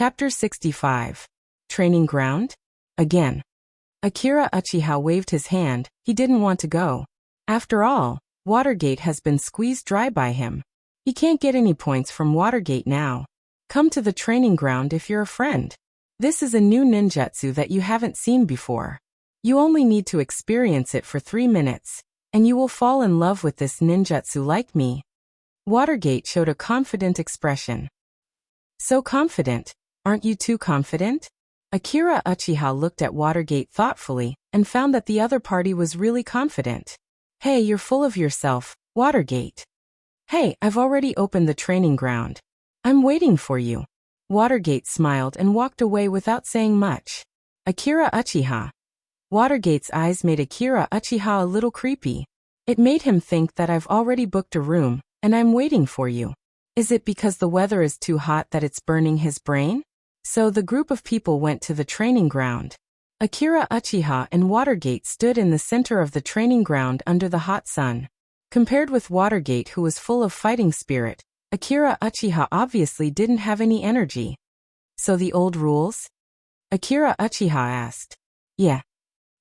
Chapter 65. Training Ground? Again. Akira Uchiha waved his hand. He didn't want to go. After all, Watergate has been squeezed dry by him. He can't get any points from Watergate now. Come to the training ground if you're a friend. This is a new ninjutsu that you haven't seen before. You only need to experience it for 3 minutes, and you will fall in love with this ninjutsu like me. Watergate showed a confident expression. So confident. Aren't you too confident? Akira Uchiha looked at Watergate thoughtfully and found that the other party was really confident. Hey, you're full of yourself, Watergate. Hey, I've already opened the training ground. I'm waiting for you. Watergate smiled and walked away without saying much. Akira Uchiha. Watergate's eyes made Akira Uchiha a little creepy. It made him think that I've already booked a room, and I'm waiting for you. Is it because the weather is too hot that it's burning his brain? So the group of people went to the training ground. Akira Uchiha and Watergate stood in the center of the training ground under the hot sun. Compared with Watergate, who was full of fighting spirit, Akira Uchiha obviously didn't have any energy. So the old rules? Akira Uchiha asked. Yeah.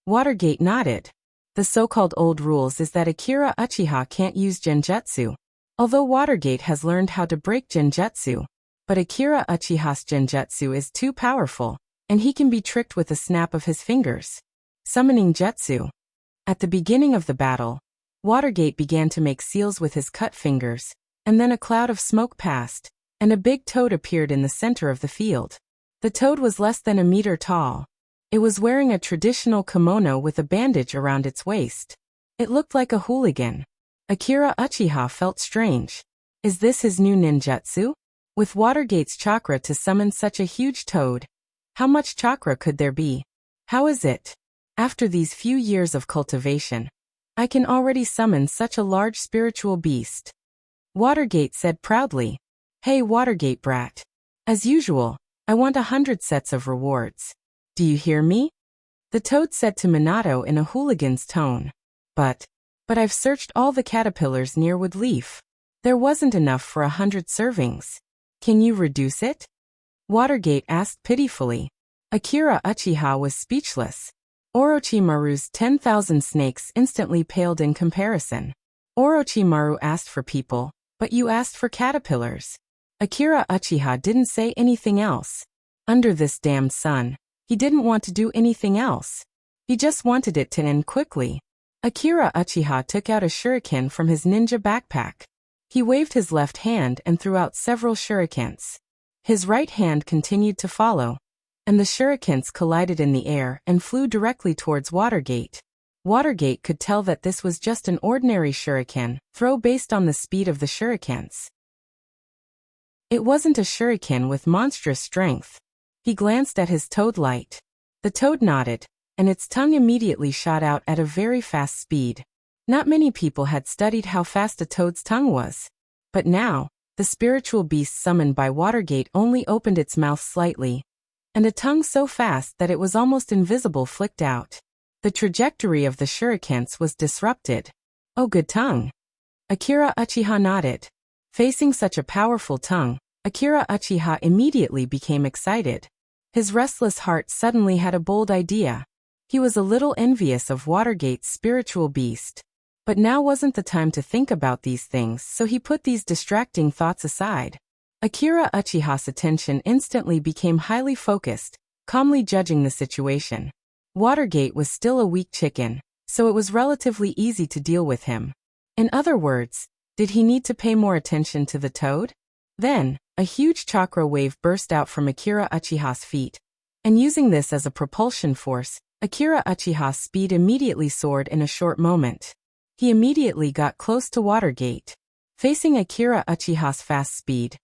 Watergate nodded. The so-called old rules is that Akira Uchiha can't use genjutsu. Although Watergate has learned how to break genjutsu, but Akira Uchiha's genjutsu is too powerful, and he can be tricked with a snap of his fingers. Summoning jutsu. At the beginning of the battle, Watergate began to make seals with his cut fingers, and then a cloud of smoke passed, and a big toad appeared in the center of the field. The toad was less than a meter tall. It was wearing a traditional kimono with a bandage around its waist. It looked like a hooligan. Akira Uchiha felt strange. Is this his new ninjutsu? With Watergate's chakra to summon such a huge toad, how much chakra could there be? How is it? After these few years of cultivation, I can already summon such a large spiritual beast. Watergate said proudly. Hey Watergate brat. As usual, I want 100 sets of rewards. Do you hear me? The toad said to Minato in a hooligan's tone. But I've searched all the caterpillars near Woodleaf. There wasn't enough for 100 servings. Can you reduce it? Watergate asked pitifully. Akira Uchiha was speechless. Orochimaru's 10,000 snakes instantly paled in comparison. Orochimaru asked for people, but you asked for caterpillars. Akira Uchiha didn't say anything else. Under this damned sun, he didn't want to do anything else. He just wanted it to end quickly. Akira Uchiha took out a shuriken from his ninja backpack. He waved his left hand and threw out several shurikens. His right hand continued to follow, and the shurikens collided in the air and flew directly towards Watergate. Watergate could tell that this was just an ordinary shuriken throw based on the speed of the shurikens. It wasn't a shuriken with monstrous strength. He glanced at his toad light. The toad nodded, and its tongue immediately shot out at a very fast speed. Not many people had studied how fast a toad's tongue was. But now, the spiritual beast summoned by Watergate only opened its mouth slightly, and a tongue so fast that it was almost invisible flicked out. The trajectory of the shurikens was disrupted. Oh, good tongue. Akira Uchiha nodded. Facing such a powerful tongue, Akira Uchiha immediately became excited. His restless heart suddenly had a bold idea. He was a little envious of Watergate's spiritual beast. But now wasn't the time to think about these things, so he put these distracting thoughts aside. Akira Uchiha's attention instantly became highly focused, calmly judging the situation. Watergate was still a weak chicken, so it was relatively easy to deal with him. In other words, did he need to pay more attention to the toad? Then, a huge chakra wave burst out from Akira Uchiha's feet, and using this as a propulsion force, Akira Uchiha's speed immediately soared in a short moment. He immediately got close to Watergate. Facing Akira Uchiha's fast speed,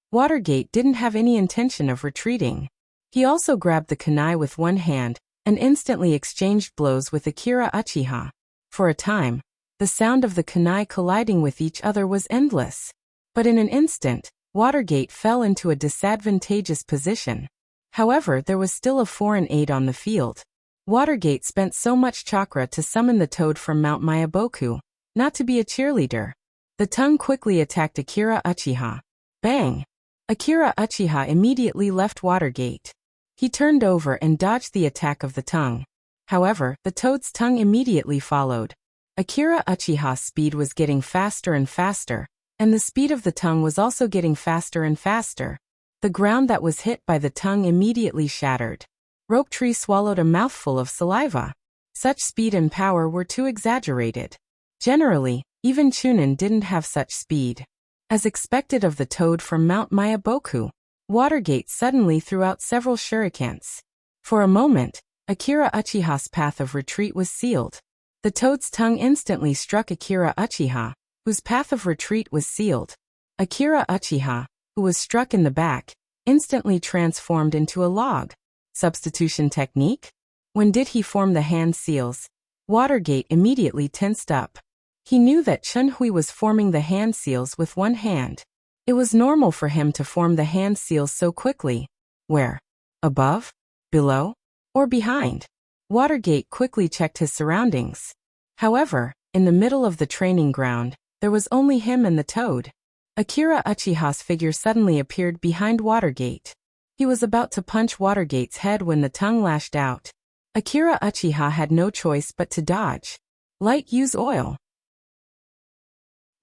Watergate didn't have any intention of retreating. He also grabbed the kunai with one hand and instantly exchanged blows with Akira Uchiha. For a time, the sound of the kunai colliding with each other was endless. But in an instant, Watergate fell into a disadvantageous position. However, there was still a foreign aid on the field. Watergate spent so much chakra to summon the toad from Mount Mayaboku, not to be a cheerleader. The tongue quickly attacked Akira Uchiha. Bang! Akira Uchiha immediately left Watergate. He turned over and dodged the attack of the tongue. However, the toad's tongue immediately followed. Akira Uchiha's speed was getting faster and faster, and the speed of the tongue was also getting faster and faster. The ground that was hit by the tongue immediately shattered. Rope Tree swallowed a mouthful of saliva. Such speed and power were too exaggerated. Generally, even Chunin didn't have such speed. As expected of the toad from Mount Mayaboku, Watergate suddenly threw out several shurikens. For a moment, Akira Uchiha's path of retreat was sealed. The toad's tongue instantly struck Akira Uchiha, whose path of retreat was sealed. Akira Uchiha, who was struck in the back, instantly transformed into a log. Substitution technique? When did he form the hand seals? Watergate immediately tensed up. He knew that Chunhui was forming the hand seals with one hand. It was normal for him to form the hand seals so quickly. Where? Above? Below? Or behind? Watergate quickly checked his surroundings. However, in the middle of the training ground, there was only him and the toad. Akira Uchiha's figure suddenly appeared behind Watergate. He was about to punch Watergate's head when the tongue lashed out. Akira Uchiha had no choice but to dodge. Light, use oil.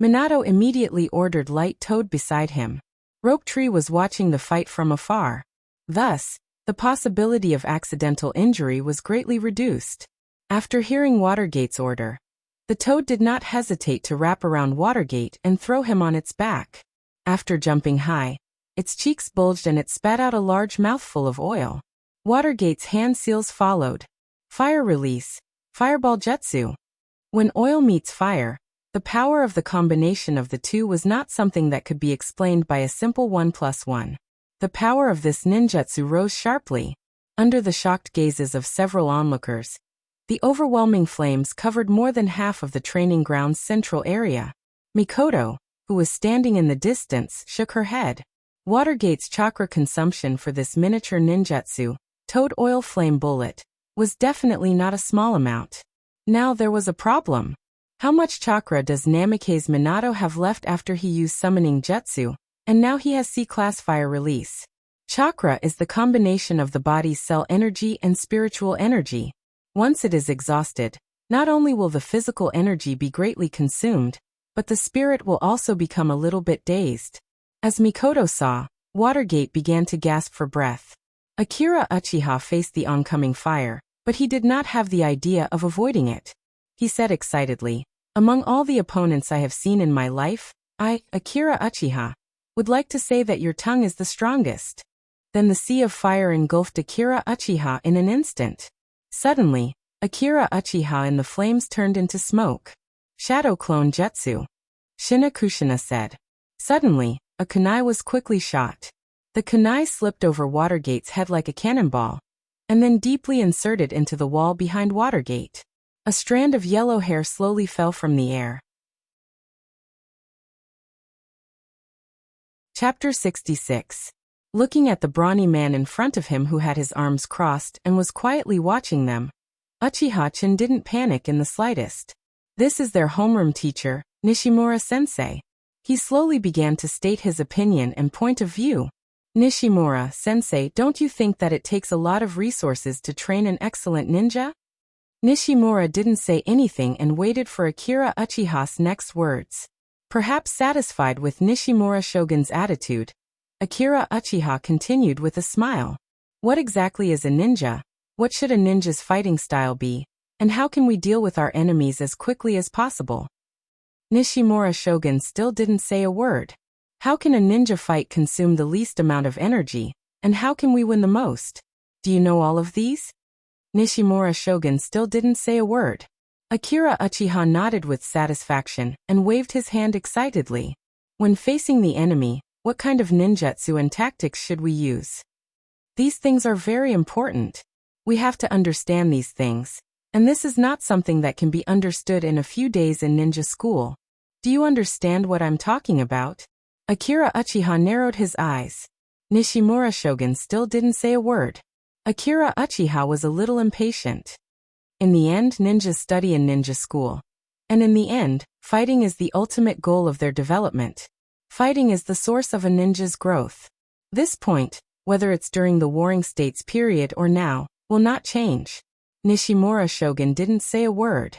Minato immediately ordered Light Toad beside him. Rope Tree was watching the fight from afar. Thus, the possibility of accidental injury was greatly reduced. After hearing Watergate's order, the toad did not hesitate to wrap around Watergate and throw him on its back. After jumping high, its cheeks bulged and it spat out a large mouthful of oil. Watergate's hand seals followed. Fire release, fireball jutsu. When oil meets fire, the power of the combination of the two was not something that could be explained by a simple 1+1. The power of this ninjutsu rose sharply. Under the shocked gazes of several onlookers, the overwhelming flames covered more than half of the training ground's central area. Mikoto, who was standing in the distance, shook her head. Watergate's chakra consumption for this miniature ninjutsu, Toad Oil Flame Bullet, was definitely not a small amount. Now there was a problem. How much chakra does Namikaze Minato have left after he used summoning jutsu, and now he has C-class fire release? Chakra is the combination of the body's cell energy and spiritual energy. Once it is exhausted, not only will the physical energy be greatly consumed, but the spirit will also become a little bit dazed. As Mikoto saw, Watergate began to gasp for breath. Akira Uchiha faced the oncoming fire, but he did not have the idea of avoiding it. He said excitedly, "Among all the opponents I have seen in my life, I, Akira Uchiha, would like to say that your tongue is the strongest." Then the sea of fire engulfed Akira Uchiha in an instant. Suddenly, Akira Uchiha and the flames turned into smoke. Shadow Clone Jutsu. Shinakushina said. Suddenly, a kunai was quickly shot. The kunai slipped over Watergate's head like a cannonball, and then deeply inserted into the wall behind Watergate. A strand of yellow hair slowly fell from the air. Chapter 66. Looking at the brawny man in front of him who had his arms crossed and was quietly watching them, Uchiha-chan didn't panic in the slightest. This is their homeroom teacher, Nishimura-sensei. He slowly began to state his opinion and point of view. Nishimura-sensei, don't you think that it takes a lot of resources to train an excellent ninja? Nishimura didn't say anything and waited for Akira Uchiha's next words. Perhaps satisfied with Nishimura Shogun's attitude, Akira Uchiha continued with a smile. What exactly is a ninja? What should a ninja's fighting style be? And how can we deal with our enemies as quickly as possible? Nishimura Shogun still didn't say a word. How can a ninja fight consume the least amount of energy? And how can we win the most? Do you know all of these? Nishimura Shogun still didn't say a word. Akira Uchiha nodded with satisfaction and waved his hand excitedly. When facing the enemy, what kind of ninjutsu and tactics should we use? These things are very important. We have to understand these things, and this is not something that can be understood in a few days in ninja school. Do you understand what I'm talking about? Akira Uchiha narrowed his eyes. Nishimura Shogun still didn't say a word. Akira Uchiha was a little impatient. In the end, ninjas study in ninja school. And in the end, fighting is the ultimate goal of their development. Fighting is the source of a ninja's growth. This point, whether it's during the Warring States period or now, will not change. Nishimura Shogun didn't say a word.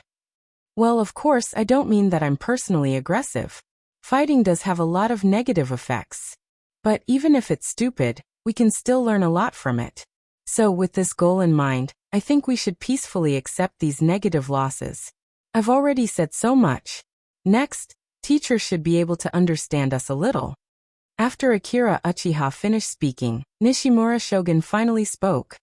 Well, of course, I don't mean that I'm personally aggressive. Fighting does have a lot of negative effects. But even if it's stupid, we can still learn a lot from it. So with this goal in mind, I think we should peacefully accept these negative losses. I've already said so much. Next, teachers should be able to understand us a little. After Akira Uchiha finished speaking, Nishimura Shogun finally spoke.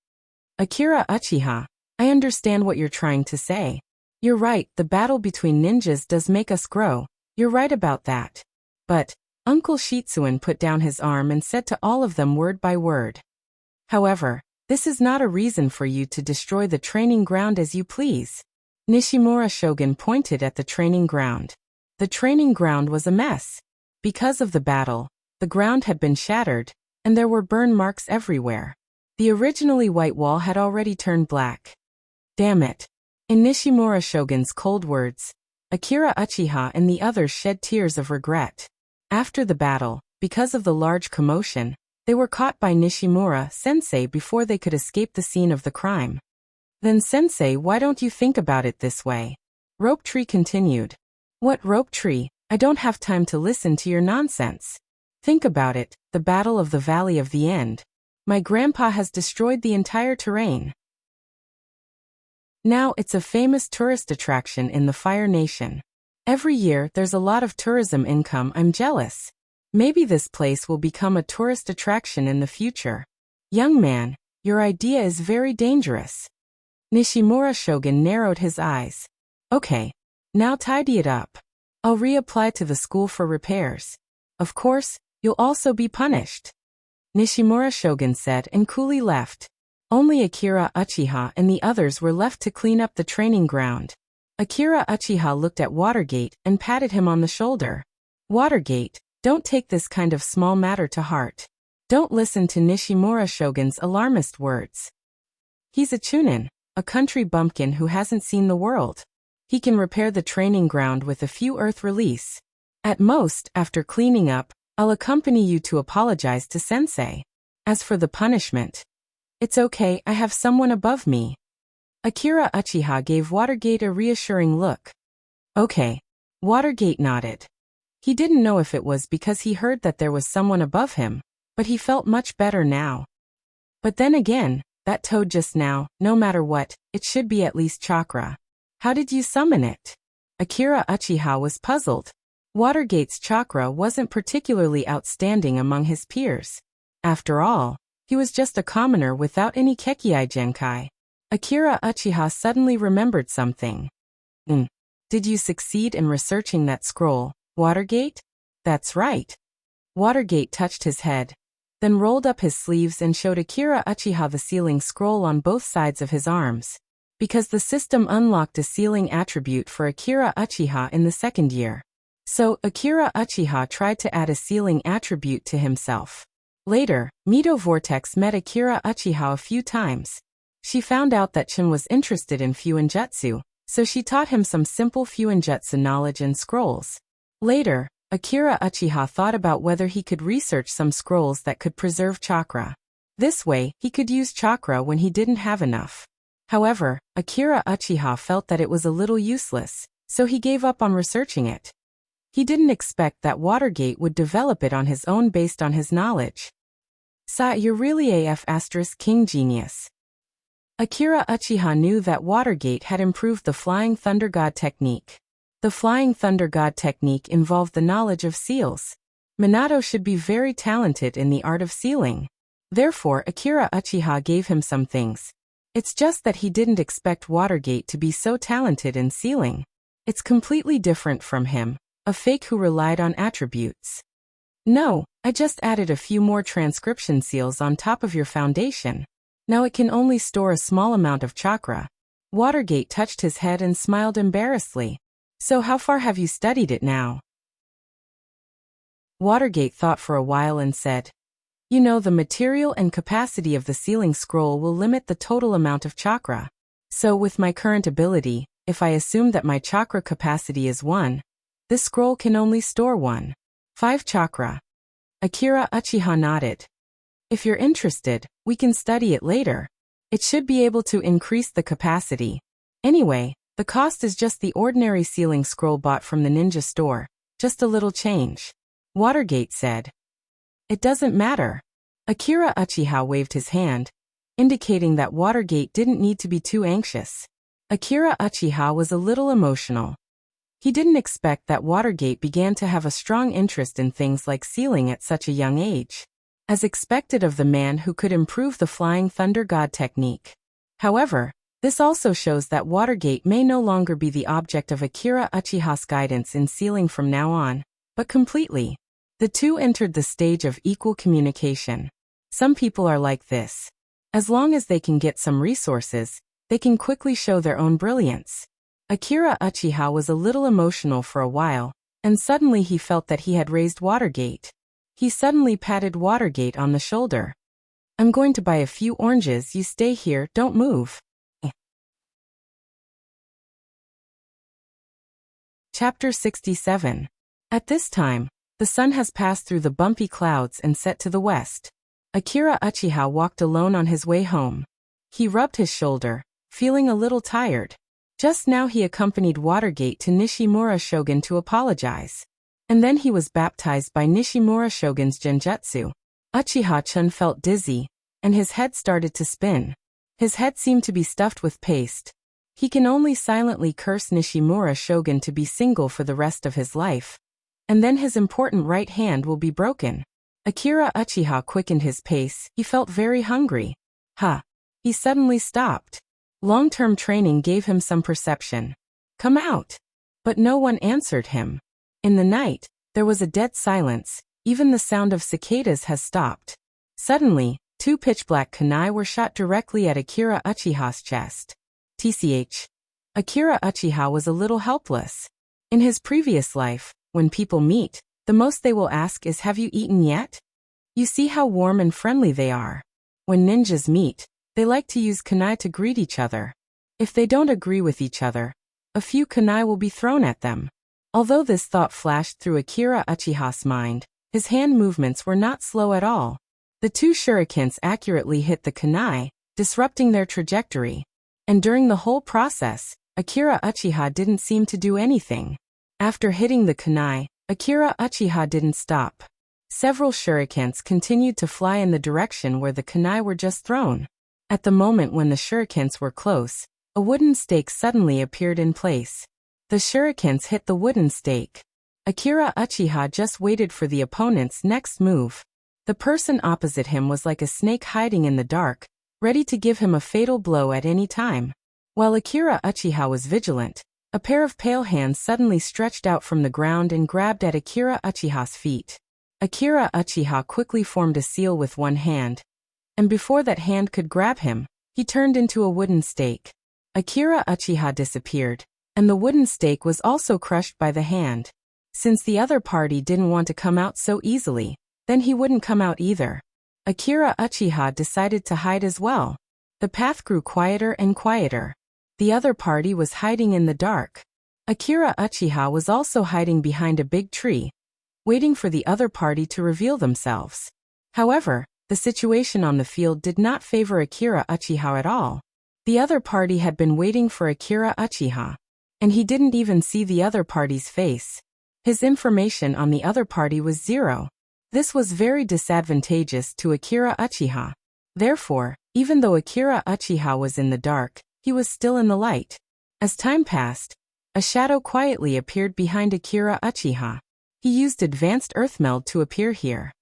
Akira Uchiha, I understand what you're trying to say. You're right, the battle between ninjas does make us grow. You're right about that. But, Uncle Shitsuin put down his arm and said to all of them word by word. However, this is not a reason for you to destroy the training ground as you please. Nishimura Shogun pointed at the training ground. The training ground was a mess. Because of the battle, the ground had been shattered, and there were burn marks everywhere. The originally white wall had already turned black. Damn it. In Nishimura Shogun's cold words, Akira Uchiha and the others shed tears of regret. After the battle, because of the large commotion, they were caught by Nishimura Sensei before they could escape the scene of the crime. Then Sensei, why don't you think about it this way? Rope Tree continued. What Rope Tree? I don't have time to listen to your nonsense. Think about it, the Battle of the Valley of the End. My grandpa has destroyed the entire terrain. Now it's a famous tourist attraction in the Fire Nation. Every year there's a lot of tourism income. I'm jealous. Maybe this place will become a tourist attraction in the future. Young man, your idea is very dangerous. Nishimura Shogun narrowed his eyes. Okay. Now tidy it up. I'll reapply to the school for repairs. Of course, you'll also be punished. Nishimura Shogun said and coolly left. Only Akira Uchiha and the others were left to clean up the training ground. Akira Uchiha looked at Watergate and patted him on the shoulder. Watergate, don't take this kind of small matter to heart. Don't listen to Nishimura Shogun's alarmist words. He's a chunin, a country bumpkin who hasn't seen the world. He can repair the training ground with a few earth release. At most, after cleaning up, I'll accompany you to apologize to Sensei. As for the punishment, it's okay, I have someone above me. Akira Uchiha gave Watergate a reassuring look. Okay. Watergate nodded. He didn't know if it was because he heard that there was someone above him, but he felt much better now. But then again, that toad just now, no matter what, it should be at least chakra. How did you summon it? Akira Uchiha was puzzled. Watergate's chakra wasn't particularly outstanding among his peers. After all, he was just a commoner without any Kekkei Genkai. Akira Uchiha suddenly remembered something. Did you succeed in researching that scroll, Watergate? That's right. Watergate touched his head, then rolled up his sleeves and showed Akira Uchiha the sealing scroll on both sides of his arms. Because the system unlocked a sealing attribute for Akira Uchiha in the second year. So, Akira Uchiha tried to add a sealing attribute to himself. Later, Mito Vortex met Akira Uchiha a few times. She found out that Chin was interested in Fuinjutsu, so she taught him some simple Fuinjutsu knowledge and scrolls. Later, Akira Uchiha thought about whether he could research some scrolls that could preserve chakra. This way, he could use chakra when he didn't have enough. However, Akira Uchiha felt that it was a little useless, so he gave up on researching it. He didn't expect that Watergate would develop it on his own based on his knowledge. You're really King genius. Akira Uchiha knew that Watergate had improved the Flying Thunder God technique. The Flying Thunder God technique involved the knowledge of seals. Minato should be very talented in the art of sealing. Therefore, Akira Uchiha gave him some things. It's just that he didn't expect Watergate to be so talented in sealing. It's completely different from him, a fake who relied on attributes. No, I just added a few more transcription seals on top of your foundation. Now it can only store a small amount of chakra. Watergate touched his head and smiled embarrassedly. So how far have you studied it now? Watergate thought for a while and said, You know, the material and capacity of the sealing scroll will limit the total amount of chakra. So with my current ability, if I assume that my chakra capacity is 1, this scroll can only store 5 chakra. Akira Uchiha nodded. If you're interested, we can study it later. It should be able to increase the capacity. Anyway, the cost is just the ordinary sealing scroll bought from the ninja store, just a little change. Watergate said. It doesn't matter. Akira Uchiha waved his hand, indicating that Watergate didn't need to be too anxious. Akira Uchiha was a little emotional. He didn't expect that Watergate began to have a strong interest in things like sealing at such a young age, as expected of the man who could improve the Flying Thunder God technique. However, this also shows that Watergate may no longer be the object of Akira Uchiha's guidance in sealing from now on, but completely. The two entered the stage of equal communication. Some people are like this. As long as they can get some resources, they can quickly show their own brilliance. Akira Uchiha was a little emotional for a while, and suddenly he felt that he had raised Watergate. He suddenly patted Watergate on the shoulder. I'm going to buy a few oranges, you stay here, don't move. Chapter 67. At this time, the sun has passed through the bumpy clouds and set to the west. Akira Uchiha walked alone on his way home. He rubbed his shoulder, feeling a little tired. Just now he accompanied Watergate to Nishimura Shogun to apologize. And then he was baptized by Nishimura Shogun's genjutsu. Uchiha-chun felt dizzy, and his head started to spin. His head seemed to be stuffed with paste. He can only silently curse Nishimura Shogun to be single for the rest of his life. And then his important right hand will be broken. Akira Uchiha quickened his pace. He felt very hungry. He suddenly stopped. Long-term training gave him some perception. Come out. But no one answered him. In the night, there was a dead silence. Even the sound of cicadas has stopped. Suddenly, two pitch-black kunai were shot directly at Akira Uchiha's chest. TCH. Akira Uchiha was a little helpless. In his previous life, when people meet, the most they will ask is, have you eaten yet? You see how warm and friendly they are. When ninjas meet, they like to use kunai to greet each other. If they don't agree with each other, a few kunai will be thrown at them. Although this thought flashed through Akira Uchiha's mind, his hand movements were not slow at all. The two shurikens accurately hit the kunai, disrupting their trajectory. And during the whole process, Akira Uchiha didn't seem to do anything. After hitting the kunai, Akira Uchiha didn't stop. Several shurikens continued to fly in the direction where the kunai were just thrown. At the moment when the shurikens were close, a wooden stake suddenly appeared in place. The shurikens hit the wooden stake. Akira Uchiha just waited for the opponent's next move. The person opposite him was like a snake hiding in the dark, ready to give him a fatal blow at any time. While Akira Uchiha was vigilant, a pair of pale hands suddenly stretched out from the ground and grabbed at Akira Uchiha's feet. Akira Uchiha quickly formed a seal with one hand, and before that hand could grab him, he turned into a wooden stake. Akira Uchiha disappeared, and the wooden stake was also crushed by the hand. Since the other party didn't want to come out so easily, then he wouldn't come out either. Akira Uchiha decided to hide as well. The path grew quieter and quieter. The other party was hiding in the dark. Akira Uchiha was also hiding behind a big tree, waiting for the other party to reveal themselves. However, the situation on the field did not favor Akira Uchiha at all. The other party had been waiting for Akira Uchiha, and he didn't even see the other party's face. His information on the other party was zero. This was very disadvantageous to Akira Uchiha. Therefore, even though Akira Uchiha was in the dark, he was still in the light. As time passed, a shadow quietly appeared behind Akira Uchiha. He used advanced earthmeld to appear here.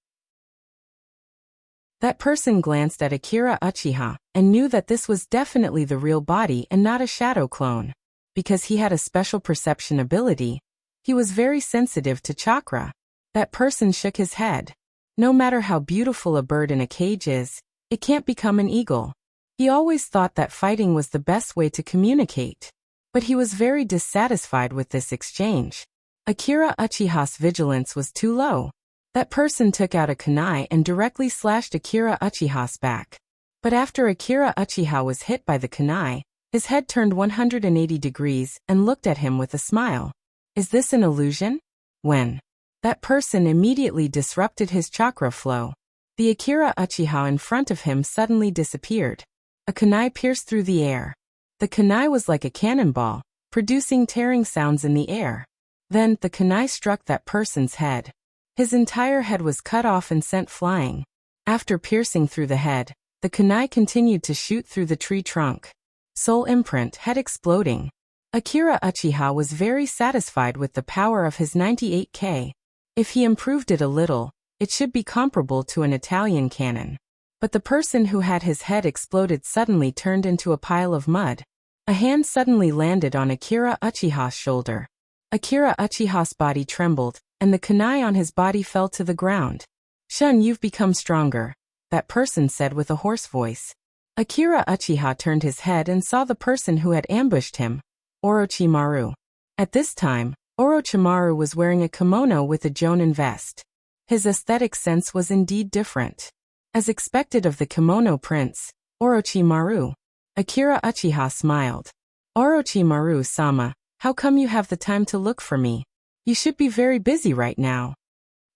That person glanced at Akira Uchiha and knew that this was definitely the real body and not a shadow clone. Because he had a special perception ability, he was very sensitive to chakra. That person shook his head. No matter how beautiful a bird in a cage is, it can't become an eagle. He always thought that fighting was the best way to communicate. But he was very dissatisfied with this exchange. Akira Uchiha's vigilance was too low. That person took out a kunai and directly slashed Akira Uchiha's back. But after Akira Uchiha was hit by the kunai, his head turned 180 degrees and looked at him with a smile. Is this an illusion? When? That person immediately disrupted his chakra flow. The Akira Uchiha in front of him suddenly disappeared. A kunai pierced through the air. The kunai was like a cannonball, producing tearing sounds in the air. Then, the kunai struck that person's head. His entire head was cut off and sent flying. After piercing through the head, the kunai continued to shoot through the tree trunk. Soul imprint, head exploding. Akira Uchiha was very satisfied with the power of his 98K. If he improved it a little, it should be comparable to an Italian cannon. But the person who had his head exploded suddenly turned into a pile of mud. A hand suddenly landed on Akira Uchiha's shoulder. Akira Uchiha's body trembled, and the kunai on his body fell to the ground. "Shun, you've become stronger," that person said with a hoarse voice. Akira Uchiha turned his head and saw the person who had ambushed him, Orochimaru. At this time, Orochimaru was wearing a kimono with a jonin vest. His aesthetic sense was indeed different. As expected of the kimono prince, Orochimaru, Akira Uchiha smiled. "Orochimaru-sama, how come you have the time to look for me? You should be very busy right now."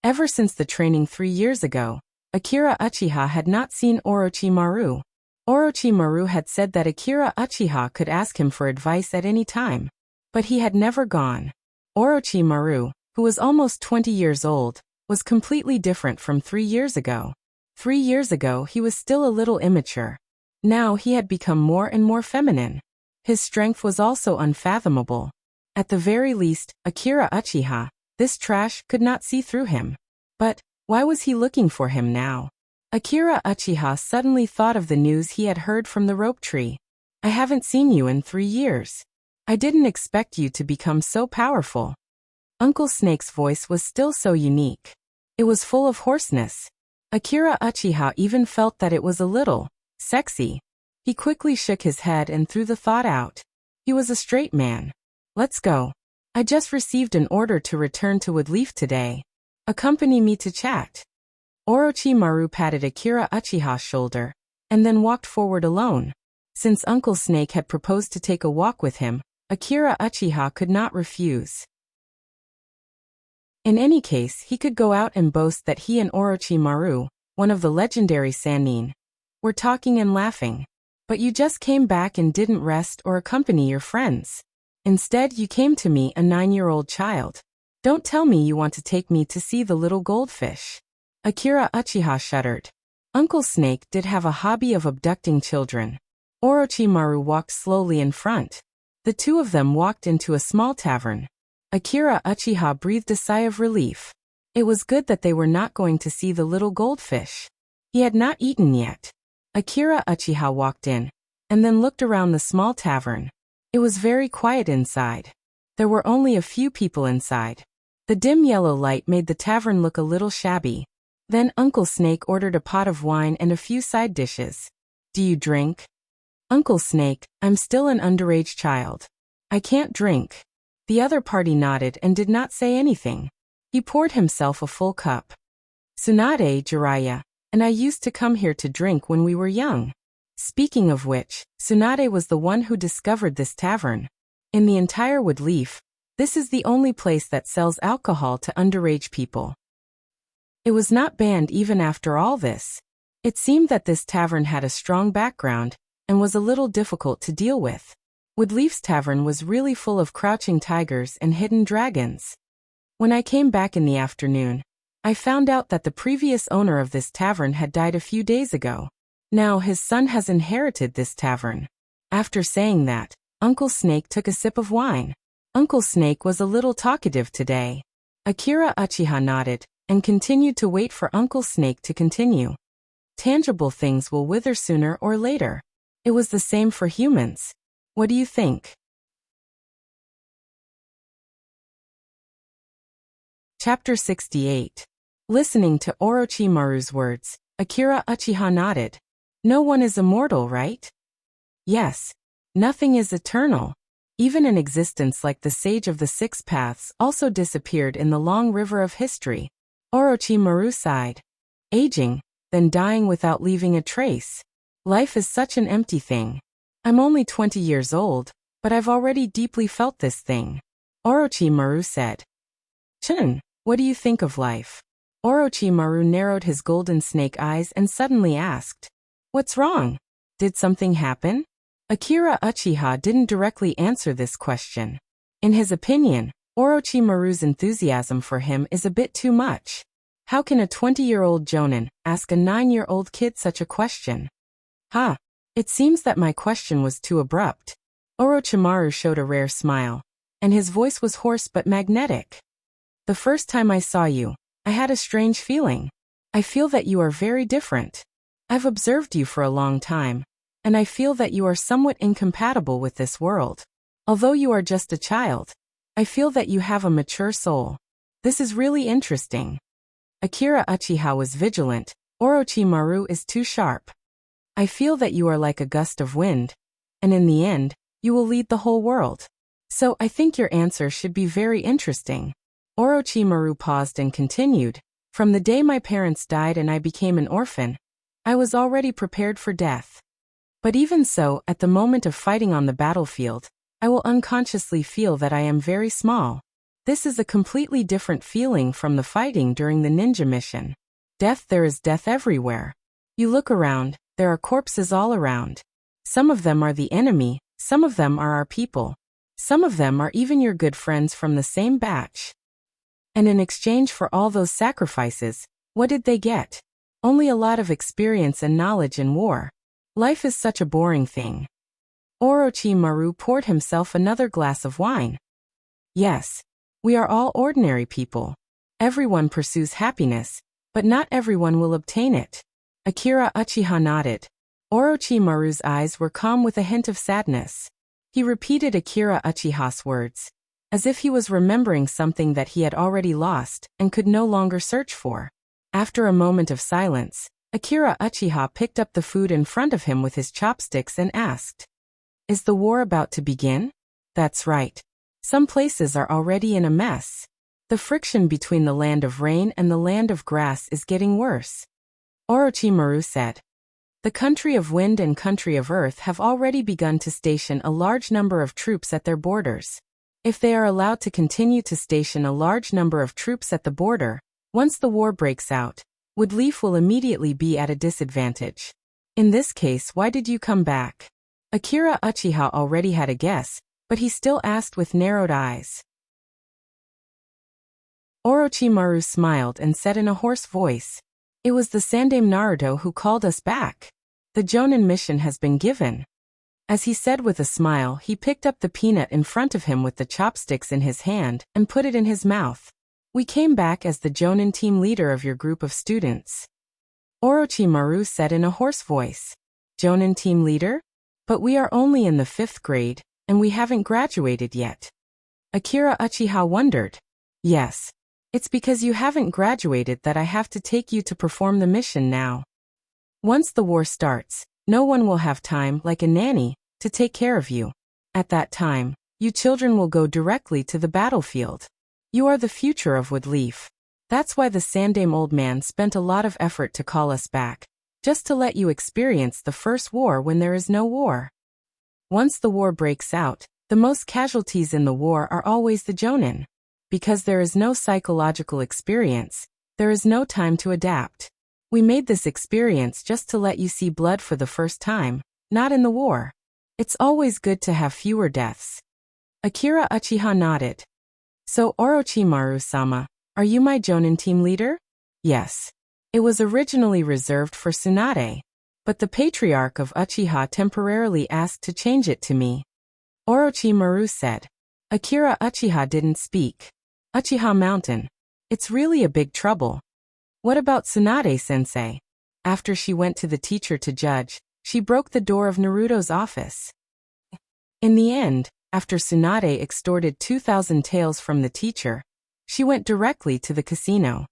Ever since the training 3 years ago, Akira Uchiha had not seen Orochimaru. Orochimaru had said that Akira Uchiha could ask him for advice at any time, but he had never gone. Orochimaru, who was almost 20 years old, was completely different from 3 years ago. 3 years ago he was still a little immature. Now he had become more and more feminine. His strength was also unfathomable. At the very least, Akira Uchiha, this trash, could not see through him. But why was he looking for him now? Akira Uchiha suddenly thought of the news he had heard from the rope tree. "I haven't seen you in 3 years. I didn't expect you to become so powerful." Uncle Snake's voice was still so unique. It was full of hoarseness. Akira Uchiha even felt that it was a little sexy. He quickly shook his head and threw the thought out. He was a straight man. "Let's go. I just received an order to return to Woodleaf today. Accompany me to chat." Orochimaru patted Akira Uchiha's shoulder, and then walked forward alone. Since Uncle Snake had proposed to take a walk with him, Akira Uchiha could not refuse. In any case, he could go out and boast that he and Orochimaru, one of the legendary Sannin, were talking and laughing. "But you just came back and didn't rest or accompany your friends. Instead, you came to me, a 9-year-old child. Don't tell me you want to take me to see the little goldfish." Akira Uchiha shuddered. Uncle Snake did have a hobby of abducting children. Orochimaru walked slowly in front. The two of them walked into a small tavern. Akira Uchiha breathed a sigh of relief. It was good that they were not going to see the little goldfish. He had not eaten yet. Akira Uchiha walked in, and then looked around the small tavern. It was very quiet inside. There were only a few people inside. The dim yellow light made the tavern look a little shabby. Then Uncle Snake ordered a pot of wine and a few side dishes. "Do you drink?" "Uncle Snake, I'm still an underage child. I can't drink." The other party nodded and did not say anything. He poured himself a full cup. "Tsunade, Jiraiya, and I used to come here to drink when we were young." Speaking of which, Tsunade was the one who discovered this tavern. In the entire Woodleaf, this is the only place that sells alcohol to underage people. It was not banned even after all this. It seemed that this tavern had a strong background, and was a little difficult to deal with. Woodleaf's tavern was really full of crouching tigers and hidden dragons. When I came back in the afternoon, I found out that the previous owner of this tavern had died a few days ago. Now his son has inherited this tavern. After saying that, Uncle Snake took a sip of wine. Uncle Snake was a little talkative today. Akira Uchiha nodded, and continued to wait for Uncle Snake to continue. Tangible things will wither sooner or later. It was the same for humans. What do you think? Chapter 68. Listening to Orochimaru's words, Akira Uchiha nodded. No one is immortal, right? Yes. Nothing is eternal. Even an existence like the Sage of the Six Paths also disappeared in the long river of history. Orochimaru sighed. Aging, then dying without leaving a trace. Life is such an empty thing. I'm only 20 years old, but I've already deeply felt this thing. Orochimaru said. Chun, what do you think of life? Orochimaru narrowed his golden snake eyes and suddenly asked, "What's wrong? Did something happen?" Akira Uchiha didn't directly answer this question. In his opinion, Orochimaru's enthusiasm for him is a bit too much. How can a 20-year-old jonin ask a 9-year-old kid such a question? It seems that my question was too abrupt. Orochimaru showed a rare smile, and his voice was hoarse but magnetic. The first time I saw you, I had a strange feeling. I feel that you are very different. I've observed you for a long time, and I feel that you are somewhat incompatible with this world. Although you are just a child, I feel that you have a mature soul. This is really interesting. Akira Uchiha was vigilant. Orochimaru is too sharp. I feel that you are like a gust of wind, and in the end, you will lead the whole world. So I think your answer should be very interesting. Orochimaru paused and continued, "From the day my parents died and I became an orphan, I was already prepared for death. But even so, at the moment of fighting on the battlefield, I will unconsciously feel that I am very small. This is a completely different feeling from the fighting during the ninja mission. There is death everywhere. You look around, there are corpses all around. Some of them are the enemy, some of them are our people. Some of them are even your good friends from the same batch. And in exchange for all those sacrifices, what did they get? Only a lot of experience and knowledge in war. Life is such a boring thing." Orochimaru poured himself another glass of wine. "Yes. We are all ordinary people. Everyone pursues happiness, but not everyone will obtain it." Akira Uchiha nodded. Orochimaru's eyes were calm with a hint of sadness. He repeated Akira Uchiha's words, as if he was remembering something that he had already lost and could no longer search for. After a moment of silence, Akira Uchiha picked up the food in front of him with his chopsticks and asked, "Is the war about to begin?" "That's right. Some places are already in a mess. The friction between the land of rain and the land of grass is getting worse," Orochimaru said. "The country of wind and country of earth have already begun to station a large number of troops at their borders. If they are allowed to continue to station a large number of troops at the border, once the war breaks out, Woodleaf will immediately be at a disadvantage. In this case, why did you come back?" Akira Uchiha already had a guess, but he still asked with narrowed eyes. Orochimaru smiled and said in a hoarse voice, "It was the Sandaime Naruto who called us back. The Jonin mission has been given." As he said with a smile, he picked up the peanut in front of him with the chopsticks in his hand and put it in his mouth. "We came back as the Jonin team leader of your group of students," Orochimaru said in a hoarse voice. "Jonin team leader? But we are only in the 5th grade, and we haven't graduated yet." Akira Uchiha wondered. "Yes. It's because you haven't graduated that I have to take you to perform the mission now. Once the war starts, no one will have time, like a nanny, to take care of you. At that time, you children will go directly to the battlefield. You are the future of Woodleaf. That's why the Sandaime old man spent a lot of effort to call us back, just to let you experience the first war when there is no war. Once the war breaks out, the most casualties in the war are always the Jonin. Because there is no psychological experience, there is no time to adapt. We made this experience just to let you see blood for the first time, not in the war. It's always good to have fewer deaths." Akira Uchiha nodded. "So Orochimaru-sama, are you my Jonin team leader?" "Yes. It was originally reserved for Tsunade, but the patriarch of Uchiha temporarily asked to change it to me," Orochimaru said. Akira Uchiha didn't speak. "Uchiha Mountain. It's really a big trouble. What about Tsunade-sensei?" After she went to the teacher to judge, she broke the door of Naruto's office. In the end, after Tsunade extorted 2,000 taels from the teacher, she went directly to the casino.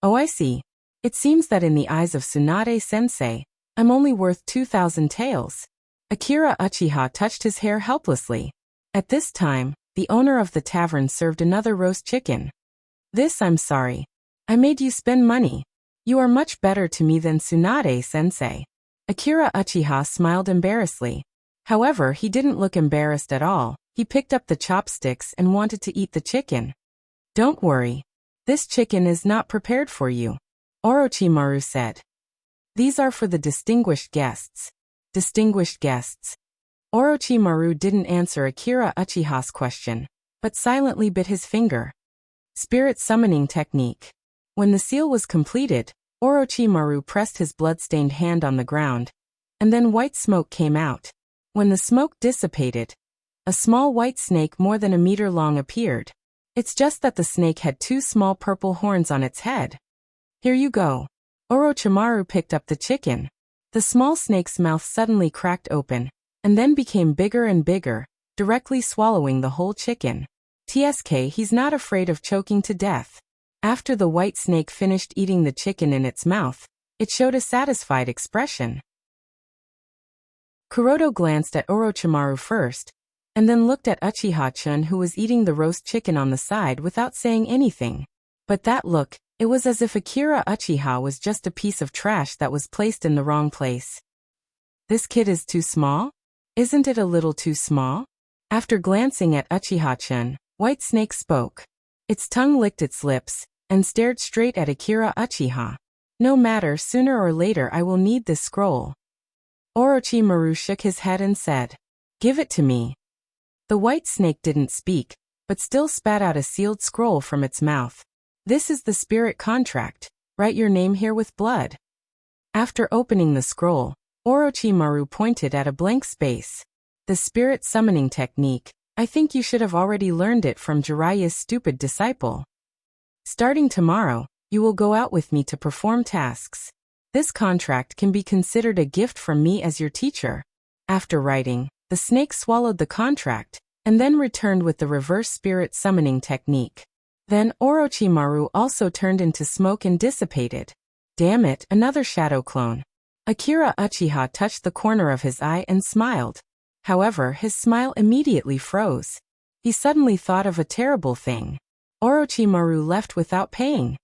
"Oh, I see. It seems that in the eyes of Tsunade-sensei, I'm only worth 2,000 taels." Akira Uchiha touched his hair helplessly. At this time, the owner of the tavern served another roast chicken. I'm sorry. I made you spend money. You are much better to me than Tsunade-sensei." Akira Uchiha smiled embarrassedly. However, he didn't look embarrassed at all. He picked up the chopsticks and wanted to eat the chicken. "Don't worry. This chicken is not prepared for you, Orochimaru said. These are for the distinguished guests. Distinguished guests. Orochimaru didn't answer Akira Uchiha's question, but silently bit his finger. Spirit summoning technique. When the seal was completed, Orochimaru pressed his blood-stained hand on the ground, and then white smoke came out. When the smoke dissipated, a small white snake more than a meter long appeared. It's just that the snake had two small purple horns on its head. Here you go. Orochimaru picked up the chicken. The small snake's mouth suddenly cracked open, and then became bigger and bigger, directly swallowing the whole chicken. TSK, he's not afraid of choking to death. After the white snake finished eating the chicken in its mouth, it showed a satisfied expression. Kuroto glanced at Orochimaru first, and then looked at Uchiha-chun, who was eating the roast chicken on the side without saying anything. But that look, it was as if Akira Uchiha was just a piece of trash that was placed in the wrong place. This kid is too small? Isn't it a little too small? After glancing at Uchiha-chun, White Snake spoke. Its tongue licked its lips, and stared straight at Akira Uchiha. No matter, sooner or later I will need this scroll. Orochimaru shook his head and said, Give it to me. The white snake didn't speak, but still spat out a sealed scroll from its mouth. This is the spirit contract. Write your name here with blood. After opening the scroll, Orochimaru pointed at a blank space. The spirit summoning technique. I think you should have already learned it from Jiraiya's stupid disciple. Starting tomorrow, you will go out with me to perform tasks. This contract can be considered a gift from me as your teacher. After writing, the snake swallowed the contract, and then returned with the reverse spirit summoning technique. Then Orochimaru also turned into smoke and dissipated. Damn it, another shadow clone. Akira Uchiha touched the corner of his eye and smiled. However, his smile immediately froze. He suddenly thought of a terrible thing. Orochimaru left without paying.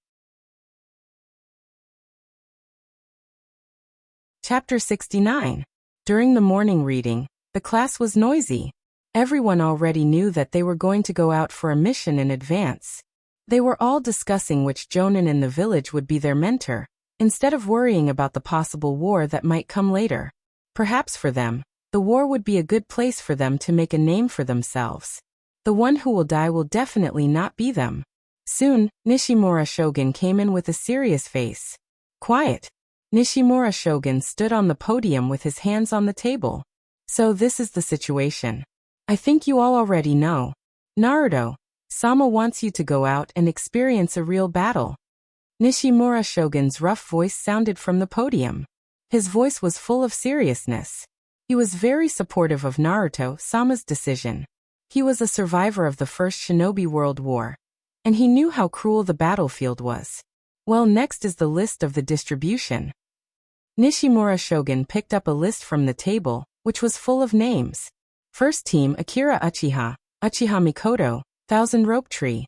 Chapter 69. During the morning reading, the class was noisy. Everyone already knew that they were going to go out for a mission in advance. They were all discussing which jonin in the village would be their mentor, instead of worrying about the possible war that might come later. Perhaps for them, the war would be a good place for them to make a name for themselves. The one who will die will definitely not be them. Soon, Nishimura Shogun came in with a serious face. Quiet. Nishimura Shogun stood on the podium with his hands on the table. So this is the situation. I think you all already know. Naruto, Sama wants you to go out and experience a real battle. Nishimura Shogun's rough voice sounded from the podium. His voice was full of seriousness. He was very supportive of Naruto Sama's decision. He was a survivor of the First Shinobi World War, and he knew how cruel the battlefield was. Well, next is the list of the distribution. Nishimura Shogun picked up a list from the table, which was full of names. First team Akira Uchiha, Uchiha Mikoto, Thousand Rope Tree.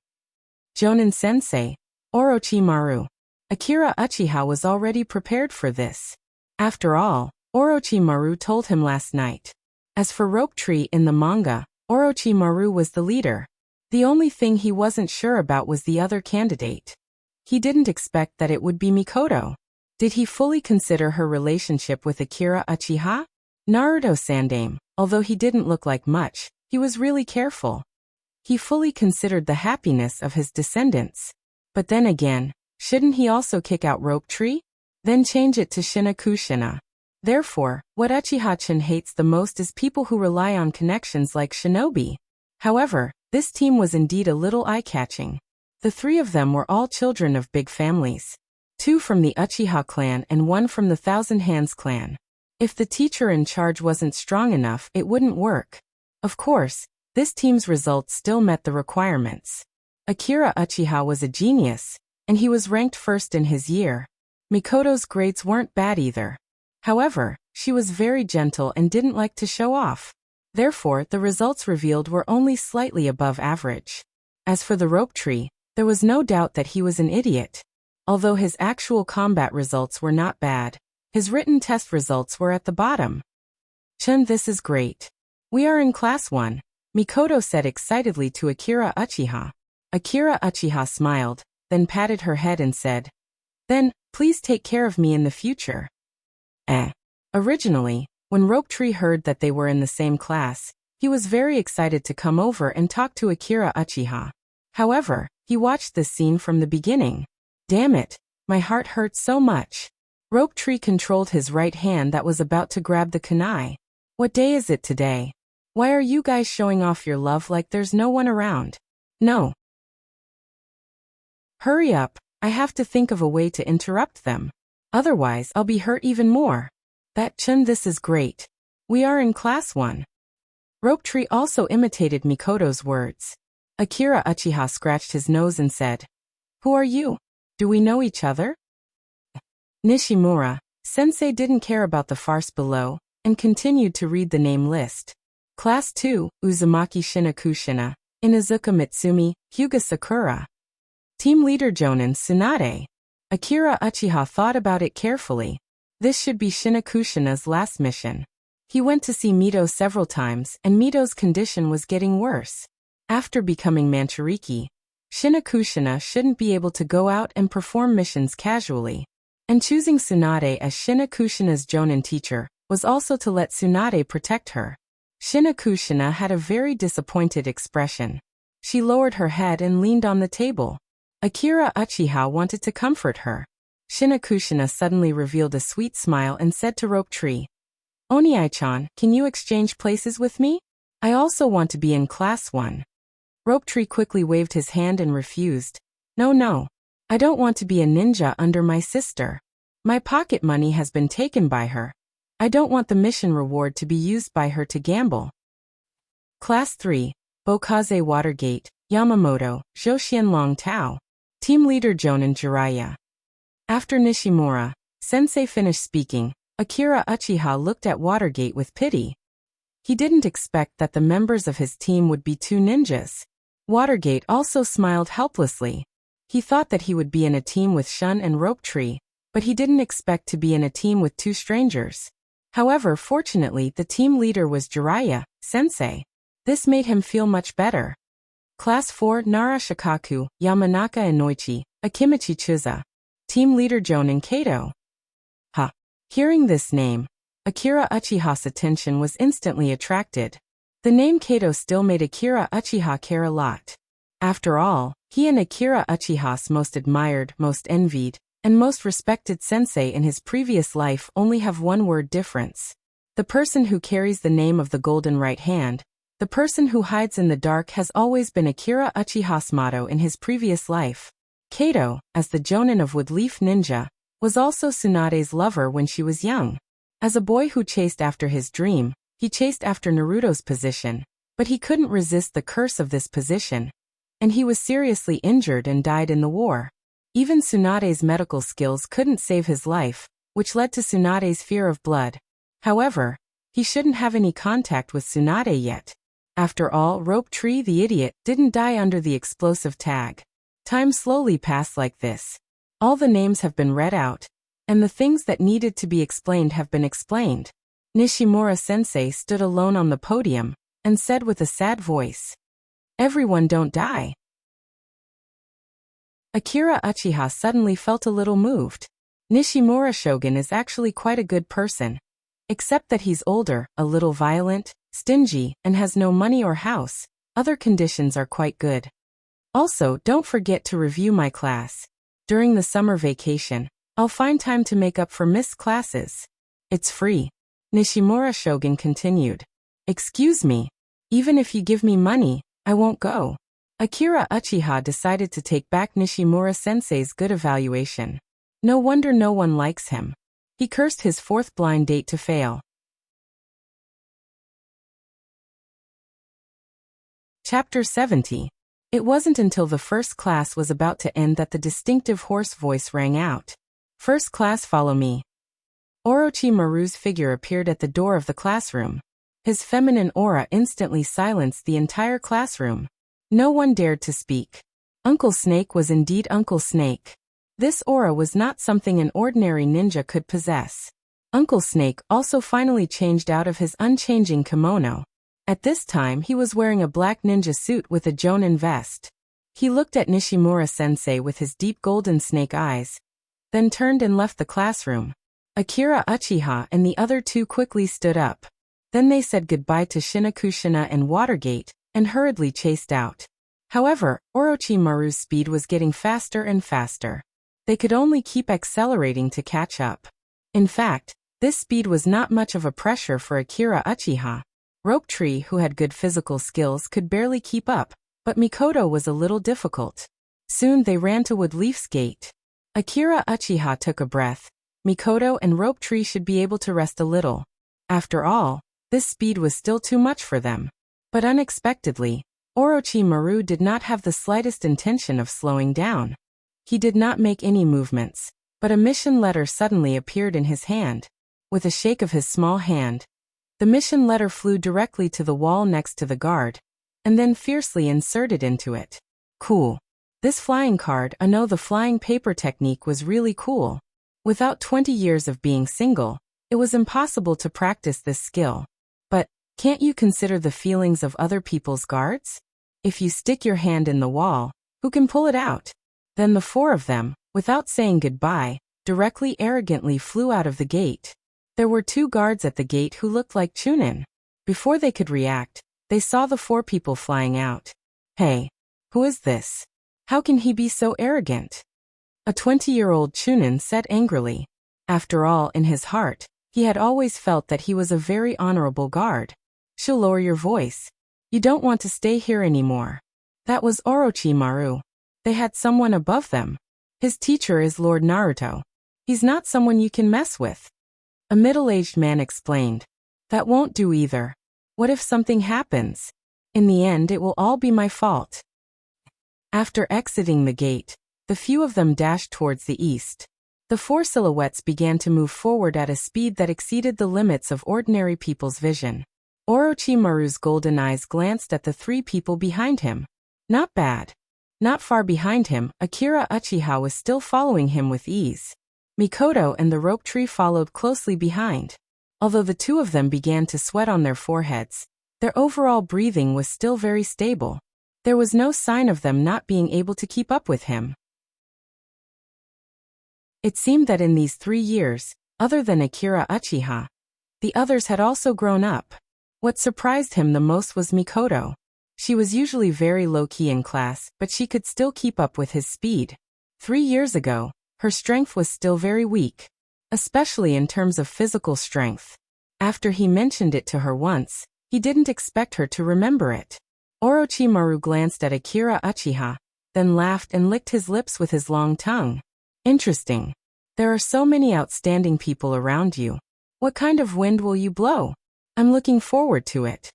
Jonin Sensei, Orochimaru. Akira Uchiha was already prepared for this. After all, Orochimaru told him last night. As for Rope Tree in the manga, Orochimaru was the leader. The only thing he wasn't sure about was the other candidate. He didn't expect that it would be Mikoto. Did he fully consider her relationship with Akira Uchiha? Naruto Sandaime, although he didn't look like much, he was really careful. He fully considered the happiness of his descendants. But then again, shouldn't he also kick out Rope Tree? Then change it to Shinakushina. Therefore, what Uchiha-chan hates the most is people who rely on connections like Shinobi. However, this team was indeed a little eye-catching. The three of them were all children of big families. 2 from the Uchiha clan and 1 from the Thousand Hands clan. If the teacher in charge wasn't strong enough, it wouldn't work. Of course, this team's results still met the requirements. Akira Uchiha was a genius, and he was ranked first in his year. Mikoto's grades weren't bad either. However, she was very gentle and didn't like to show off. Therefore, the results revealed were only slightly above average. As for the Rope Tree, there was no doubt that he was an idiot. Although his actual combat results were not bad, his written test results were at the bottom. Chun, this is great. We are in class 1, Mikoto said excitedly to Akira Uchiha. Akira Uchiha smiled, then patted her head and said, "Then, please take care of me in the future." Originally, when Rope Tree heard that they were in the same class, he was very excited to come over and talk to Akira Uchiha. However, he watched this scene from the beginning. Damn it, my heart hurt so much. Rope Tree controlled his right hand that was about to grab the kunai. What day is it today? Why are you guys showing off your love like there's no one around? No. Hurry up, I have to think of a way to interrupt them. Otherwise, I'll be hurt even more. That Chun, this is great. We are in class 1. Rope Tree also imitated Mikoto's words. Akira Uchiha scratched his nose and said, "Who are you? Do we know each other?" Nishimura, sensei didn't care about the farce below, and continued to read the name list. Class 2, Uzumaki Shinakushina, Inazuka Mitsumi, Hyuga Sakura. Team Leader Jonin Tsunade. Akira Uchiha thought about it carefully. This should be Shinakushina's last mission. He went to see Mito several times, and Mito's condition was getting worse. After becoming Manchuriki, Shinakushina shouldn't be able to go out and perform missions casually. And choosing Tsunade as Shinakushina's Jonin teacher was also to let Tsunade protect her. Shinakushina had a very disappointed expression. She lowered her head and leaned on the table. Akira Uchiha wanted to comfort her. Shinakushina suddenly revealed a sweet smile and said to Rope Tree, "Oniai-chan, can you exchange places with me? I also want to be in class 1. Rope Tree quickly waved his hand and refused. No. I don't want to be a ninja under my sister. My pocket money has been taken by her. I don't want the mission reward to be used by her to gamble." Class 3, Bokaze Watergate, Yamamoto, Zhoushianlong Tao. Team Leader Jonin Jiraiya. After Nishimura sensei finished speaking, Akira Uchiha looked at Watergate with pity. He didn't expect that the members of his team would be 2 ninjas. Watergate also smiled helplessly. He thought that he would be in a team with Shun and Rope Tree, but he didn't expect to be in a team with 2 strangers. However, fortunately, the team leader was Jiraiya sensei. This made him feel much better. Class 4 Nara Shikaku, Yamanaka Inoichi, Akimichi Chuza. Team Leader Jonin Kato. Hearing this name, Akira Uchiha's attention was instantly attracted. The name Kato still made Akira Uchiha care a lot. After all, he and Akira Uchiha's most admired, most envied, and most respected sensei in his previous life only have one word difference. The person who carries the name of the golden right hand, the person who hides in the dark, has always been Akira Uchiha's motto in his previous life. Kato, as the Jonin of Woodleaf Ninja, was also Tsunade's lover when she was young. As a boy who chased after his dream, he chased after Naruto's position, but he couldn't resist the curse of this position, and he was seriously injured and died in the war. Even Tsunade's medical skills couldn't save his life, which led to Tsunade's fear of blood. However, he shouldn't have any contact with Tsunade yet. After all, Rope Tree the idiot didn't die under the explosive tag. Time slowly passed like this. All the names have been read out, and the things that needed to be explained have been explained. Nishimura-sensei stood alone on the podium, and said with a sad voice, "Everyone don't die." Akira Uchiha suddenly felt a little moved. Nishimura Shogun is actually quite a good person. Except that he's older, a little violent, stingy, and has no money or house. Other conditions are quite good. Also, don't forget to review my class. During the summer vacation, I'll find time to make up for missed classes. It's free. Nishimura Shogun continued. Excuse me. Even if you give me money, I won't go. Akira Uchiha decided to take back Nishimura-sensei's good evaluation. No wonder no one likes him. He cursed his 4th blind date to fail. Chapter 70. It wasn't until the first class was about to end that the distinctive hoarse voice rang out. "First class, follow me." Orochimaru's figure appeared at the door of the classroom. His feminine aura instantly silenced the entire classroom. No one dared to speak. Uncle Snake was indeed Uncle Snake. This aura was not something an ordinary ninja could possess. Uncle Snake also finally changed out of his unchanging kimono. At this time he was wearing a black ninja suit with a Jonin vest. He looked at Nishimura-sensei with his deep golden snake eyes, then turned and left the classroom. Akira Uchiha and the other two quickly stood up. Then they said goodbye to Shinakushina and Watergate, and hurriedly chased out. However, Orochimaru's speed was getting faster and faster. They could only keep accelerating to catch up. In fact, this speed was not much of a pressure for Akira Uchiha. Rope Tree, who had good physical skills, could barely keep up, but Mikoto was a little difficult. Soon they ran to Woodleaf's gate. Akira Uchiha took a breath. Mikoto and Rope Tree should be able to rest a little. After all, this speed was still too much for them. But unexpectedly, Orochimaru did not have the slightest intention of slowing down. He did not make any movements, but a mission letter suddenly appeared in his hand. With a shake of his small hand, the mission letter flew directly to the wall next to the guard, and then fiercely inserted into it. Cool. This flying card, no, the flying paper technique was really cool. Without 20 years of being single, it was impossible to practice this skill. But, can't you consider the feelings of other people's guards? If you stick your hand in the wall, who can pull it out? Then the four of them, without saying goodbye, directly arrogantly flew out of the gate. There were two guards at the gate who looked like Chunin. Before they could react, they saw the four people flying out. Hey, who is this? How can he be so arrogant? A 20-year-old Chunin said angrily. After all, in his heart, he had always felt that he was a very honorable guard. She'll lower your voice. You don't want to stay here anymore. That was Orochimaru. They had someone above them. His teacher is Lord Naruto. He's not someone you can mess with. A middle-aged man explained. That won't do either. What if something happens? In the end, it will all be my fault. After exiting the gate, the few of them dashed towards the east. The four silhouettes began to move forward at a speed that exceeded the limits of ordinary people's vision. Orochimaru's golden eyes glanced at the three people behind him. Not bad. Not far behind him, Akira Uchiha was still following him with ease. Mikoto and the Rope Tree followed closely behind. Although the two of them began to sweat on their foreheads, their overall breathing was still very stable. There was no sign of them not being able to keep up with him. It seemed that in these 3 years, other than Akira Uchiha, the others had also grown up. What surprised him the most was Mikoto. She was usually very low-key in class, but she could still keep up with his speed. 3 years ago, her strength was still very weak, especially in terms of physical strength. After he mentioned it to her once, he didn't expect her to remember it. Orochimaru glanced at Akira Uchiha, then laughed and licked his lips with his long tongue. Interesting. There are so many outstanding people around you. What kind of wind will you blow? I'm looking forward to it.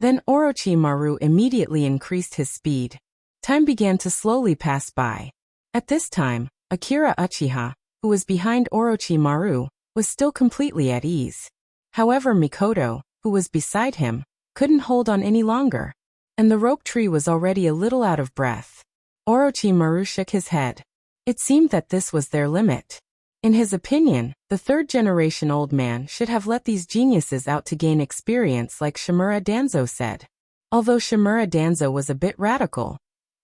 Then Orochimaru immediately increased his speed. Time began to slowly pass by. At this time, Akira Uchiha, who was behind Orochimaru, was still completely at ease. However, Mikoto, who was beside him, couldn't hold on any longer, and the Rope Tree was already a little out of breath. Orochimaru shook his head. It seemed that this was their limit. In his opinion, the third-generation old man should have let these geniuses out to gain experience like Shimura Danzo said. Although Shimura Danzo was a bit radical,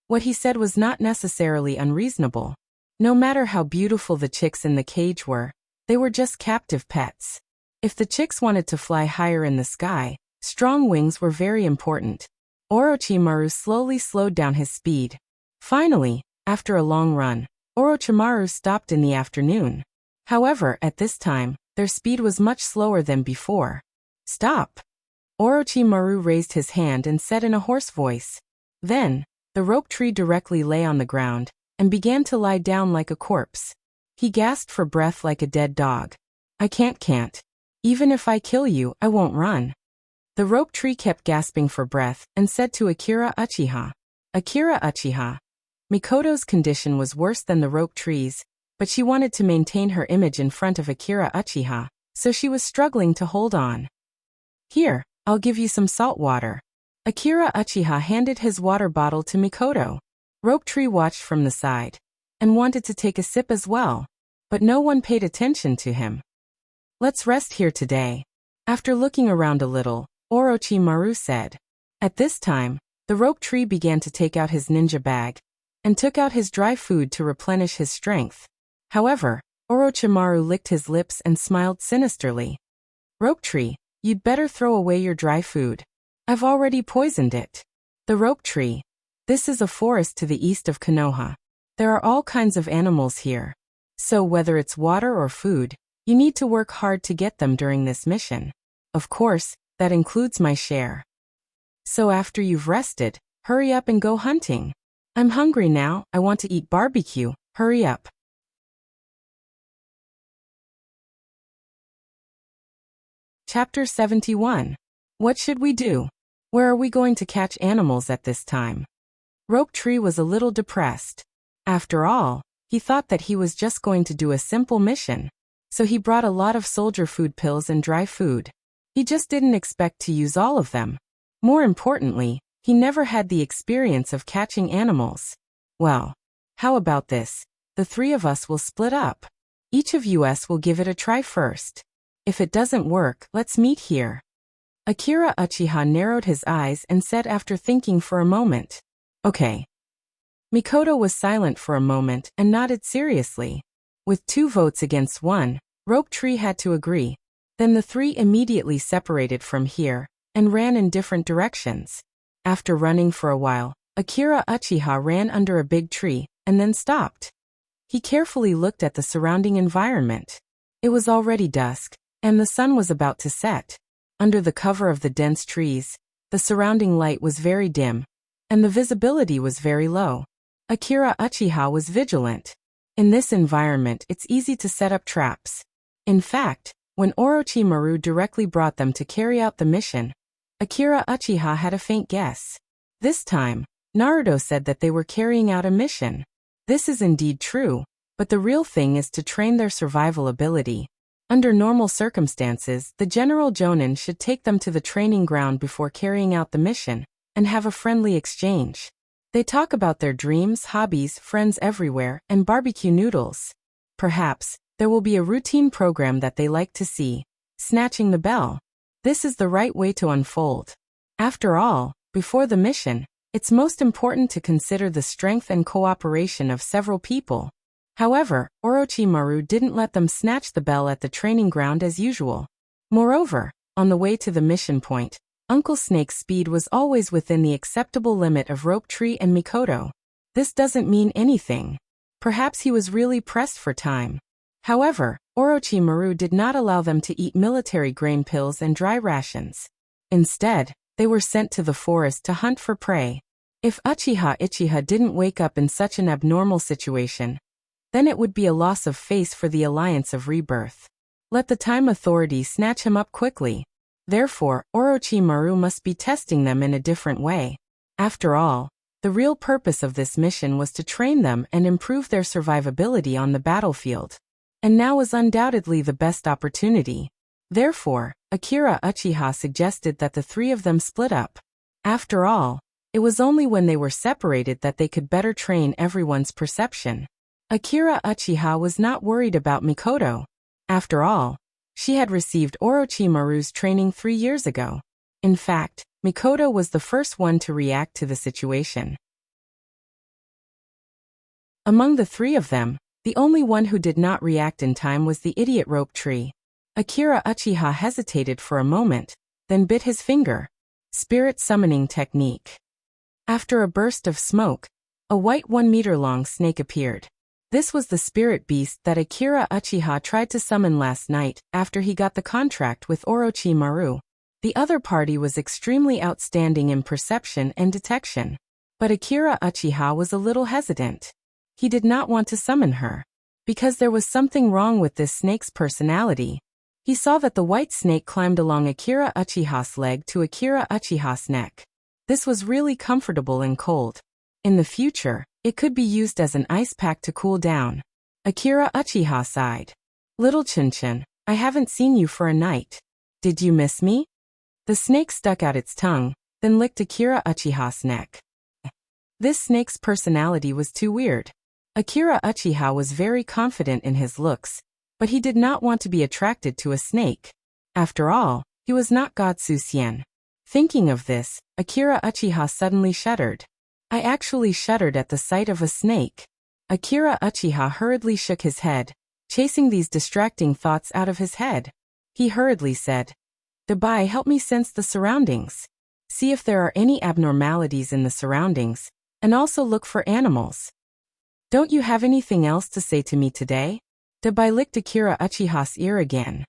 what he said was not necessarily unreasonable. No matter how beautiful the chicks in the cage were, they were just captive pets. If the chicks wanted to fly higher in the sky, strong wings were very important. Orochimaru slowly slowed down his speed. Finally, after a long run, Orochimaru stopped in the afternoon. However, at this time, their speed was much slower than before. Stop! Orochimaru raised his hand and said in a hoarse voice. Then, the Rope Tree directly lay on the ground, and began to lie down like a corpse. He gasped for breath like a dead dog. I can't. Even if I kill you, I won't run. The Rope Tree kept gasping for breath, and said to Akira Uchiha. Akira Uchiha. Mikoto's condition was worse than the Rope Tree's, but she wanted to maintain her image in front of Akira Uchiha, so she was struggling to hold on. Here, I'll give you some salt water. Akira Uchiha handed his water bottle to Mikoto. Rope Tree watched from the side, and wanted to take a sip as well, but no one paid attention to him. Let's rest here today. After looking around a little, Orochimaru said. At this time, The rope tree began to take out his ninja bag and took out his dry food to replenish his strength. However, Orochimaru licked his lips and smiled sinisterly. Rope tree, you'd better throw away your dry food. I've already poisoned it. The rope tree. This is a forest to the east of Konoha. There are all kinds of animals here. So whether it's water or food, you need to work hard to get them during this mission. Of course, that includes my share. So after you've rested, hurry up and go hunting. I'm hungry now, I want to eat barbecue, hurry up. Chapter 71. What should we do? Where are we going to catch animals at this time? Rope Tree was a little depressed. After all, he thought that he was just going to do a simple mission. So he brought a lot of soldier food pills and dry food. He just didn't expect to use all of them. More importantly, he never had the experience of catching animals. Well, how about this? The three of us will split up. Each of us will give it a try first. If it doesn't work, let's meet here. Akira Uchiha narrowed his eyes and said after thinking for a moment. Okay. Mikoto was silent for a moment and nodded seriously. With 2 votes against 1, Rope Tree had to agree. Then the three immediately separated from here and ran in different directions. After running for a while, Akira Uchiha ran under a big tree and then stopped. He carefully looked at the surrounding environment. It was already dusk, and the sun was about to set. Under the cover of the dense trees, the surrounding light was very dim, and the visibility was very low. Akira Uchiha was vigilant. In this environment, it's easy to set up traps. In fact, when Orochimaru directly brought them to carry out the mission, Akira Uchiha had a faint guess. This time, Naruto said that they were carrying out a mission. This is indeed true, but the real thing is to train their survival ability. Under normal circumstances, the General Jonin should take them to the training ground before carrying out the mission, and have a friendly exchange. They talk about their dreams, hobbies, friends everywhere, and barbecue noodles. Perhaps, there will be a routine program that they like to see. Snatching the bell. This is the right way to unfold. After all, before the mission, it's most important to consider the strength and cooperation of several people. However, Orochimaru didn't let them snatch the bell at the training ground as usual. Moreover, on the way to the mission point, Uncle Snake's speed was always within the acceptable limit of Rope Tree and Mikoto. This doesn't mean anything. Perhaps he was really pressed for time. However, Orochimaru did not allow them to eat military grain pills and dry rations. Instead, they were sent to the forest to hunt for prey. If Uchiha didn't wake up in such an abnormal situation, then it would be a loss of face for the Alliance of Rebirth. Let the Time Authority snatch him up quickly. Therefore, Orochimaru must be testing them in a different way. After all, the real purpose of this mission was to train them and improve their survivability on the battlefield. And now was undoubtedly the best opportunity. Therefore, Akira Uchiha suggested that the three of them split up. After all, it was only when they were separated that they could better train everyone's perception. Akira Uchiha was not worried about Mikoto. After all, she had received Orochimaru's training 3 years ago. In fact, Mikoto was the first one to react to the situation. Among the three of them, the only one who did not react in time was the idiot Rope Tree. Akira Uchiha hesitated for a moment, then bit his finger. Spirit summoning technique. After a burst of smoke, a white 1-meter-long snake appeared. This was the spirit beast that Akira Uchiha tried to summon last night after he got the contract with Orochimaru. The other party was extremely outstanding in perception and detection. But Akira Uchiha was a little hesitant. He did not want to summon her, because there was something wrong with this snake's personality. He saw that the white snake climbed along Akira Uchiha's leg to Akira Uchiha's neck. This was really comfortable and cold. In the future, it could be used as an ice pack to cool down. Akira Uchiha sighed. Little Chinchin, I haven't seen you for a night. Did you miss me? The snake stuck out its tongue, then licked Akira Uchiha's neck. This snake's personality was too weird. Akira Uchiha was very confident in his looks, but he did not want to be attracted to a snake. After all, he was not God Susien. Thinking of this, Akira Uchiha suddenly shuddered. I actually shuddered at the sight of a snake. Akira Uchiha hurriedly shook his head, chasing these distracting thoughts out of his head. He hurriedly said, "Dabai, help me sense the surroundings. See if there are any abnormalities in the surroundings, and also look for animals. Don't you have anything else to say to me today?" Dabai licked Akira Uchiha's ear again.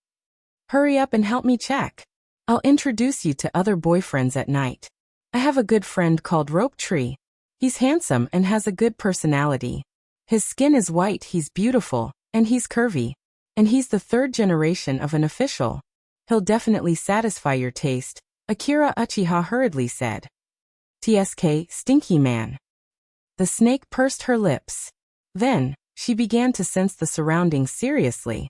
"Hurry up and help me check. I'll introduce you to other boyfriends at night. I have a good friend called Rope Tree. He's handsome and has a good personality. His skin is white, he's beautiful, and he's curvy. And he's the third generation of an official. He'll definitely satisfy your taste," Akira Uchiha hurriedly said. "TSK, stinky man." The snake pursed her lips. Then, she began to sense the surroundings seriously.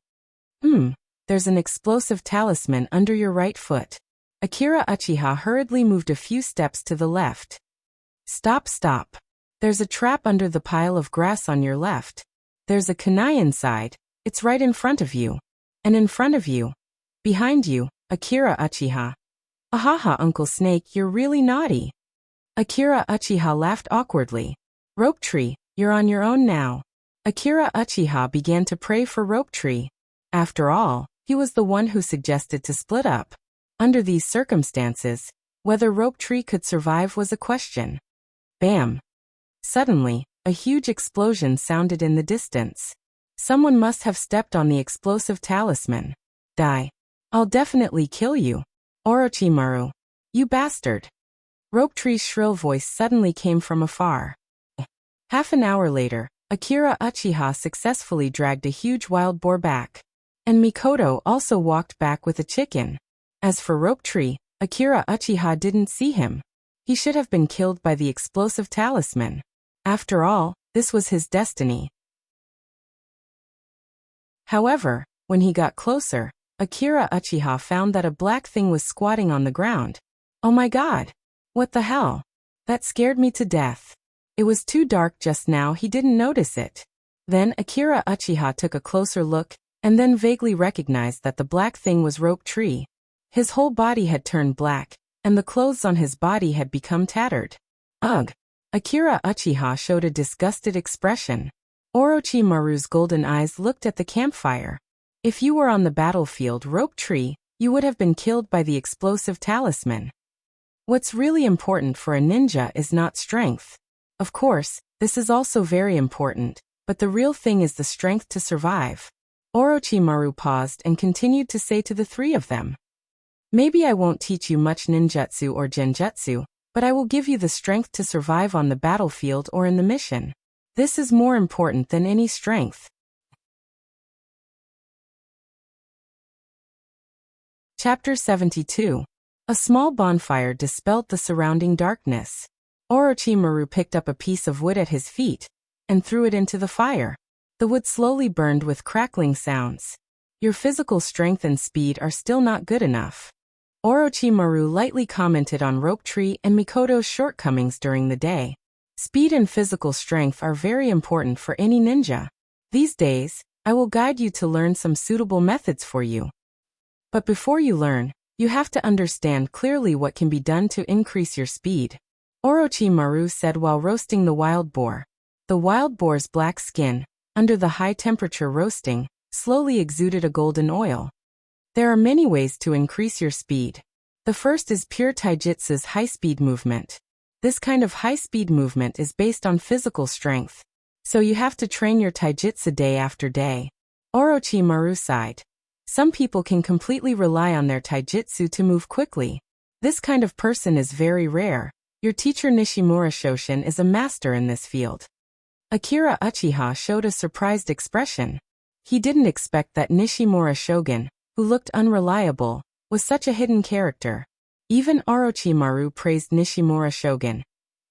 There's an explosive talisman under your right foot." Akira Uchiha hurriedly moved a few steps to the left. Stop. There's a trap under the pile of grass on your left. There's a kunai inside, it's right in front of you. And in front of you. Behind you, Akira Uchiha. Ahaha, Uncle Snake, you're really naughty." Akira Uchiha laughed awkwardly. "Rope Tree, you're on your own now." Akira Uchiha began to pray for Rope Tree. After all, he was the one who suggested to split up. Under these circumstances, whether Rope Tree could survive was a question. Bam! Suddenly, a huge explosion sounded in the distance. Someone must have stepped on the explosive talisman. "Die. I'll definitely kill you. Orochimaru. You bastard." Rope Tree's shrill voice suddenly came from afar. Half an hour later, Akira Uchiha successfully dragged a huge wild boar back. And Mikoto also walked back with a chicken. As for Rope Tree, Akira Uchiha didn't see him. He should have been killed by the explosive talisman. After all, this was his destiny. However, when he got closer, Akira Uchiha found that a black thing was squatting on the ground. Oh my god! What the hell? That scared me to death. It was too dark just now, he didn't notice it. Then Akira Uchiha took a closer look, and then vaguely recognized that the black thing was Rope Tree. His whole body had turned black, and the clothes on his body had become tattered. Ugh! Akira Uchiha showed a disgusted expression. Orochimaru's golden eyes looked at the campfire. If you were on the battlefield, Rope Tree, you would have been killed by the explosive talisman. What's really important for a ninja is not strength. Of course, this is also very important, but the real thing is the strength to survive. Orochimaru paused and continued to say to the three of them, "Maybe I won't teach you much ninjutsu or genjutsu, but I will give you the strength to survive on the battlefield or in the mission. This is more important than any strength." Chapter 72. A small bonfire dispelled the surrounding darkness. Orochimaru picked up a piece of wood at his feet and threw it into the fire. The wood slowly burned with crackling sounds. "Your physical strength and speed are still not good enough." Orochimaru lightly commented on Rope Tree and Mikoto's shortcomings during the day. Speed and physical strength are very important for any ninja. These days, I will guide you to learn some suitable methods for you. But before you learn, you have to understand clearly what can be done to increase your speed. Orochimaru said while roasting the wild boar. The wild boar's black skin, under the high-temperature roasting, slowly exuded a golden oil. There are many ways to increase your speed. The first is pure taijutsu's high-speed movement. This kind of high-speed movement is based on physical strength, so you have to train your taijutsu day after day. Orochimaru sighed. Some people can completely rely on their taijutsu to move quickly. This kind of person is very rare. Your teacher Nishimura Shoshin is a master in this field. Akira Uchiha showed a surprised expression. He didn't expect that Nishimura Shogun, who looked unreliable, was such a hidden character. Even Orochimaru praised Nishimura Shogun.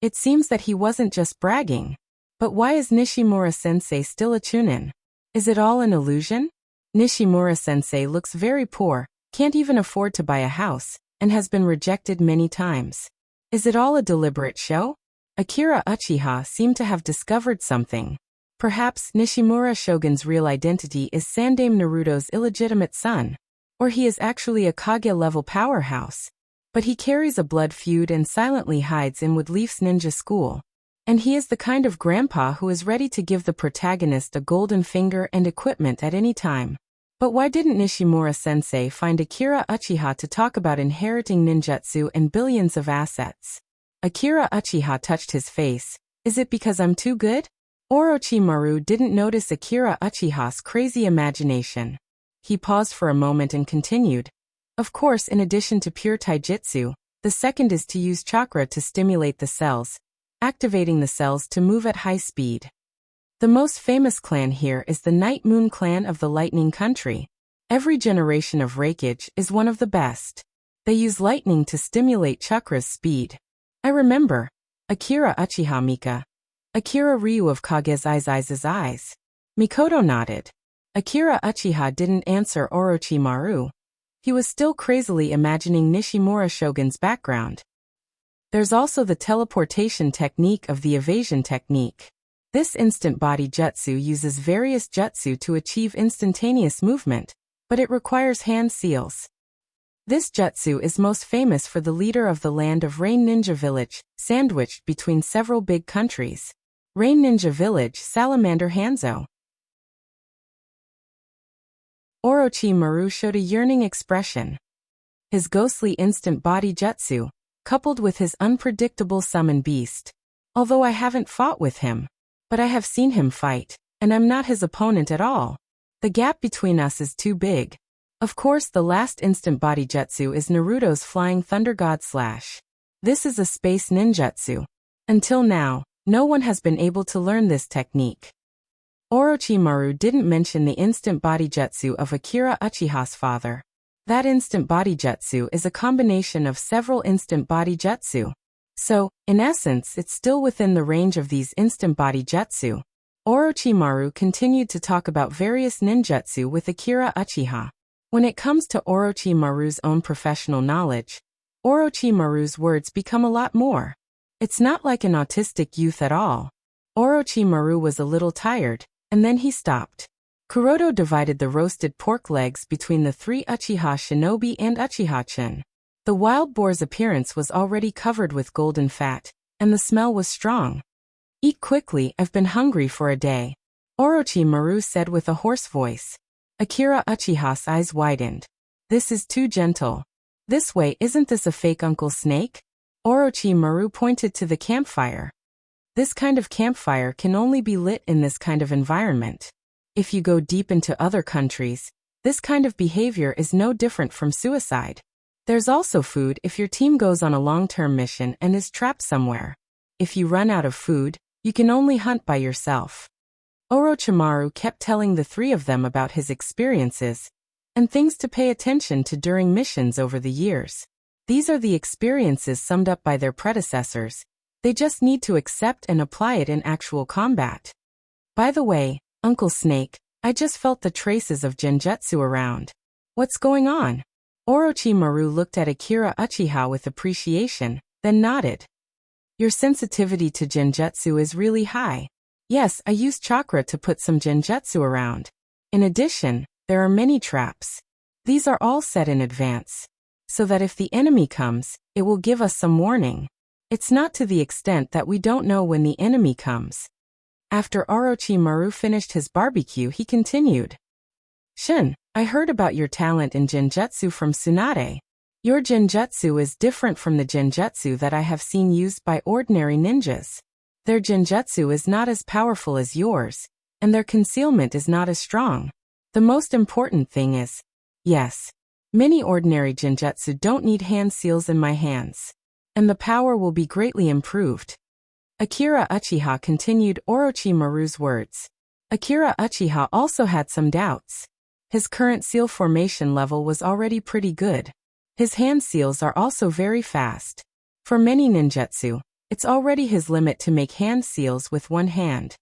It seems that he wasn't just bragging. But why is Nishimura-sensei still a chunin? Is it all an illusion? Nishimura-sensei looks very poor, can't even afford to buy a house, and has been rejected many times. Is it all a deliberate show? Akira Uchiha seemed to have discovered something. Perhaps Nishimura Shogun's real identity is Sandaime Naruto's illegitimate son. Or he is actually a Kage-level powerhouse. But he carries a blood feud and silently hides in with Leaf's ninja school. And he is the kind of grandpa who is ready to give the protagonist a golden finger and equipment at any time. But why didn't Nishimura-sensei find Akira Uchiha to talk about inheriting ninjutsu and billions of assets? Akira Uchiha touched his face. Is it because I'm too good? Orochimaru didn't notice Akira Uchiha's crazy imagination. He paused for a moment and continued. Of course, in addition to pure taijutsu, the second is to use chakra to stimulate the cells, activating the cells to move at high speed. The most famous clan here is the Night Moon clan of the Lightning Country. Every generation of Raikage is one of the best. They use lightning to stimulate chakra's speed. I remember. Akira Uchiha Mika. Akira Ryu of Kage's eyes. Mikoto nodded. Akira Uchiha didn't answer Orochimaru. He was still crazily imagining Nishimura Shogun's background. There's also the teleportation technique of the evasion technique. This instant body jutsu uses various jutsu to achieve instantaneous movement, but it requires hand seals. This jutsu is most famous for the leader of the land of Rain Ninja Village, sandwiched between several big countries. Rain Ninja Village, Salamander Hanzo. Orochimaru showed a yearning expression. His ghostly instant body jutsu, coupled with his unpredictable summon beast. Although I haven't fought with him, but I have seen him fight, and I'm not his opponent at all. The gap between us is too big. Of course, the last instant body jutsu is Naruto's Flying Thunder God Slash. This is a space ninjutsu. Until now, no one has been able to learn this technique. Orochimaru didn't mention the instant body jutsu of Akira Uchiha's father. That instant body jutsu is a combination of several instant body jutsu. So, in essence, it's still within the range of these instant body jutsu. Orochimaru continued to talk about various ninjutsu with Akira Uchiha. When it comes to Orochimaru's own professional knowledge, Orochimaru's words become a lot more. It's not like an autistic youth at all. Orochimaru was a little tired, and then he stopped. Kuroto divided the roasted pork legs between the three Uchiha shinobi and Uchiha-chan. The wild boar's appearance was already covered with golden fat, and the smell was strong. Eat quickly, I've been hungry for a day, Orochimaru said with a hoarse voice. Akira Uchiha's eyes widened. This is too gentle. This way, isn't this a fake Uncle Snake? Orochimaru pointed to the campfire. This kind of campfire can only be lit in this kind of environment. If you go deep into other countries, this kind of behavior is no different from suicide. There's also food if your team goes on a long-term mission and is trapped somewhere. If you run out of food, you can only hunt by yourself. Orochimaru kept telling the three of them about his experiences and things to pay attention to during missions over the years. These are the experiences summed up by their predecessors. They just need to accept and apply it in actual combat. By the way, Uncle Snake, I just felt the traces of genjutsu around. What's going on? Orochimaru looked at Akira Uchiha with appreciation, then nodded. Your sensitivity to genjutsu is really high. Yes, I used chakra to put some genjutsu around. In addition, there are many traps. These are all set in advance, so that if the enemy comes, it will give us some warning. It's not to the extent that we don't know when the enemy comes. After Orochimaru finished his barbecue, he continued. Shin, I heard about your talent in genjutsu from Tsunade. Your genjutsu is different from the genjutsu that I have seen used by ordinary ninjas. Their genjutsu is not as powerful as yours, and their concealment is not as strong. The most important thing is, yes, many ordinary genjutsu don't need hand seals in my hands, and the power will be greatly improved. Akira Uchiha continued Orochimaru's words. Akira Uchiha also had some doubts. His current seal formation level was already pretty good. His hand seals are also very fast. For many ninjutsu, it's already his limit to make hand seals with one hand.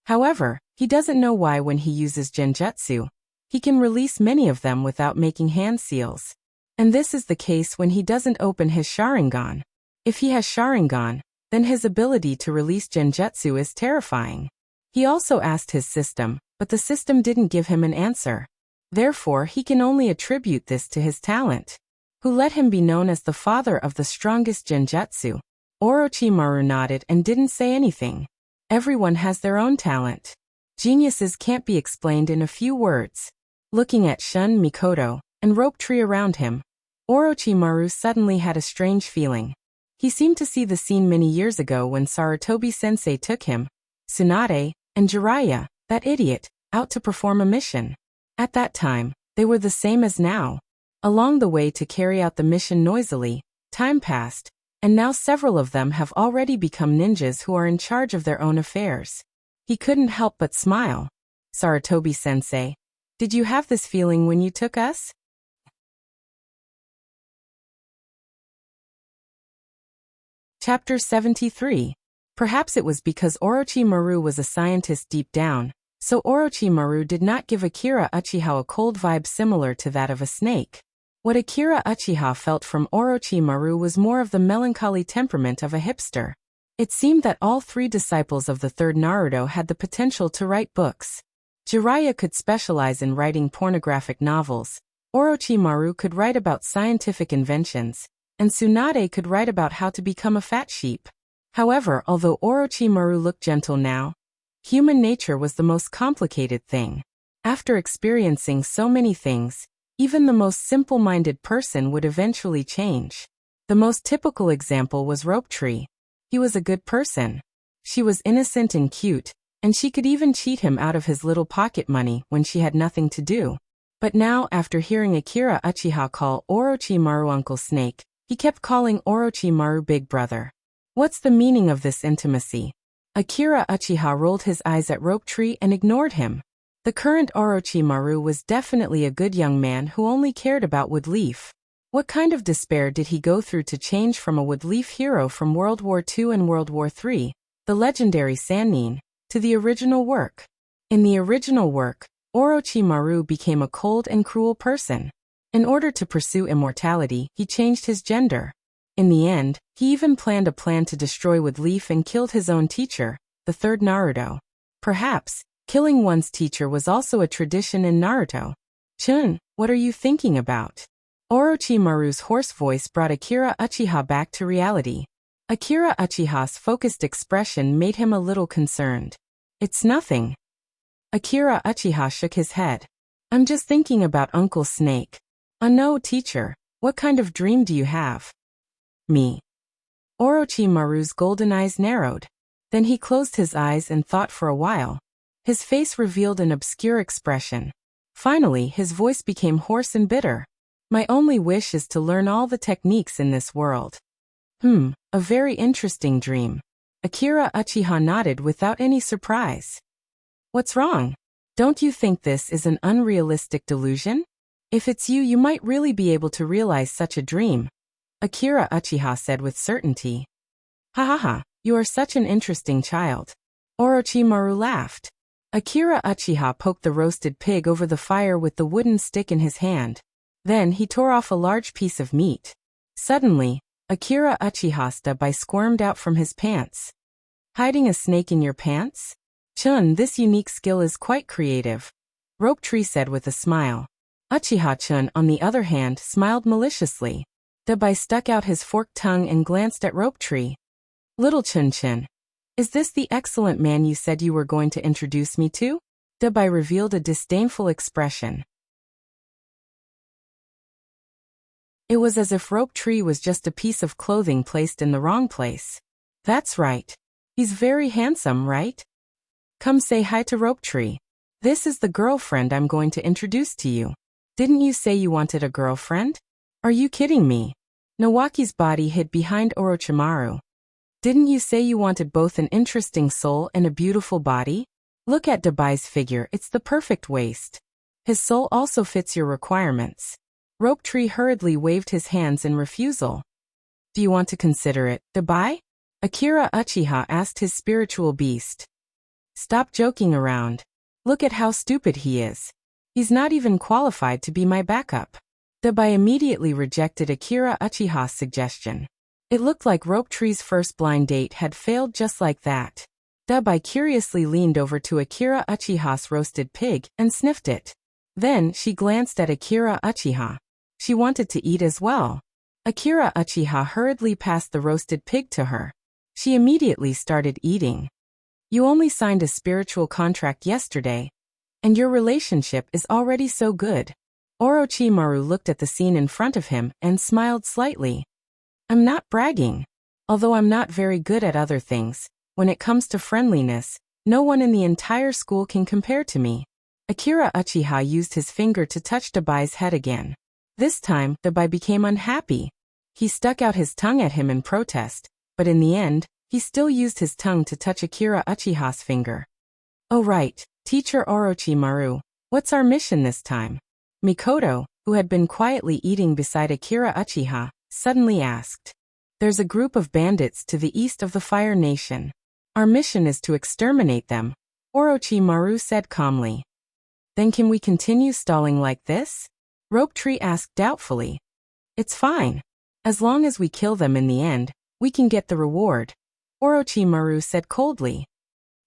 However, he doesn't know why when he uses genjutsu, he can release many of them without making hand seals. And this is the case when he doesn't open his Sharingan. If he has Sharingan, then his ability to release genjutsu is terrifying. He also asked his system, but the system didn't give him an answer. Therefore, he can only attribute this to his talent. who let him be known as the father of the strongest genjutsu. Orochimaru nodded and didn't say anything. Everyone has their own talent. Geniuses can't be explained in a few words. Looking at Shun, Mikoto, and Rope Tree around him, Orochimaru suddenly had a strange feeling. He seemed to see the scene many years ago when Sarutobi-sensei took him, Tsunade, and Jiraiya, that idiot, out to perform a mission. At that time, they were the same as now. Along the way to carry out the mission noisily, time passed, and now several of them have already become ninjas who are in charge of their own affairs. He couldn't help but smile. Sarutobi-sensei, did you have this feeling when you took us? Chapter 73. Perhaps it was because Orochimaru was a scientist deep down, so Orochimaru did not give Akira Uchiha a cold vibe similar to that of a snake. What Akira Uchiha felt from Orochimaru was more of the melancholy temperament of a hipster. It seemed that all three disciples of the third Naruto had the potential to write books. Jiraiya could specialize in writing pornographic novels, Orochimaru could write about scientific inventions, and Tsunade could write about how to become a fat sheep. However, although Orochimaru looked gentle now, human nature was the most complicated thing. After experiencing so many things, even the most simple-minded person would eventually change. The most typical example was Rope Tree. He was a good person. She was innocent and cute, and she could even cheat him out of his little pocket money when she had nothing to do. But now, after hearing Akira Uchiha call Orochimaru Uncle Snake, he kept calling Orochimaru Big Brother. What's the meaning of this intimacy? Akira Uchiha rolled his eyes at Rope Tree and ignored him. The current Orochimaru was definitely a good young man who only cared about Woodleaf. What kind of despair did he go through to change from a Woodleaf hero from World War II and World War III, the legendary Sannin, to the original work? In the original work, Orochimaru became a cold and cruel person. In order to pursue immortality, he changed his gender. In the end, he even planned a plan to destroy Woodleaf and killed his own teacher, the third Naruto. Perhaps, killing one's teacher was also a tradition in Naruto. Chun, what are you thinking about? Orochimaru's hoarse voice brought Akira Uchiha back to reality. Akira Uchiha's focused expression made him a little concerned. It's nothing. Akira Uchiha shook his head. I'm just thinking about Uncle Snake. No, teacher, what kind of dream do you have? Me. Orochimaru's golden eyes narrowed. Then he closed his eyes and thought for a while. His face revealed an obscure expression. Finally, his voice became hoarse and bitter. My only wish is to learn all the techniques in this world. A very interesting dream. Akira Uchiha nodded without any surprise. What's wrong? Don't you think this is an unrealistic delusion? If it's you, you might really be able to realize such a dream, Akira Uchiha said with certainty. Ha ha ha, you are such an interesting child. Orochimaru laughed. Akira Uchiha poked the roasted pig over the fire with the wooden stick in his hand. Then he tore off a large piece of meat. Suddenly, Akira Uchiha's eye squirmed out from his pants. Hiding a snake in your pants? Chun, this unique skill is quite creative, Rope Tree said with a smile. Uchiha-chun, on the other hand, smiled maliciously. Dabai stuck out his forked tongue and glanced at Rope Tree. Little Chun-chun, is this the excellent man you said you were going to introduce me to? Dabai revealed a disdainful expression. It was as if Rope Tree was just a piece of clothing placed in the wrong place. That's right. He's very handsome, right? Come say hi to Rope Tree. This is the girlfriend I'm going to introduce to you. Didn't you say you wanted a girlfriend? Are you kidding me? Nawaki's body hid behind Orochimaru. Didn't you say you wanted both an interesting soul and a beautiful body? Look at Dabai's figure, it's the perfect waist. His soul also fits your requirements. Rope Tree hurriedly waved his hands in refusal. Do you want to consider it, Dabai? Akira Uchiha asked his spiritual beast. Stop joking around. Look at how stupid he is. He's not even qualified to be my backup. Dabai immediately rejected Akira Uchiha's suggestion. It looked like Rope Tree's first blind date had failed just like that. Dabai curiously leaned over to Akira Uchiha's roasted pig and sniffed it. Then she glanced at Akira Uchiha. She wanted to eat as well. Akira Uchiha hurriedly passed the roasted pig to her. She immediately started eating. You only signed a spiritual contract yesterday, and your relationship is already so good. Orochimaru looked at the scene in front of him and smiled slightly. I'm not bragging. Although I'm not very good at other things, when it comes to friendliness, no one in the entire school can compare to me. Akira Uchiha used his finger to touch Dabai's head again. This time, Dabai became unhappy. He stuck out his tongue at him in protest, but in the end, he still used his tongue to touch Akira Uchiha's finger. Oh right, Teacher Orochimaru, what's our mission this time? Mikoto, who had been quietly eating beside Akira Uchiha, suddenly asked. There's a group of bandits to the east of the Fire Nation. Our mission is to exterminate them, Orochimaru said calmly. Then can we continue stalling like this? Rope Tree asked doubtfully. It's fine. As long as we kill them in the end, we can get the reward, Orochimaru said coldly.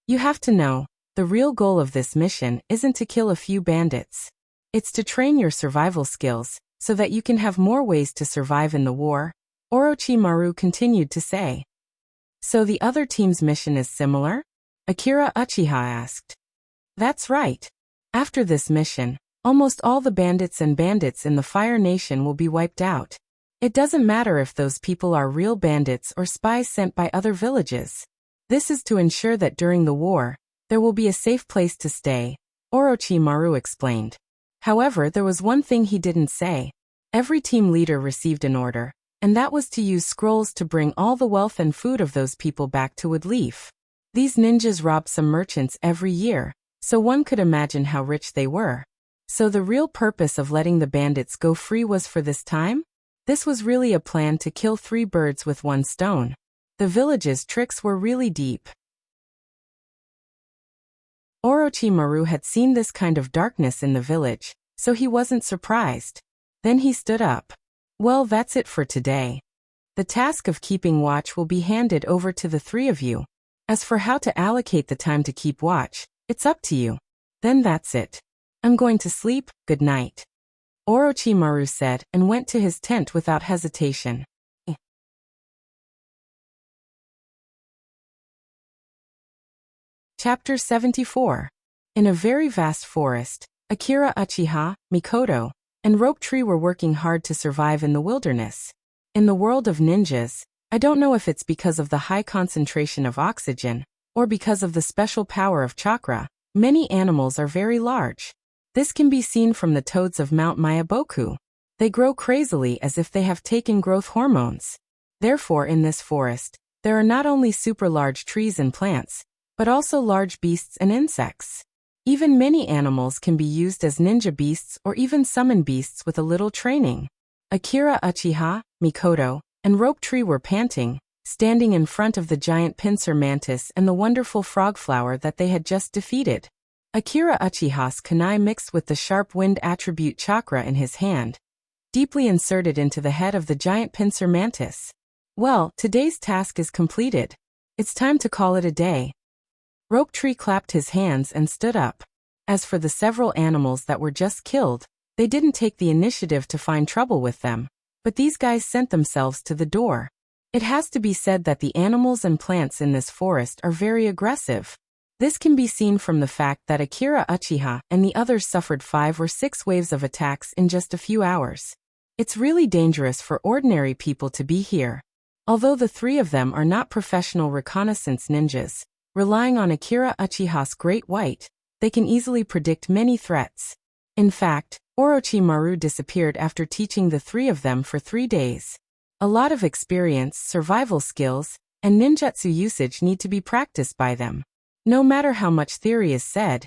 You have to know, the real goal of this mission isn't to kill a few bandits. It's to train your survival skills, so that you can have more ways to survive in the war, Orochimaru continued to say. So the other team's mission is similar? Akira Uchiha asked. That's right. After this mission, almost all the bandits in the Fire Nation will be wiped out. It doesn't matter if those people are real bandits or spies sent by other villages. This is to ensure that during the war, there will be a safe place to stay, Orochimaru explained. However, there was one thing he didn't say. Every team leader received an order, and that was to use scrolls to bring all the wealth and food of those people back to Woodleaf. These ninjas rob some merchants every year, so one could imagine how rich they were. So the real purpose of letting the bandits go free was for this time? This was really a plan to kill 3 birds with 1 stone. The village's tricks were really deep. Orochimaru had seen this kind of darkness in the village, so he wasn't surprised. Then he stood up. Well, that's it for today. The task of keeping watch will be handed over to the 3 of you. As for how to allocate the time to keep watch, it's up to you. Then that's it. I'm going to sleep, good night. Orochimaru said and went to his tent without hesitation. Chapter 74. In a very vast forest, Akira Uchiha, Mikoto, and Rope Tree were working hard to survive in the wilderness. In the world of ninjas, I don't know if it's because of the high concentration of oxygen, or because of the special power of chakra, many animals are very large. This can be seen from the toads of Mount Mayaboku. They grow crazily as if they have taken growth hormones. Therefore, in this forest, there are not only super large trees and plants, but also large beasts and insects. Even many animals can be used as ninja beasts or even summon beasts with a little training. Akira Uchiha, Mikoto, and Rope Tree were panting, standing in front of the giant pincer mantis and the wonderful frog flower that they had just defeated. Akira Uchiha's kunai mixed with the sharp wind attribute chakra in his hand, deeply inserted into the head of the giant pincer mantis. Well, today's task is completed. It's time to call it a day. Rope Tree clapped his hands and stood up. As for the several animals that were just killed, they didn't take the initiative to find trouble with them, but these guys sent themselves to the door. It has to be said that the animals and plants in this forest are very aggressive. This can be seen from the fact that Akira Uchiha and the others suffered 5 or 6 waves of attacks in just a few hours. It's really dangerous for ordinary people to be here. Although the 3 of them are not professional reconnaissance ninjas, relying on Akira Uchiha's Great White, they can easily predict many threats. In fact, Orochimaru disappeared after teaching the 3 of them for 3 days. A lot of experience, survival skills, and ninjutsu usage need to be practiced by them. No matter how much theory is said,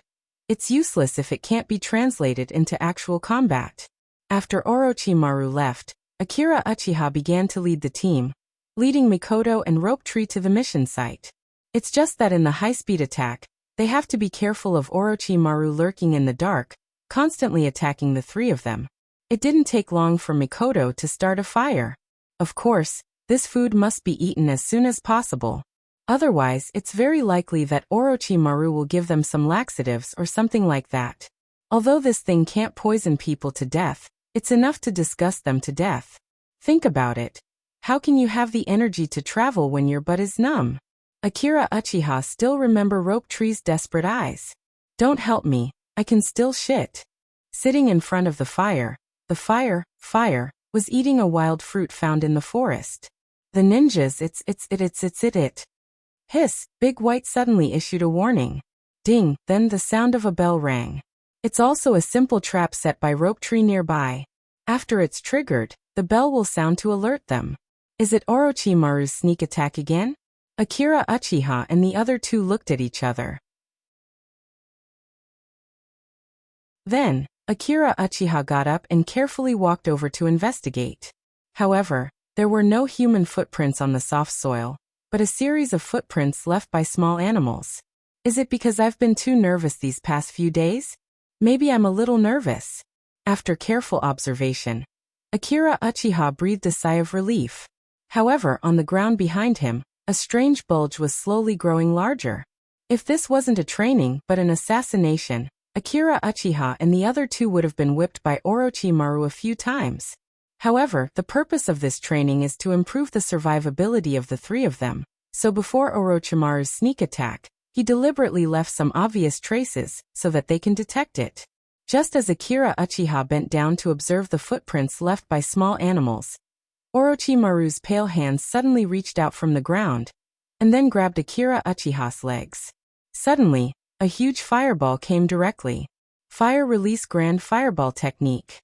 it's useless if it can't be translated into actual combat. After Orochimaru left, Akira Uchiha began to lead the team, leading Mikoto and Rope Tree to the mission site. It's just that in the high-speed attack, they have to be careful of Orochimaru lurking in the dark, constantly attacking the 3 of them. It didn't take long for Mikoto to start a fire. Of course, this food must be eaten as soon as possible. Otherwise, it's very likely that Orochimaru will give them some laxatives or something like that. Although this thing can't poison people to death, It's enough to disgust them to death. Think about it. How can you have the energy to travel when your butt is numb? Akira Uchiha still remember Rope Tree's desperate eyes. Don't help me, I can still shit. Sitting in front of the fire was eating a wild fruit found in the forest. The ninjas, it. Hiss, Big White suddenly issued a warning. Ding, then the sound of a bell rang. It's also a simple trap set by Rope Tree nearby. After it's triggered, the bell will sound to alert them. Is it Orochimaru's sneak attack again? Akira Uchiha and the other two looked at each other. Then, Akira Uchiha got up and carefully walked over to investigate. However, there were no human footprints on the soft soil, but a series of footprints left by small animals. Is it because I've been too nervous these past few days? Maybe I'm a little nervous. After careful observation, Akira Uchiha breathed a sigh of relief. However, on the ground behind him, a strange bulge was slowly growing larger. If this wasn't a training but an assassination, Akira Uchiha and the other two would have been whipped by Orochimaru a few times. However, the purpose of this training is to improve the survivability of the three of them, so before Orochimaru's sneak attack, he deliberately left some obvious traces, so that they can detect it. Just as Akira Uchiha bent down to observe the footprints left by small animals, Orochimaru's pale hands suddenly reached out from the ground, and then grabbed Akira Uchiha's legs. Suddenly, a huge fireball came directly. Fire Release Grand Fireball Technique.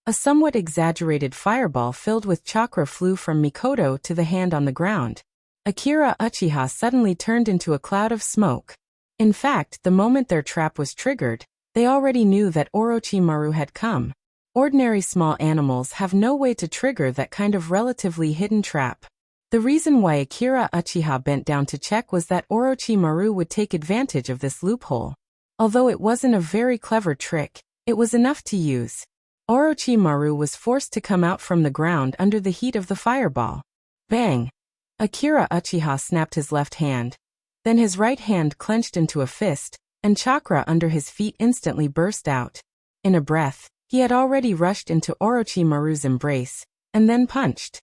A somewhat exaggerated fireball filled with chakra flew from Mikoto to the hand on the ground. Akira Uchiha suddenly turned into a cloud of smoke. In fact, the moment their trap was triggered, they already knew that Orochimaru had come. Ordinary small animals have no way to trigger that kind of relatively hidden trap. The reason why Akira Uchiha bent down to check was that Orochimaru would take advantage of this loophole. Although it wasn't a very clever trick, it was enough to use. Orochimaru was forced to come out from the ground under the heat of the fireball. Bang! Akira Uchiha snapped his left hand. Then his right hand clenched into a fist, and chakra under his feet instantly burst out. In a breath, he had already rushed into Orochimaru's embrace, and then punched.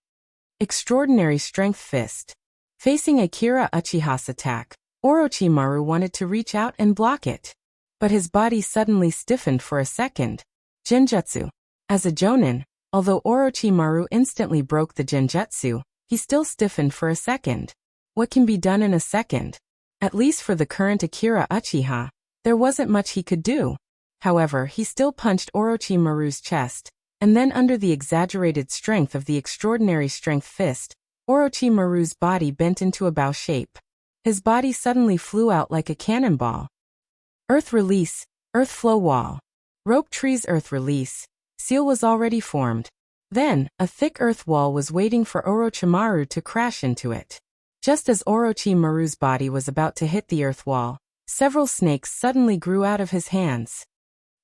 Extraordinary Strength Fist. Facing Akira Uchiha's attack, Orochimaru wanted to reach out and block it. But his body suddenly stiffened for a second. Genjutsu. As a jonin, although Orochimaru instantly broke the genjutsu, he still stiffened for a second. What can be done in a second? At least for the current Akira Uchiha, there wasn't much he could do. However, he still punched Orochimaru's chest, and then under the exaggerated strength of the Extraordinary Strength Fist, Orochimaru's body bent into a bow shape. His body suddenly flew out like a cannonball. Earth Release, Earth Flow Wall. Rope Tree's Earth Release. Seal was already formed. Then, a thick earth wall was waiting for Orochimaru to crash into it. Just as Orochimaru's body was about to hit the earth wall, several snakes suddenly grew out of his hands.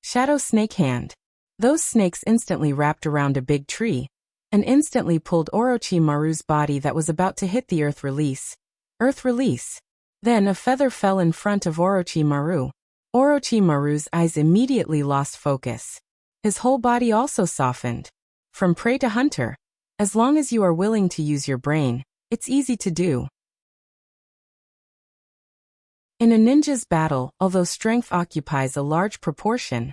Shadow Snake Hand. Those snakes instantly wrapped around a big tree, and instantly pulled Orochimaru's body that was about to hit the Earth Release. Earth Release. Then a feather fell in front of Orochimaru. Orochimaru's eyes immediately lost focus. His whole body also softened. From prey to hunter. As long as you are willing to use your brain, it's easy to do. In a ninja's battle, although strength occupies a large proportion,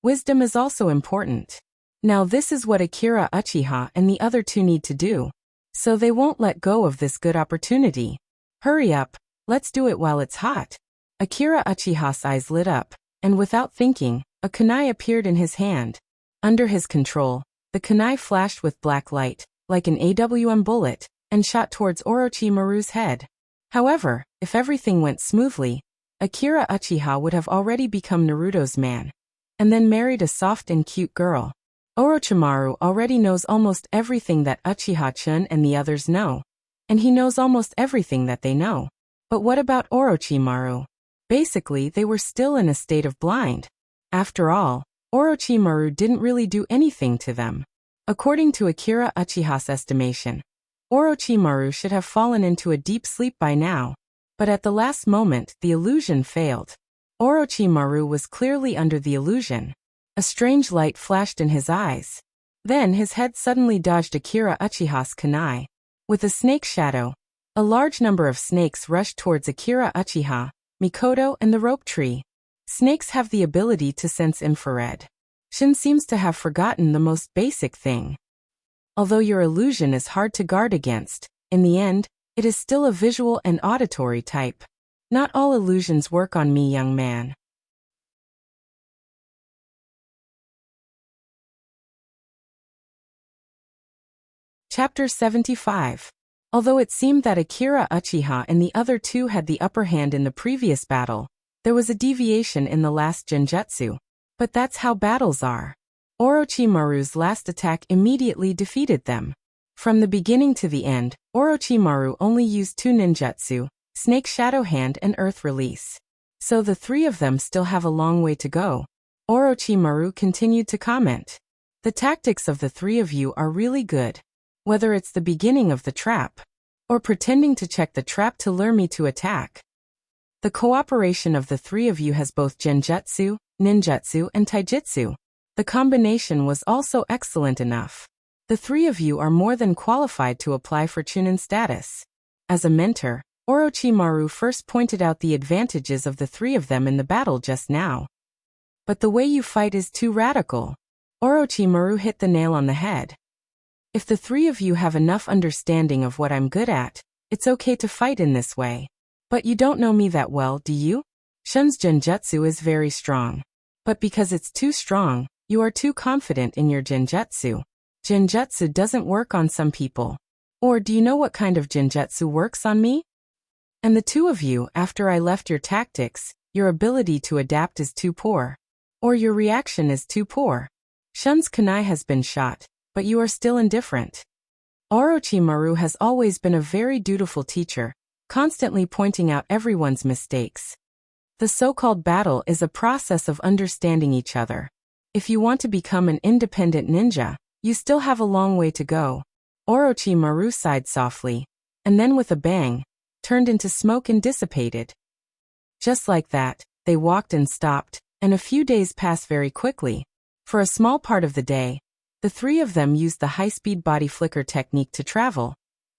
wisdom is also important. Now this is what Akira Uchiha and the other two need to do. So they won't let go of this good opportunity. Hurry up, let's do it while it's hot. Akira Uchiha's eyes lit up, and without thinking, a kunai appeared in his hand. Under his control, the kunai flashed with black light, like an AWM bullet, and shot towards Orochimaru's head. However, if everything went smoothly, Akira Uchiha would have already become Naruto's man, and then married a soft and cute girl. Orochimaru already knows almost everything that Uchiha-chun and the others know, and he knows almost everything that they know. But what about Orochimaru? Basically, they were still in a state of blind. After all, Orochimaru didn't really do anything to them. According to Akira Uchiha's estimation, Orochimaru should have fallen into a deep sleep by now, but at the last moment the illusion failed. Orochimaru was clearly under the illusion. A strange light flashed in his eyes. Then his head suddenly dodged Akira Uchiha's kunai. With a snake shadow, a large number of snakes rushed towards Akira Uchiha, Mikoto, and the rope tree. Snakes have the ability to sense infrared. Shin seems to have forgotten the most basic thing. Although your illusion is hard to guard against, in the end, it is still a visual and auditory type. Not all illusions work on me, young man. Chapter 75. Although it seemed that Akira Uchiha and the other two had the upper hand in the previous battle, there was a deviation in the last genjutsu. But that's how battles are. Orochimaru's last attack immediately defeated them. From the beginning to the end, Orochimaru only used 2 ninjutsu, Snake Shadow Hand and Earth Release. So the 3 of them still have a long way to go. Orochimaru continued to comment. The tactics of the 3 of you are really good. Whether it's the beginning of the trap, or pretending to check the trap to lure me to attack. The cooperation of the 3 of you has both genjutsu, ninjutsu, and taijutsu. The combination was also excellent enough. The 3 of you are more than qualified to apply for Chunin status. As a mentor, Orochimaru first pointed out the advantages of the 3 of them in the battle just now. But the way you fight is too radical. Orochimaru hit the nail on the head. If the 3 of you have enough understanding of what I'm good at, it's okay to fight in this way. But you don't know me that well, do you? Shun's genjutsu is very strong. But because it's too strong, you are too confident in your genjutsu. Genjutsu doesn't work on some people. Or do you know what kind of genjutsu works on me? And the 2 of you, after I left your tactics, your ability to adapt is too poor. Or your reaction is too poor. Shun's kunai has been shot, but you are still indifferent. Orochimaru has always been a very dutiful teacher, constantly pointing out everyone's mistakes. The so-called battle is a process of understanding each other. If you want to become an independent ninja, you still have a long way to go. Orochimaru sighed softly, and then with a bang, turned into smoke and dissipated. Just like that, they walked and stopped, and a few days passed very quickly. For a small part of the day, the 3 of them used the high-speed body flicker technique to travel.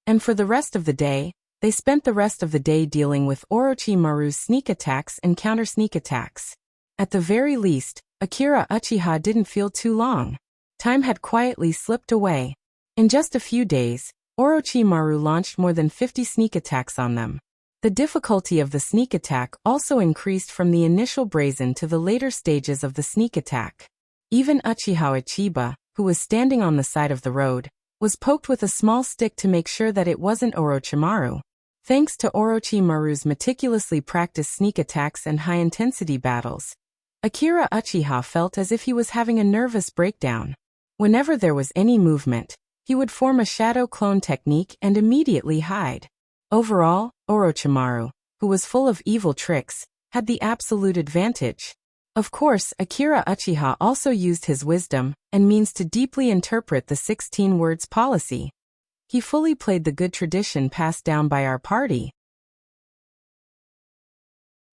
And for the rest of the day, they spent the rest of the day dealing with Orochimaru's sneak attacks and counter-sneak attacks. At the very least, Akira Uchiha didn't feel too long. Time had quietly slipped away. In just a few days, Orochimaru launched more than 50 sneak attacks on them. The difficulty of the sneak attack also increased from the initial brazen to the later stages of the sneak attack. Even Uchiha Ichiba, who was standing on the side of the road, was poked with a small stick to make sure that it wasn't Orochimaru. Thanks to Orochimaru's meticulously practiced sneak attacks and high-intensity battles, Akira Uchiha felt as if he was having a nervous breakdown. Whenever there was any movement, he would form a shadow clone technique and immediately hide. Overall, Orochimaru, who was full of evil tricks, had the absolute advantage. Of course, Akira Uchiha also used his wisdom and means to deeply interpret the 16 words policy. He fully played the good tradition passed down by our party,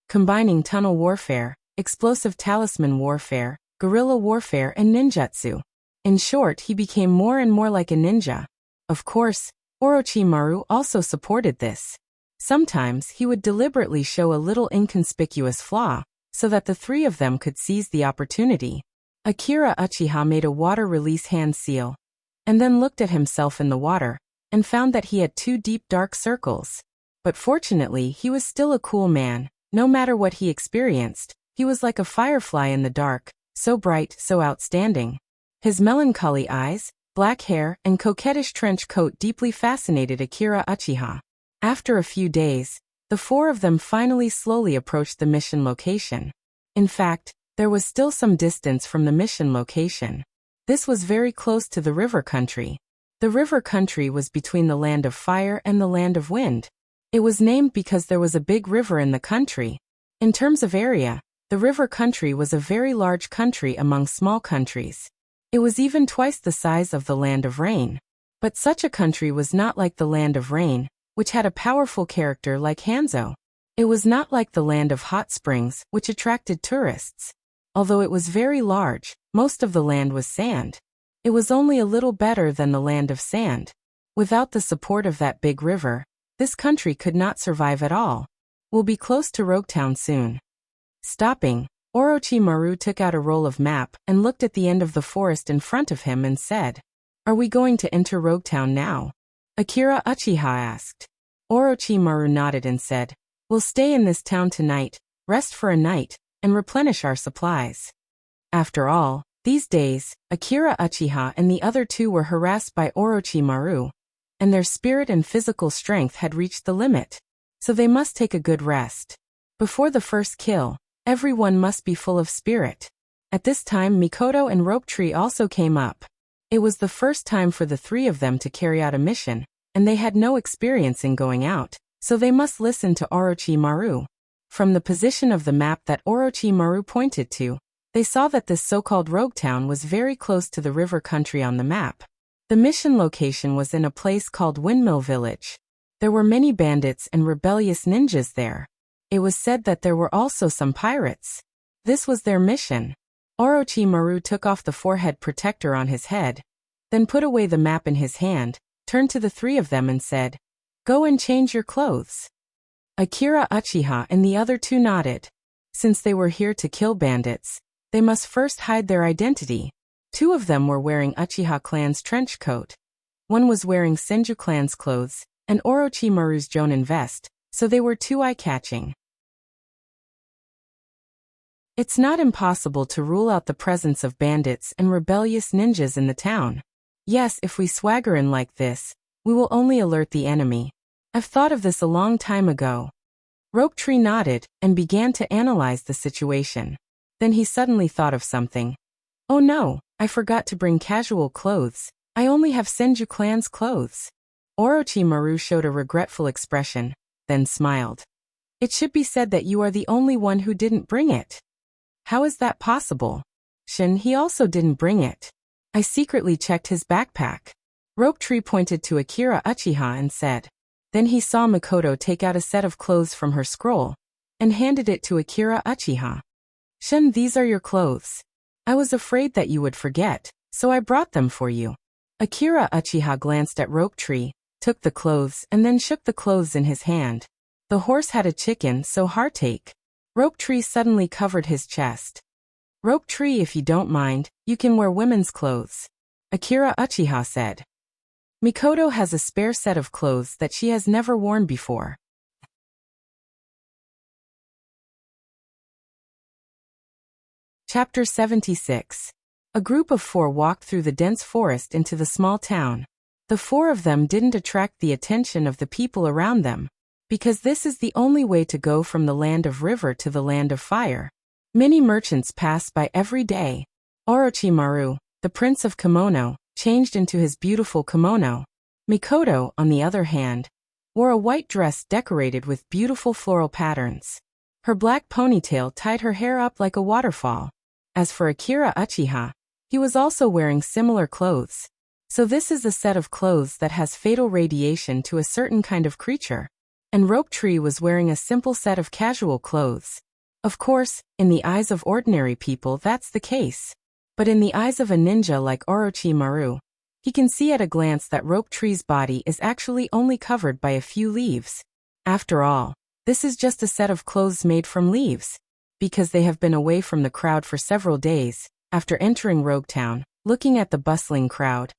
combining tunnel warfare, explosive talisman warfare, guerrilla warfare, and ninjutsu. In short, he became more and more like a ninja. Of course, Orochimaru also supported this. Sometimes he would deliberately show a little inconspicuous flaw, so that the 3 of them could seize the opportunity. Akira Uchiha made a water release hand seal, and then looked at himself in the water, and found that he had 2 deep dark circles. But fortunately, he was still a cool man. No matter what he experienced, he was like a firefly in the dark, so bright, so outstanding. His melancholy eyes, black hair, and coquettish trench coat deeply fascinated Akira Uchiha. After a few days, the 4 of them finally slowly approached the mission location. In fact, there was still some distance from the mission location. This was very close to the river country. The river country was between the land of fire and the land of wind. It was named because there was a big river in the country. In terms of area, the river country was a very large country among small countries. It was even twice the size of the land of rain. But such a country was not like the land of rain, which had a powerful character like Hanzo. It was not like the land of hot springs, which attracted tourists. Although it was very large, most of the land was sand. It was only a little better than the land of sand. Without the support of that big river, this country could not survive at all. We'll be close to Roguetown soon. Stopping, Orochimaru took out a roll of map and looked at the end of the forest in front of him and said, "Are we going to enter Roguetown now?" Akira Uchiha asked. Orochimaru nodded and said, "We'll stay in this town tonight, rest for a night, and replenish our supplies." After all, these days, Akira Uchiha and the other two were harassed by Orochimaru, and their spirit and physical strength had reached the limit, so they must take a good rest. Before the first kill, everyone must be full of spirit. At this time Mikoto and Rope Tree also came up. It was the first time for the three of them to carry out a mission, and they had no experience in going out, so they must listen to Orochimaru. From the position of the map that Orochimaru pointed to, they saw that this so-called Rogue Town was very close to the river country on the map. The mission location was in a place called Windmill Village. There were many bandits and rebellious ninjas there. It was said that there were also some pirates. This was their mission. Orochimaru took off the forehead protector on his head, then put away the map in his hand, turned to the three of them and said, "Go and change your clothes." Akira Uchiha and the other two nodded. Since they were here to kill bandits, they must first hide their identity. Two of them were wearing Uchiha clan's trench coat. One was wearing Senju clan's clothes, and Orochimaru's Jonin vest, so they were too eye-catching. It's not impossible to rule out the presence of bandits and rebellious ninjas in the town. Yes, if we swagger in like this, we will only alert the enemy. I've thought of this a long time ago. Rope Tree nodded and began to analyze the situation. Then he suddenly thought of something. "Oh no, I forgot to bring casual clothes. I only have Senju clan's clothes." Orochimaru showed a regretful expression, then smiled. "It should be said that you are the only one who didn't bring it." "How is that possible?" He also didn't bring it. I secretly checked his backpack." Rope Tree pointed to Akira Uchiha and said. Then he saw Mikoto take out a set of clothes from her scroll and handed it to Akira Uchiha. "These are your clothes. I was afraid that you would forget, so I brought them for you." Akira Uchiha glanced at Rope Tree, took the clothes and then shook the clothes in his hand. The horse had a chicken, so heartache. Rope Tree suddenly covered his chest. "Rope Tree, if you don't mind, you can wear women's clothes," Akira Uchiha said. Mikoto has a spare set of clothes that she has never worn before. Chapter 76. A group of four walked through the dense forest into the small town. The four of them didn't attract the attention of the people around them, because this is the only way to go from the land of river to the land of fire. Many merchants pass by every day. Orochimaru, the prince of kimono, changed into his beautiful kimono. Mikoto, on the other hand, wore a white dress decorated with beautiful floral patterns. Her black ponytail tied her hair up like a waterfall. As for Akira Uchiha, he was also wearing similar clothes. So this is a set of clothes that has fatal radiation to a certain kind of creature. And Rope Tree was wearing a simple set of casual clothes. Of course, in the eyes of ordinary people that's the case. But in the eyes of a ninja like Orochimaru, he can see at a glance that Rope Tree's body is actually only covered by a few leaves. After all, this is just a set of clothes made from leaves. Because they have been away from the crowd for several days, after entering Rogue Town, looking at the bustling crowd,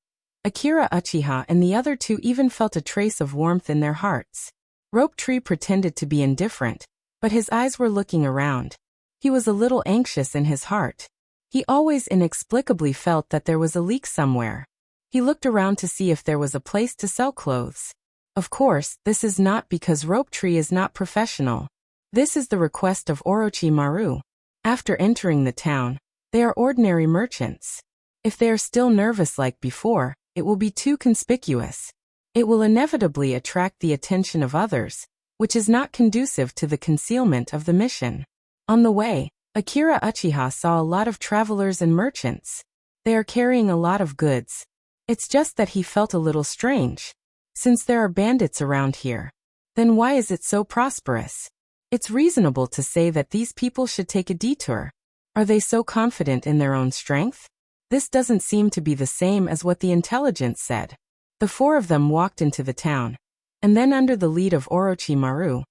Akira Uchiha and the other two even felt a trace of warmth in their hearts. Rope Tree pretended to be indifferent, but his eyes were looking around. He was a little anxious in his heart. He always inexplicably felt that there was a leak somewhere. He looked around to see if there was a place to sell clothes. Of course, this is not because Rope Tree is not professional. This is the request of Orochimaru. After entering the town, they are ordinary merchants. If they are still nervous like before, it will be too conspicuous. It will inevitably attract the attention of others, which is not conducive to the concealment of the mission. On the way, Akira Uchiha saw a lot of travelers and merchants. They are carrying a lot of goods. It's just that he felt a little strange. Since there are bandits around here, then why is it so prosperous? It's reasonable to say that these people should take a detour. Are they so confident in their own strength? This doesn't seem to be the same as what the intelligence said. The four of them walked into the town, and then under the lead of Orochimaru,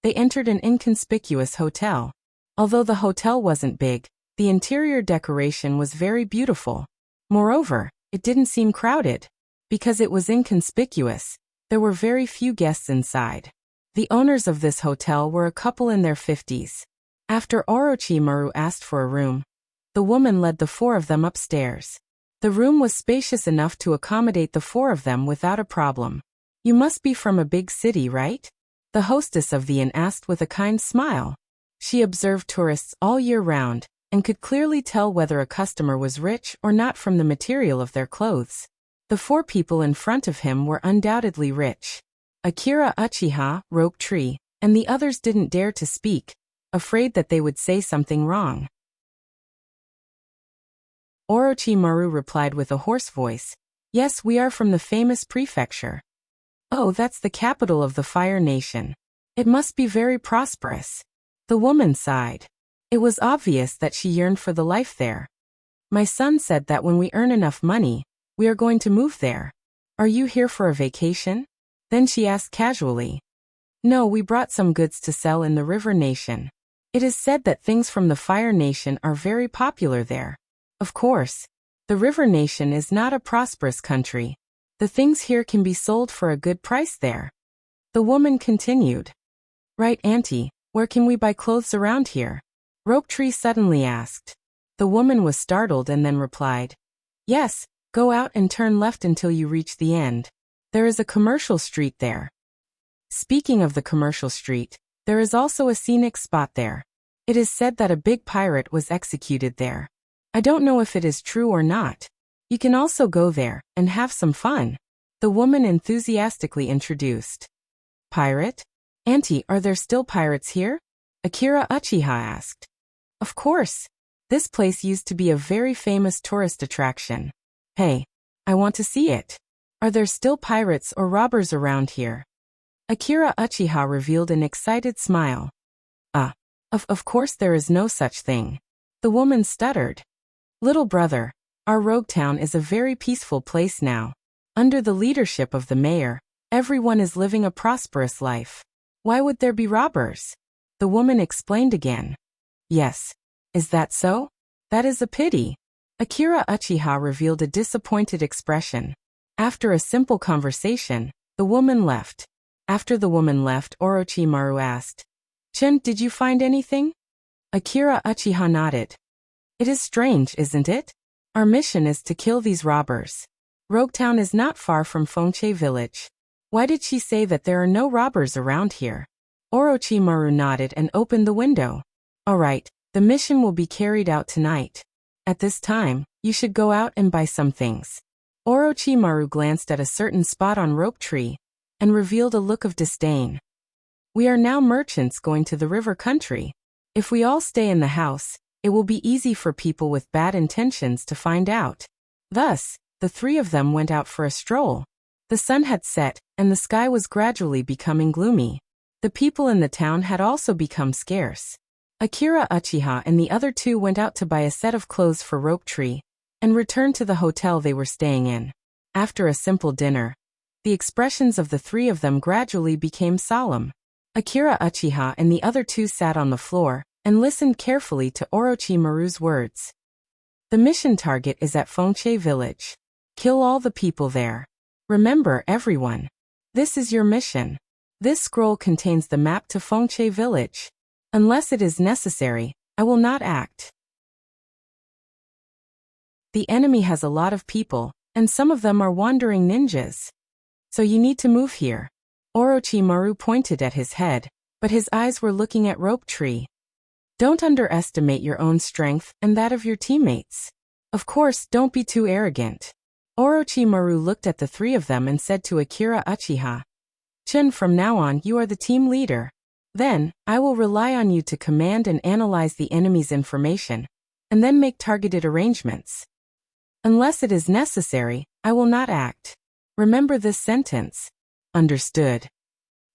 they entered an inconspicuous hotel. Although the hotel wasn't big, the interior decoration was very beautiful. Moreover, it didn't seem crowded. Because it was inconspicuous, there were very few guests inside. The owners of this hotel were a couple in their 50s. After Orochimaru asked for a room, the woman led the four of them upstairs. The room was spacious enough to accommodate the four of them without a problem. You must be from a big city, right? The hostess of the inn asked with a kind smile. She observed tourists all year round, and could clearly tell whether a customer was rich or not from the material of their clothes. The four people in front of him were undoubtedly rich. Akira Uchiha, Rope Tree, and the others didn't dare to speak, afraid that they would say something wrong. Orochimaru replied with a hoarse voice, "Yes, we are from the famous prefecture." "Oh, that's the capital of the Fire Nation. It must be very prosperous." The woman sighed. It was obvious that she yearned for the life there. "My son said that when we earn enough money, we are going to move there. Are you here for a vacation?" Then she asked casually. "No, we brought some goods to sell in the River Nation. It is said that things from the Fire Nation are very popular there. Of course, the River Nation is not a prosperous country. The things here can be sold for a good price there." The woman continued. "Right, Auntie, where can we buy clothes around here?" Rope Tree suddenly asked. The woman was startled and then replied, "Yes, go out and turn left until you reach the end. There is a commercial street there. Speaking of the commercial street, there is also a scenic spot there. It is said that a big pirate was executed there. I don't know if it is true or not. You can also go there and have some fun." The woman enthusiastically introduced. "Pirate? Auntie, are there still pirates here?" Akira Uchiha asked. "Of course. This place used to be a very famous tourist attraction. Hey, I want to see it. Are there still pirates or robbers around here?" Akira Uchiha revealed an excited smile. Of course there is no such thing." The woman stuttered. "Little brother, our rogue town is a very peaceful place now. Under the leadership of the mayor, everyone is living a prosperous life. Why would there be robbers?" The woman explained again. "Yes. Is that so? That is a pity." Akira Uchiha revealed a disappointed expression. After a simple conversation, the woman left. After the woman left, Orochimaru asked, "Chun, did you find anything?" Akira Uchiha nodded. "It is strange, isn't it? Our mission is to kill these robbers. Roguetown is not far from Fongche village. Why did she say that there are no robbers around here?" Orochimaru nodded and opened the window. "All right, the mission will be carried out tonight. At this time, you should go out and buy some things." Orochimaru glanced at a certain spot on Rope Tree and revealed a look of disdain. "We are now merchants going to the river country. If we all stay in the house, it will be easy for people with bad intentions to find out." Thus, the three of them went out for a stroll. The sun had set, and the sky was gradually becoming gloomy. The people in the town had also become scarce. Akira Uchiha and the other two went out to buy a set of clothes for Rope Tree, and returned to the hotel they were staying in. After a simple dinner, the expressions of the three of them gradually became solemn. Akira Uchiha and the other two sat on the floor and listened carefully to Orochimaru's words. "The mission target is at Fongche village. Kill all the people there. Remember, everyone. This is your mission. This scroll contains the map to Fongche village. Unless it is necessary, I will not act. The enemy has a lot of people, and some of them are wandering ninjas. So you need to move here." Orochimaru pointed at his head, but his eyes were looking at Rope Tree. "Don't underestimate your own strength and that of your teammates. Of course, don't be too arrogant." Orochimaru looked at the three of them and said to Akira Uchiha, "Chun, from now on you are the team leader. Then, I will rely on you to command and analyze the enemy's information, and then make targeted arrangements. Unless it is necessary, I will not act. Remember this sentence." "Understood.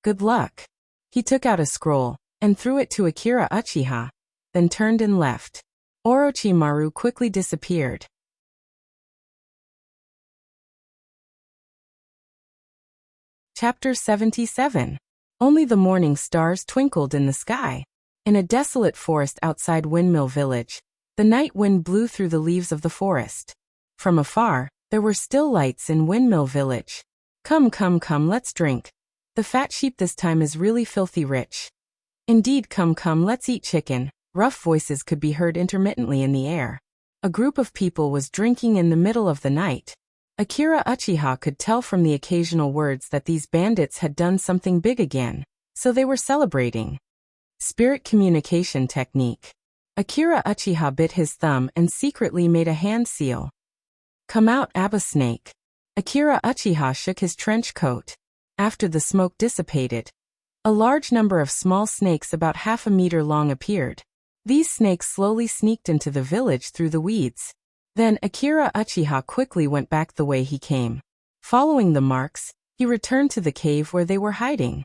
Good luck." He took out a scroll and threw it to Akira Uchiha, then turned and left. Orochimaru quickly disappeared. Chapter 77. Only the morning stars twinkled in the sky. In a desolate forest outside Windmill Village, the night wind blew through the leaves of the forest. From afar, there were still lights in Windmill Village. Come, come, come, let's drink. The fat sheep this time is really filthy rich. Indeed, come, come, let's eat chicken. Rough voices could be heard intermittently in the air. A group of people was drinking in the middle of the night. Akira Uchiha could tell from the occasional words that these bandits had done something big again, so they were celebrating. Spirit communication technique. Akira Uchiha bit his thumb and secretly made a hand seal. Come out, Abba Snake. Akira Uchiha shook his trench coat. After the smoke dissipated, a large number of small snakes about half a meter long appeared. These snakes slowly sneaked into the village through the weeds. Then Akira Uchiha quickly went back the way he came. Following the marks, he returned to the cave where they were hiding.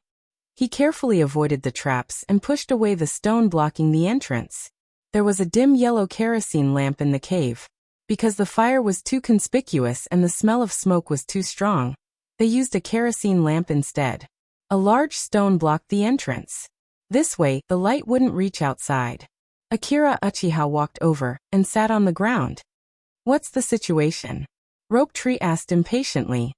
He carefully avoided the traps and pushed away the stone blocking the entrance. There was a dim yellow kerosene lamp in the cave. Because the fire was too conspicuous and the smell of smoke was too strong, they used a kerosene lamp instead. A large stone blocked the entrance. This way, the light wouldn't reach outside. Akira Uchiha walked over and sat on the ground. What's the situation? Rope Tree asked impatiently.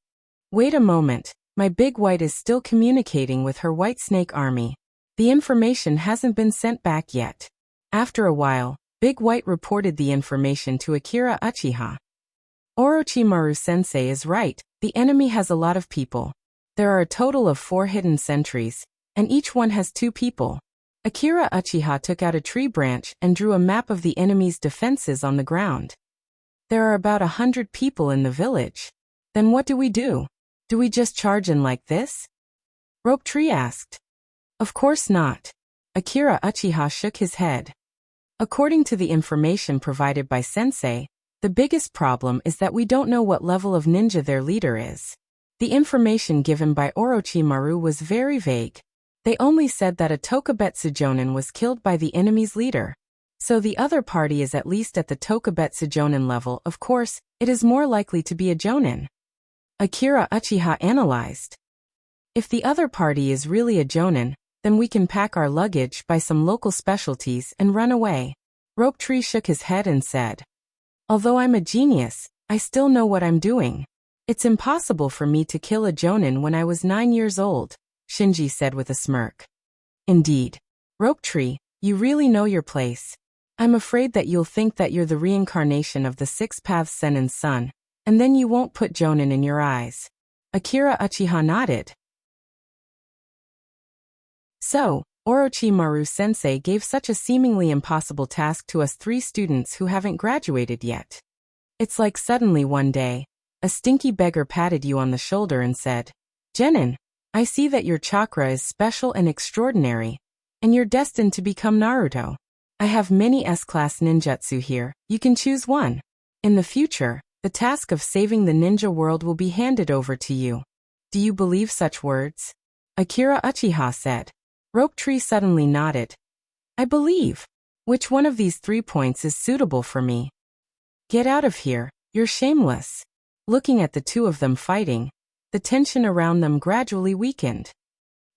Wait a moment, my Big White is still communicating with her White Snake army. The information hasn't been sent back yet. After a while, Big White reported the information to Akira Uchiha. Orochimaru-sensei is right, the enemy has a lot of people. There are a total of 4 hidden sentries, and each one has 2 people. Akira Uchiha took out a tree branch and drew a map of the enemy's defenses on the ground. There are about 100 people in the village. Then what do we do? Do we just charge in like this? Rope Tree asked. Of course not. Akira Uchiha shook his head. According to the information provided by Sensei, the biggest problem is that we don't know what level of ninja their leader is. The information given by Orochimaru was very vague. They only said that a Tokubetsu Jonin was killed by the enemy's leader. So the other party is at least at the Tokubetsu Jonin level. Of course, it is more likely to be a Jonin. Akira Uchiha analyzed. If the other party is really a Jonin, then we can pack our luggage, buy some local specialties, and run away. Rope Tree shook his head and said, although I'm a genius, I still know what I'm doing. It's impossible for me to kill a Jonin when I was 9 years old, Shinji said with a smirk. Indeed. Rope Tree, you really know your place. I'm afraid that you'll think that you're the reincarnation of the 6 Paths Sennin's son, and then you won't put Jonin in your eyes. Akira Uchiha nodded. So, Orochimaru-sensei gave such a seemingly impossible task to us 3 students who haven't graduated yet. It's like suddenly one day, a stinky beggar patted you on the shoulder and said, Genin, I see that your chakra is special and extraordinary, and you're destined to become Naruto. I have many S-class ninjutsu here, you can choose one. In the future, the task of saving the ninja world will be handed over to you. Do you believe such words? Akira Uchiha said. Rope Tree suddenly nodded. I believe. Which one of these 3 points is suitable for me? Get out of here, you're shameless. Looking at the 2 of them fighting, the tension around them gradually weakened.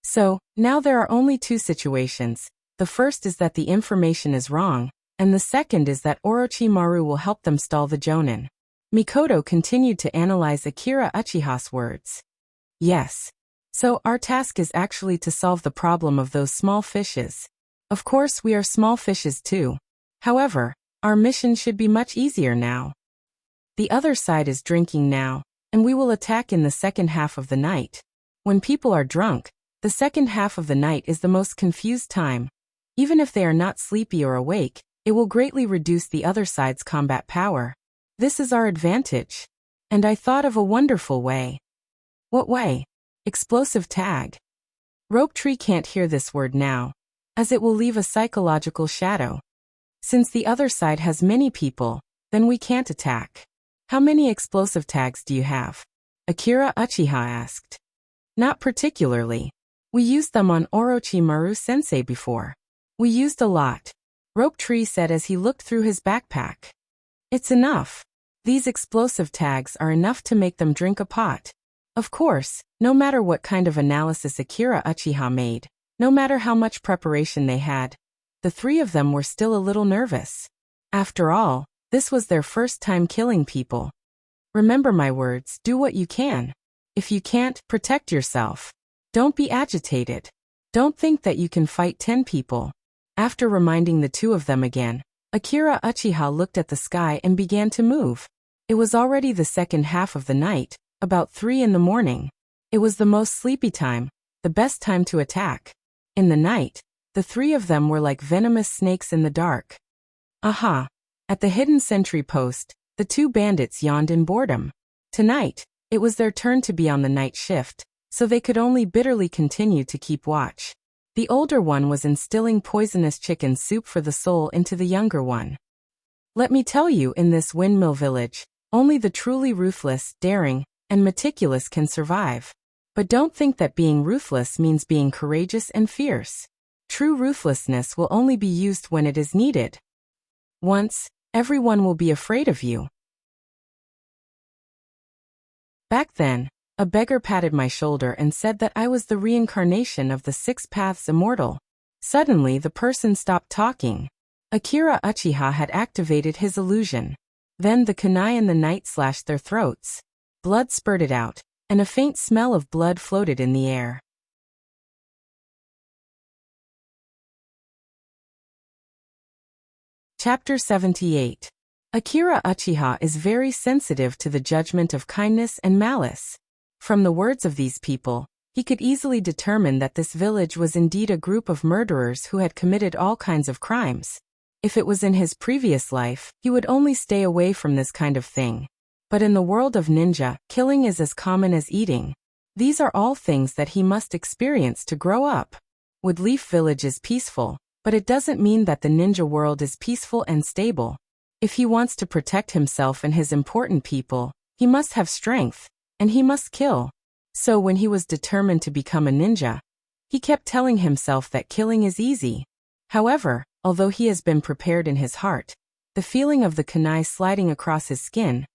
So, now there are only 2 situations. The first is that the information is wrong, and the second is that Orochimaru will help them stall the Jonin. Mikoto continued to analyze Akira Uchiha's words. Yes. So our task is actually to solve the problem of those small fishes. Of course we are small fishes too. However, our mission should be much easier now. The other side is drinking now, and we will attack in the second half of the night. When people are drunk, the second half of the night is the most confused time. Even if they are not sleepy or awake, it will greatly reduce the other side's combat power. This is our advantage. And I thought of a wonderful way. What way? Explosive tag. Rope Tree can't hear this word now, as it will leave a psychological shadow. Since the other side has many people, then we can't attack. How many explosive tags do you have? Akira Uchiha asked. Not particularly. We used them on Orochimaru-sensei before. We used a lot. Rope Tree said as he looked through his backpack. It's enough. These explosive tags are enough to make them drink a pot. Of course, no matter what kind of analysis Akira Uchiha made, no matter how much preparation they had, the three of them were still a little nervous. After all, this was their first time killing people. Remember my words, do what you can. If you can't, protect yourself. Don't be agitated. Don't think that you can fight 10 people. After reminding the two of them again, Akira Uchiha looked at the sky and began to move. It was already the second half of the night, about 3 in the morning. It was the most sleepy time, the best time to attack. In the night, the three of them were like venomous snakes in the dark. Aha! At the hidden sentry post, the two bandits yawned in boredom. Tonight, it was their turn to be on the night shift, so they could only bitterly continue to keep watch. The older one was instilling poisonous chicken soup for the soul into the younger one. Let me tell you, in this windmill village, only the truly ruthless, daring, and meticulous can survive. But don't think that being ruthless means being courageous and fierce. True ruthlessness will only be used when it is needed. Once, everyone will be afraid of you. Back then, a beggar patted my shoulder and said that I was the reincarnation of the 6 Paths Immortal. Suddenly the person stopped talking. Akira Uchiha had activated his illusion. Then the kunai in the night slashed their throats. Blood spurted out, and a faint smell of blood floated in the air. Chapter 78. Akira Uchiha is very sensitive to the judgment of kindness and malice. From the words of these people, he could easily determine that this village was indeed a group of murderers who had committed all kinds of crimes. If it was in his previous life, he would only stay away from this kind of thing. But in the world of ninja, killing is as common as eating. These are all things that he must experience to grow up. Woodleaf Village is peaceful, but it doesn't mean that the ninja world is peaceful and stable. If he wants to protect himself and his important people, he must have strength, and he must kill. So when he was determined to become a ninja, he kept telling himself that killing is easy. However, although he has been prepared in his heart, the feeling of the kunai sliding across his skin,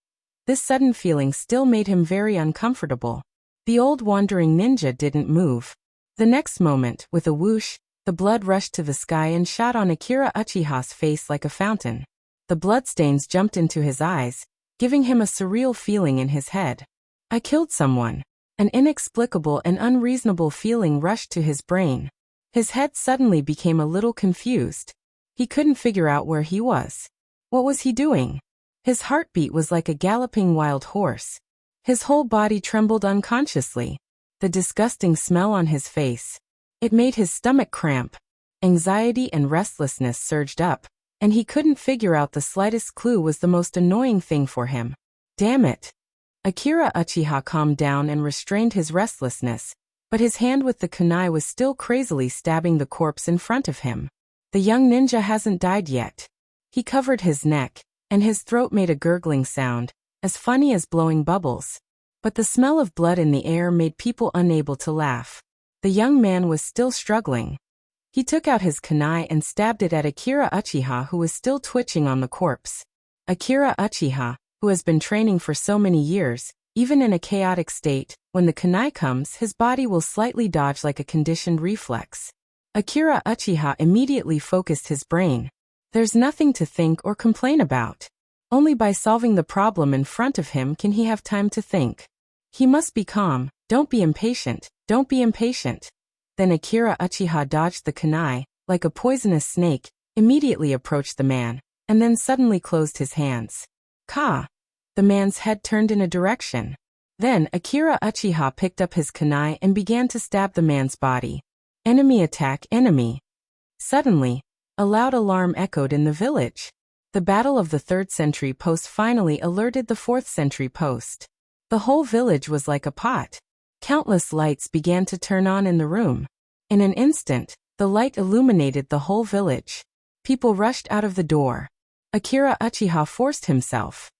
this sudden feeling still made him very uncomfortable. The old wandering ninja didn't move. The next moment, with a whoosh, the blood rushed to the sky and shot on Akira Uchiha's face like a fountain. The bloodstains jumped into his eyes, giving him a surreal feeling in his head. I killed someone. An inexplicable and unreasonable feeling rushed to his brain. His head suddenly became a little confused. He couldn't figure out where he was. What was he doing? His heartbeat was like a galloping wild horse. His whole body trembled unconsciously. The disgusting smell on his face. It made his stomach cramp. Anxiety and restlessness surged up, and he couldn't figure out the slightest clue was the most annoying thing for him. Damn it. Akira Uchiha calmed down and restrained his restlessness, but his hand with the kunai was still crazily stabbing the corpse in front of him. The young ninja hasn't died yet. He covered his neck, and his throat made a gurgling sound, as funny as blowing bubbles. But the smell of blood in the air made people unable to laugh. The young man was still struggling. He took out his kunai and stabbed it at Akira Uchiha, who was still twitching on the corpse. Akira Uchiha, who has been training for so many years, even in a chaotic state, when the kunai comes, his body will slightly dodge like a conditioned reflex. Akira Uchiha immediately focused his brain. There's nothing to think or complain about. Only by solving the problem in front of him can he have time to think. He must be calm. Don't be impatient. Don't be impatient. Then Akira Uchiha dodged the kunai, like a poisonous snake, immediately approached the man, and then suddenly closed his hands. Ka! The man's head turned in a direction. Then Akira Uchiha picked up his kunai and began to stab the man's body. Enemy attack, enemy. Suddenly, a loud alarm echoed in the village. The battle of the 3rd sentry post finally alerted the 4th sentry post. The whole village was like a pot. Countless lights began to turn on in the room. In an instant, the light illuminated the whole village. People rushed out of the door. Akira Uchiha forced himself.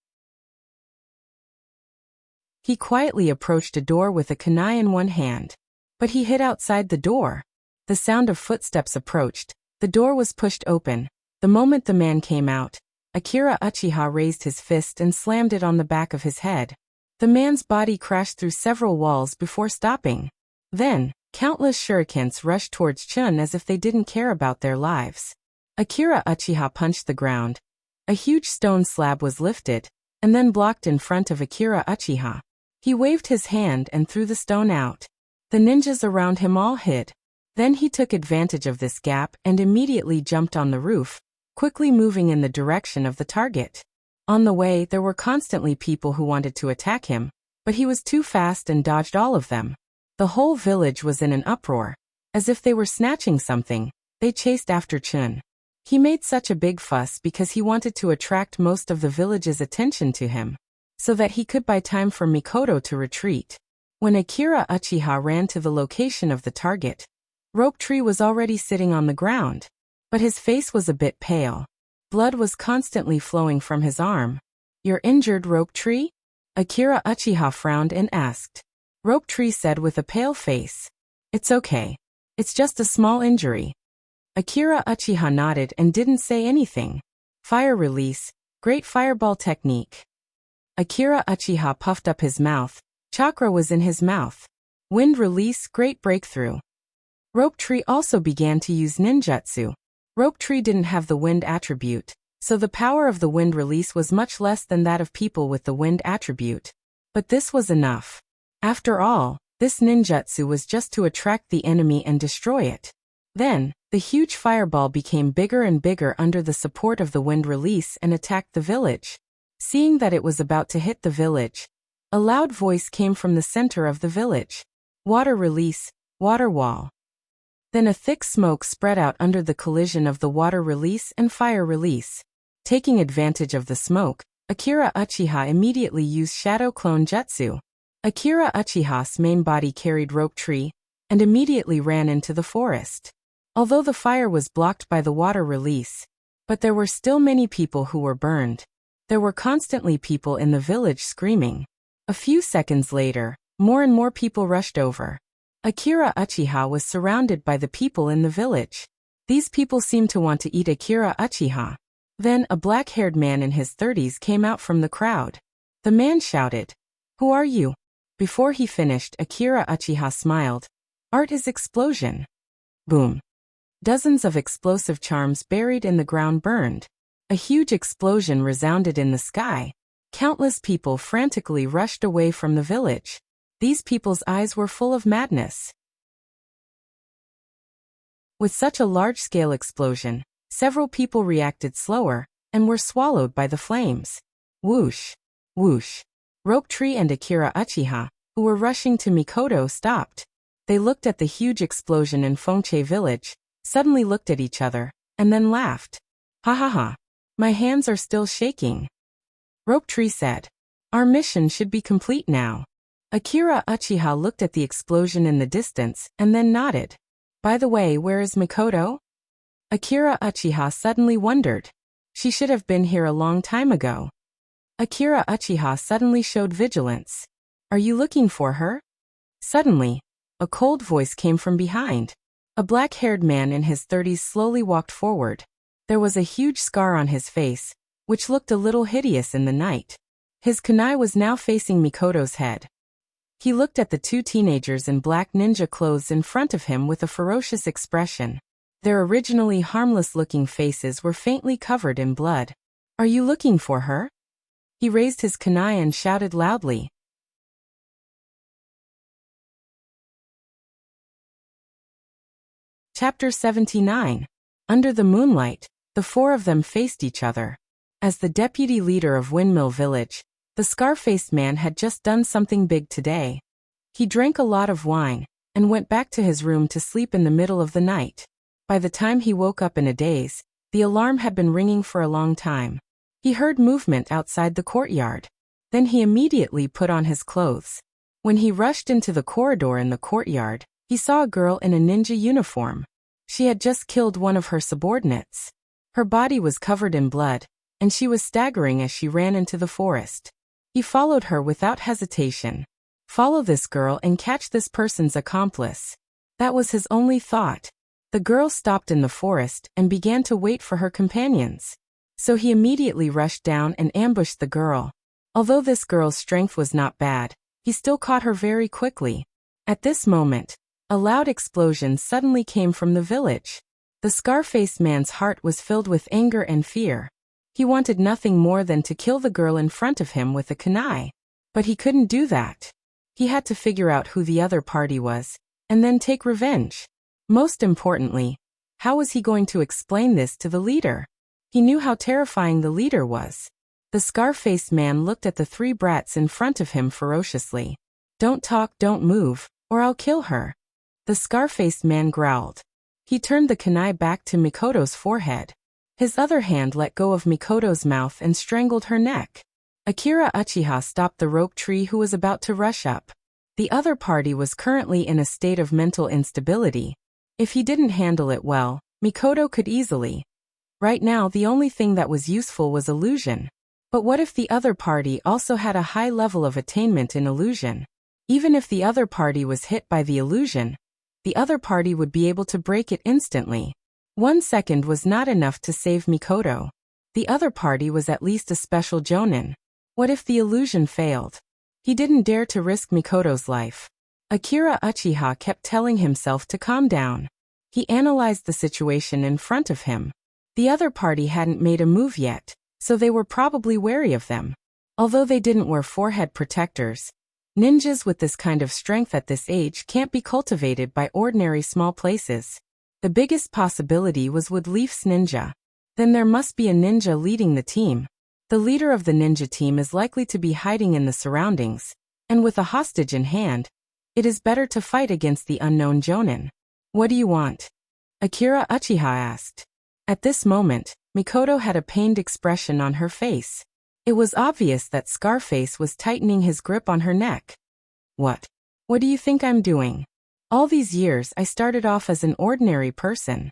He quietly approached a door with a kunai in one hand. But he hid outside the door. The sound of footsteps approached. The door was pushed open, The moment the man came out, Akira Uchiha raised his fist and slammed it on the back of his head. The man's body crashed through several walls before stopping. Then, countless shurikens rushed towards Chun as if they didn't care about their lives. Akira Uchiha punched the ground. A huge stone slab was lifted, and then blocked in front of Akira Uchiha. He waved his hand and threw the stone out. The ninjas around him all hid. Then he took advantage of this gap and immediately jumped on the roof, quickly moving in the direction of the target. On the way, there were constantly people who wanted to attack him, but he was too fast and dodged all of them. The whole village was in an uproar. As if they were snatching something, they chased after Chun. He made such a big fuss because he wanted to attract most of the village's attention to him, so that he could buy time for Mikoto to retreat. When Akira Uchiha ran to the location of the target, Rope Tree was already sitting on the ground, but his face was a bit pale. Blood was constantly flowing from his arm. "You're injured, Rope Tree?" Akira Uchiha frowned and asked. Rope Tree said with a pale face, "It's okay. It's just a small injury." Akira Uchiha nodded and didn't say anything. Fire release, great fireball technique. Akira Uchiha puffed up his mouth. Chakra was in his mouth. Wind release, great breakthrough. Rope Tree also began to use ninjutsu. Rope Tree didn't have the wind attribute, so the power of the wind release was much less than that of people with the wind attribute. But this was enough. After all, this ninjutsu was just to attract the enemy and destroy it. Then, the huge fireball became bigger and bigger under the support of the wind release and attacked the village. Seeing that it was about to hit the village, a loud voice came from the center of the village. "Water release, water wall." Then a thick smoke spread out under the collision of the water release and fire release. Taking advantage of the smoke, Akira Uchiha immediately used Shadow Clone Jutsu. Akira Uchiha's main body carried Rope Tree, and immediately ran into the forest. Although the fire was blocked by the water release, but there were still many people who were burned. There were constantly people in the village screaming. A few seconds later, more and more people rushed over. Akira Uchiha was surrounded by the people in the village. These people seemed to want to eat Akira Uchiha. Then a black-haired man in his 30s came out from the crowd. The man shouted, "Who are you?" Before he finished, Akira Uchiha smiled. "Art is explosion." Boom. Dozens of explosive charms buried in the ground burned. A huge explosion resounded in the sky. Countless people frantically rushed away from the village. These people's eyes were full of madness. With such a large-scale explosion, several people reacted slower and were swallowed by the flames. Whoosh! Whoosh! Rope Tree and Akira Uchiha, who were rushing to Mikoto, stopped. They looked at the huge explosion in Fongche village, suddenly looked at each other, and then laughed. "Ha ha ha! My hands are still shaking." Rope Tree said, "Our mission should be complete now." Akira Uchiha looked at the explosion in the distance and then nodded. "By the way, where is Mikoto?" Akira Uchiha suddenly wondered. She should have been here a long time ago. Akira Uchiha suddenly showed vigilance. "Are you looking for her?" Suddenly, a cold voice came from behind. A black-haired man in his 30s slowly walked forward. There was a huge scar on his face, which looked a little hideous in the night. His kunai was now facing Mikoto's head. He looked at the two teenagers in black ninja clothes in front of him with a ferocious expression. Their originally harmless-looking faces were faintly covered in blood. "Are you looking for her?" He raised his kunai and shouted loudly. Chapter 79. Under the moonlight, the four of them faced each other. As the deputy leader of Windmill Village, the scar-faced man had just done something big today. He drank a lot of wine, and went back to his room to sleep in the middle of the night. By the time he woke up in a daze, the alarm had been ringing for a long time. He heard movement outside the courtyard. Then he immediately put on his clothes. When he rushed into the corridor in the courtyard, he saw a girl in a ninja uniform. She had just killed one of her subordinates. Her body was covered in blood, and she was staggering as she ran into the forest. He followed her without hesitation. Follow this girl and catch this person's accomplice. That was his only thought. The girl stopped in the forest and began to wait for her companions. So he immediately rushed down and ambushed the girl. Although this girl's strength was not bad, he still caught her very quickly. At this moment, a loud explosion suddenly came from the village. The scar-faced man's heart was filled with anger and fear. He wanted nothing more than to kill the girl in front of him with a kunai. But he couldn't do that. He had to figure out who the other party was, and then take revenge. Most importantly, how was he going to explain this to the leader? He knew how terrifying the leader was. The scar-faced man looked at the three brats in front of him ferociously. "Don't talk, don't move, or I'll kill her." The scar-faced man growled. He turned the kunai back to Mikoto's forehead. His other hand let go of Mikoto's mouth and strangled her neck. Akira Uchiha stopped the rope tree who was about to rush up. The other party was currently in a state of mental instability. If he didn't handle it well, Mikoto could easily. Right now the only thing that was useful was illusion. But what if the other party also had a high level of attainment in illusion? Even if the other party was hit by the illusion, the other party would be able to break it instantly. 1 second was not enough to save Mikoto. The other party was at least a special jonin. What if the illusion failed? He didn't dare to risk Mikoto's life. Akira Uchiha kept telling himself to calm down. He analyzed the situation in front of him. The other party hadn't made a move yet, so they were probably wary of them. Although they didn't wear forehead protectors, ninjas with this kind of strength at this age can't be cultivated by ordinary small places. The biggest possibility was with Leaf's ninja. Then there must be a ninja leading the team. The leader of the ninja team is likely to be hiding in the surroundings, and with a hostage in hand, it is better to fight against the unknown jonin. "What do you want?" Akira Uchiha asked. At this moment, Mikoto had a pained expression on her face. It was obvious that Scarface was tightening his grip on her neck. What do you think I'm doing? All these years I started off as an ordinary person.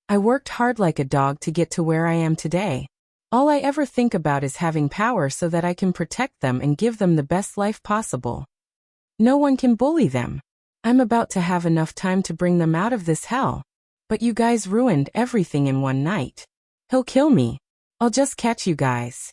I worked hard like a dog to get to where I am today. All I ever think about is having power so that I can protect them and give them the best life possible. No one can bully them. I'm about to have enough time to bring them out of this hell. But you guys ruined everything in one night. He'll kill me. I'll just catch you guys.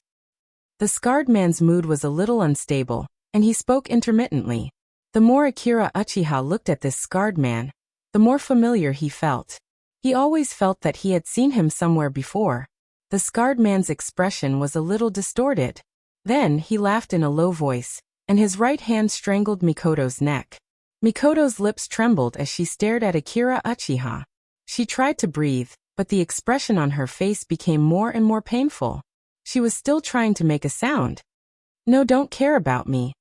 The scarred man's mood was a little unstable, and he spoke intermittently. The more Akira Uchiha looked at this scarred man, the more familiar he felt. He always felt that he had seen him somewhere before. The scarred man's expression was a little distorted. Then he laughed in a low voice, and his right hand strangled Mikoto's neck. Mikoto's lips trembled as she stared at Akira Uchiha. She tried to breathe, but the expression on her face became more and more painful. She was still trying to make a sound. "No, don't care about me."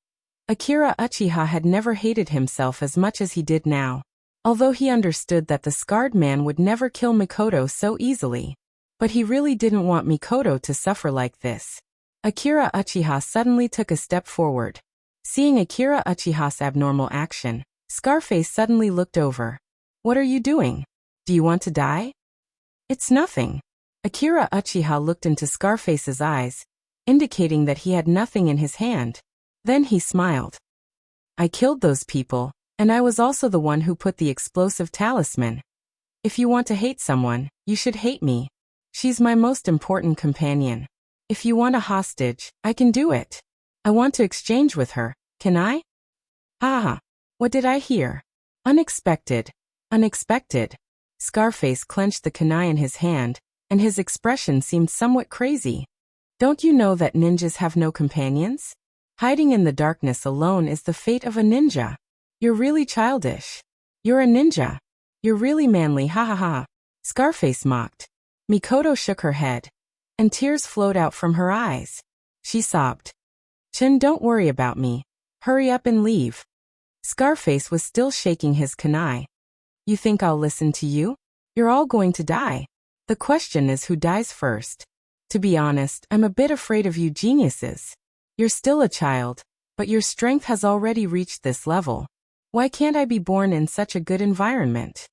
Akira Uchiha had never hated himself as much as he did now. Although he understood that the scarred man would never kill Mikoto so easily. But he really didn't want Mikoto to suffer like this. Akira Uchiha suddenly took a step forward. Seeing Akira Uchiha's abnormal action, Scarface suddenly looked over. "What are you doing? Do you want to die?" "It's nothing." Akira Uchiha looked into Scarface's eyes, indicating that he had nothing in his hand. Then he smiled. "I killed those people, and I was also the one who put the explosive talisman. If you want to hate someone, you should hate me. She's my most important companion. If you want a hostage, I can do it. I want to exchange with her, can I?" "Ah, what did I hear? Unexpected. Unexpected." Scarface clenched the kunai in his hand, and his expression seemed somewhat crazy. "Don't you know that ninjas have no companions? Hiding in the darkness alone is the fate of a ninja. You're really childish. You're a ninja. You're really manly, ha ha ha." Scarface mocked. Mikoto shook her head, and tears flowed out from her eyes. She sobbed. "Chin, don't worry about me. Hurry up and leave." Scarface was still shaking his kunai. "You think I'll listen to you? You're all going to die. The question is who dies first. To be honest, I'm a bit afraid of you geniuses. You're still a child, but your strength has already reached this level. Why can't I be born in such a good environment?"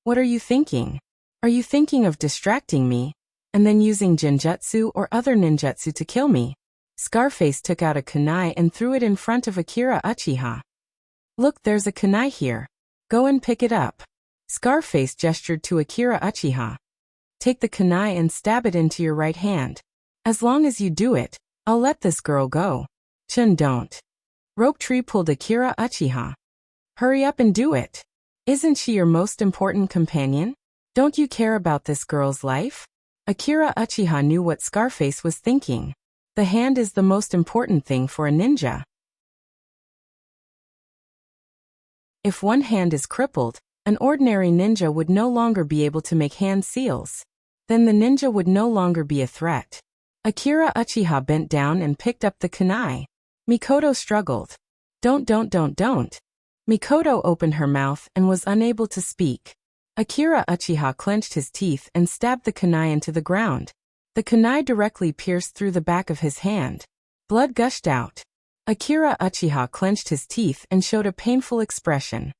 "What are you thinking? Are you thinking of distracting me, and then using genjutsu or other ninjutsu to kill me?" Scarface took out a kunai and threw it in front of Akira Uchiha. "Look, there's a kunai here. Go and pick it up. Scarface gestured to Akira Uchiha. Take the kunai and stab it into your right hand. As long as you do it, I'll let this girl go. Chun, don't. Rope Tree pulled Akira Uchiha. Hurry up and do it. Isn't she your most important companion? Don't you care about this girl's life? Akira Uchiha knew what Scarface was thinking. The hand is the most important thing for a ninja. If one hand is crippled, an ordinary ninja would no longer be able to make hand seals. Then the ninja would no longer be a threat. Akira Uchiha bent down and picked up the kunai. Mikoto struggled. Don't. Mikoto opened her mouth and was unable to speak. Akira Uchiha clenched his teeth and stabbed the kunai into the ground. The kunai directly pierced through the back of his hand. Blood gushed out. Akira Uchiha clenched his teeth and showed a painful expression.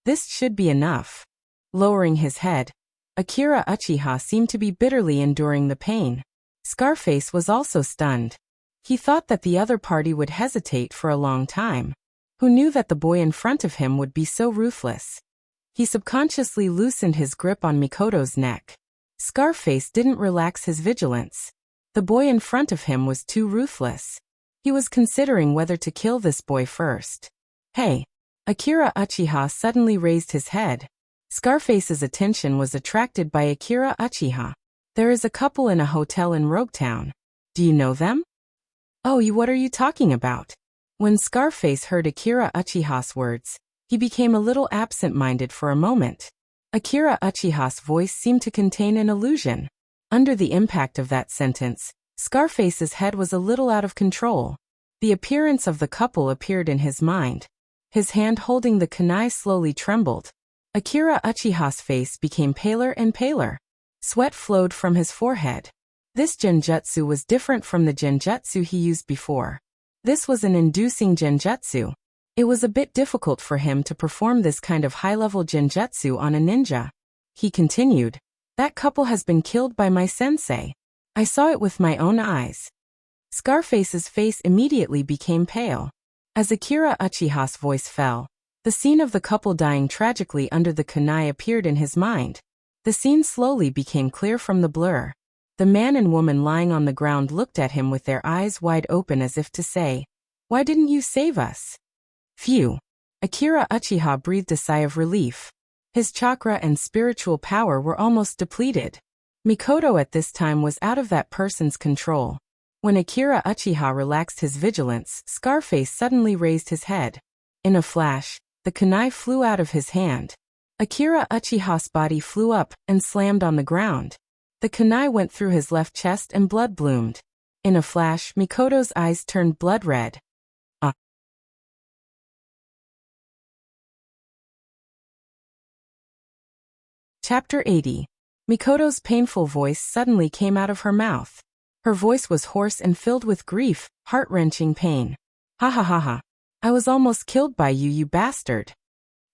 This should be enough. Lowering his head, Akira Uchiha seemed to be bitterly enduring the pain. Scarface was also stunned. He thought that the other party would hesitate for a long time. Who knew that the boy in front of him would be so ruthless? He subconsciously loosened his grip on Mikoto's neck. Scarface didn't relax his vigilance. The boy in front of him was too ruthless. He was considering whether to kill this boy first. Hey! Akira Uchiha suddenly raised his head. Scarface's attention was attracted by Akira Uchiha. There is a couple in a hotel in Roguetown. Do you know them? Oh, what are you talking about? When Scarface heard Akira Uchiha's words, he became a little absent-minded for a moment. Akira Uchiha's voice seemed to contain an illusion. Under the impact of that sentence, Scarface's head was a little out of control. The appearance of the couple appeared in his mind. His hand holding the kunai slowly trembled. Akira Uchiha's face became paler and paler. Sweat flowed from his forehead. This genjutsu was different from the genjutsu he used before. This was an inducing genjutsu. It was a bit difficult for him to perform this kind of high-level genjutsu on a ninja. He continued, "That couple has been killed by my sensei. I saw it with my own eyes." Scarface's face immediately became pale. As Akira Uchiha's voice fell, the scene of the couple dying tragically under the kunai appeared in his mind. The scene slowly became clear from the blur. The man and woman lying on the ground looked at him with their eyes wide open as if to say, "Why didn't you save us?" Phew! Akira Uchiha breathed a sigh of relief. His chakra and spiritual power were almost depleted. Mikoto at this time was out of that person's control. When Akira Uchiha relaxed his vigilance, Scarface suddenly raised his head. In a flash, the kunai flew out of his hand. Akira Uchiha's body flew up and slammed on the ground. The kunai went through his left chest and blood bloomed. In a flash, Mikoto's eyes turned blood red. Chapter 80. Mikoto's painful voice suddenly came out of her mouth. Her voice was hoarse and filled with grief, heart-wrenching pain. "Ha ha ha ha. I was almost killed by you, you bastard."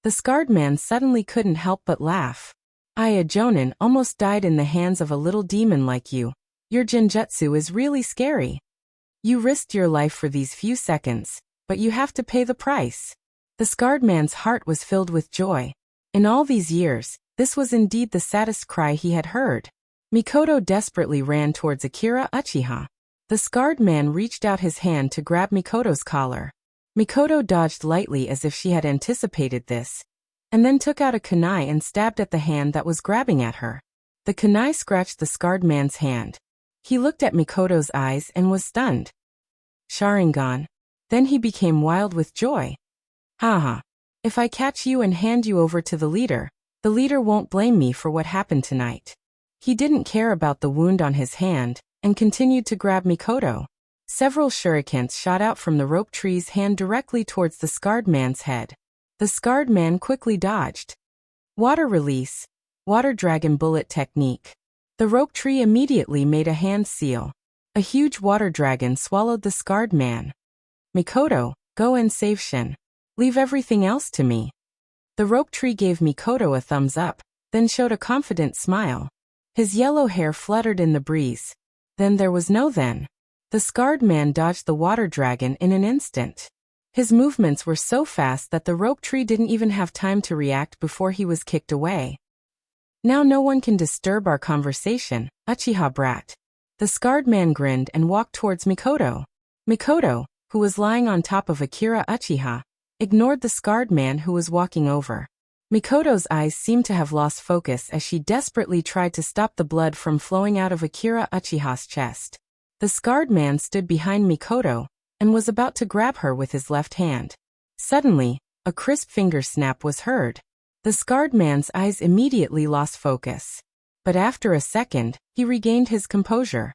The scarred man suddenly couldn't help but laugh. "I, a jonin, almost died in the hands of a little demon like you. Your genjutsu is really scary. You risked your life for these few seconds, but you have to pay the price." The scarred man's heart was filled with joy. In all these years, this was indeed the saddest cry he had heard. Mikoto desperately ran towards Akira Uchiha. The scarred man reached out his hand to grab Mikoto's collar. Mikoto dodged lightly as if she had anticipated this, and then took out a kunai and stabbed at the hand that was grabbing at her. The kunai scratched the scarred man's hand. He looked at Mikoto's eyes and was stunned. Sharingan. Then he became wild with joy. "Haha. If I catch you and hand you over to the leader won't blame me for what happened tonight." He didn't care about the wound on his hand, and continued to grab Mikoto. Several shurikens shot out from the rope tree's hand directly towards the scarred man's head. The scarred man quickly dodged. Water release. Water dragon bullet technique. The rope tree immediately made a hand seal. A huge water dragon swallowed the scarred man. "Mikoto, go and save Shin. Leave everything else to me." The rope tree gave Mikoto a thumbs up, then showed a confident smile. His yellow hair fluttered in the breeze. Then there was no then. The scarred man dodged the water dragon in an instant. His movements were so fast that the rope tree didn't even have time to react before he was kicked away. Now no one can disturb our conversation, Uchiha brat. The scarred man grinned and walked towards Mikoto. Mikoto, who was lying on top of Akira Uchiha, ignored the scarred man who was walking over. Mikoto's eyes seemed to have lost focus as she desperately tried to stop the blood from flowing out of Akira Uchiha's chest. The scarred man stood behind Mikoto and was about to grab her with his left hand. Suddenly, a crisp finger snap was heard. The scarred man's eyes immediately lost focus. But after a second, he regained his composure.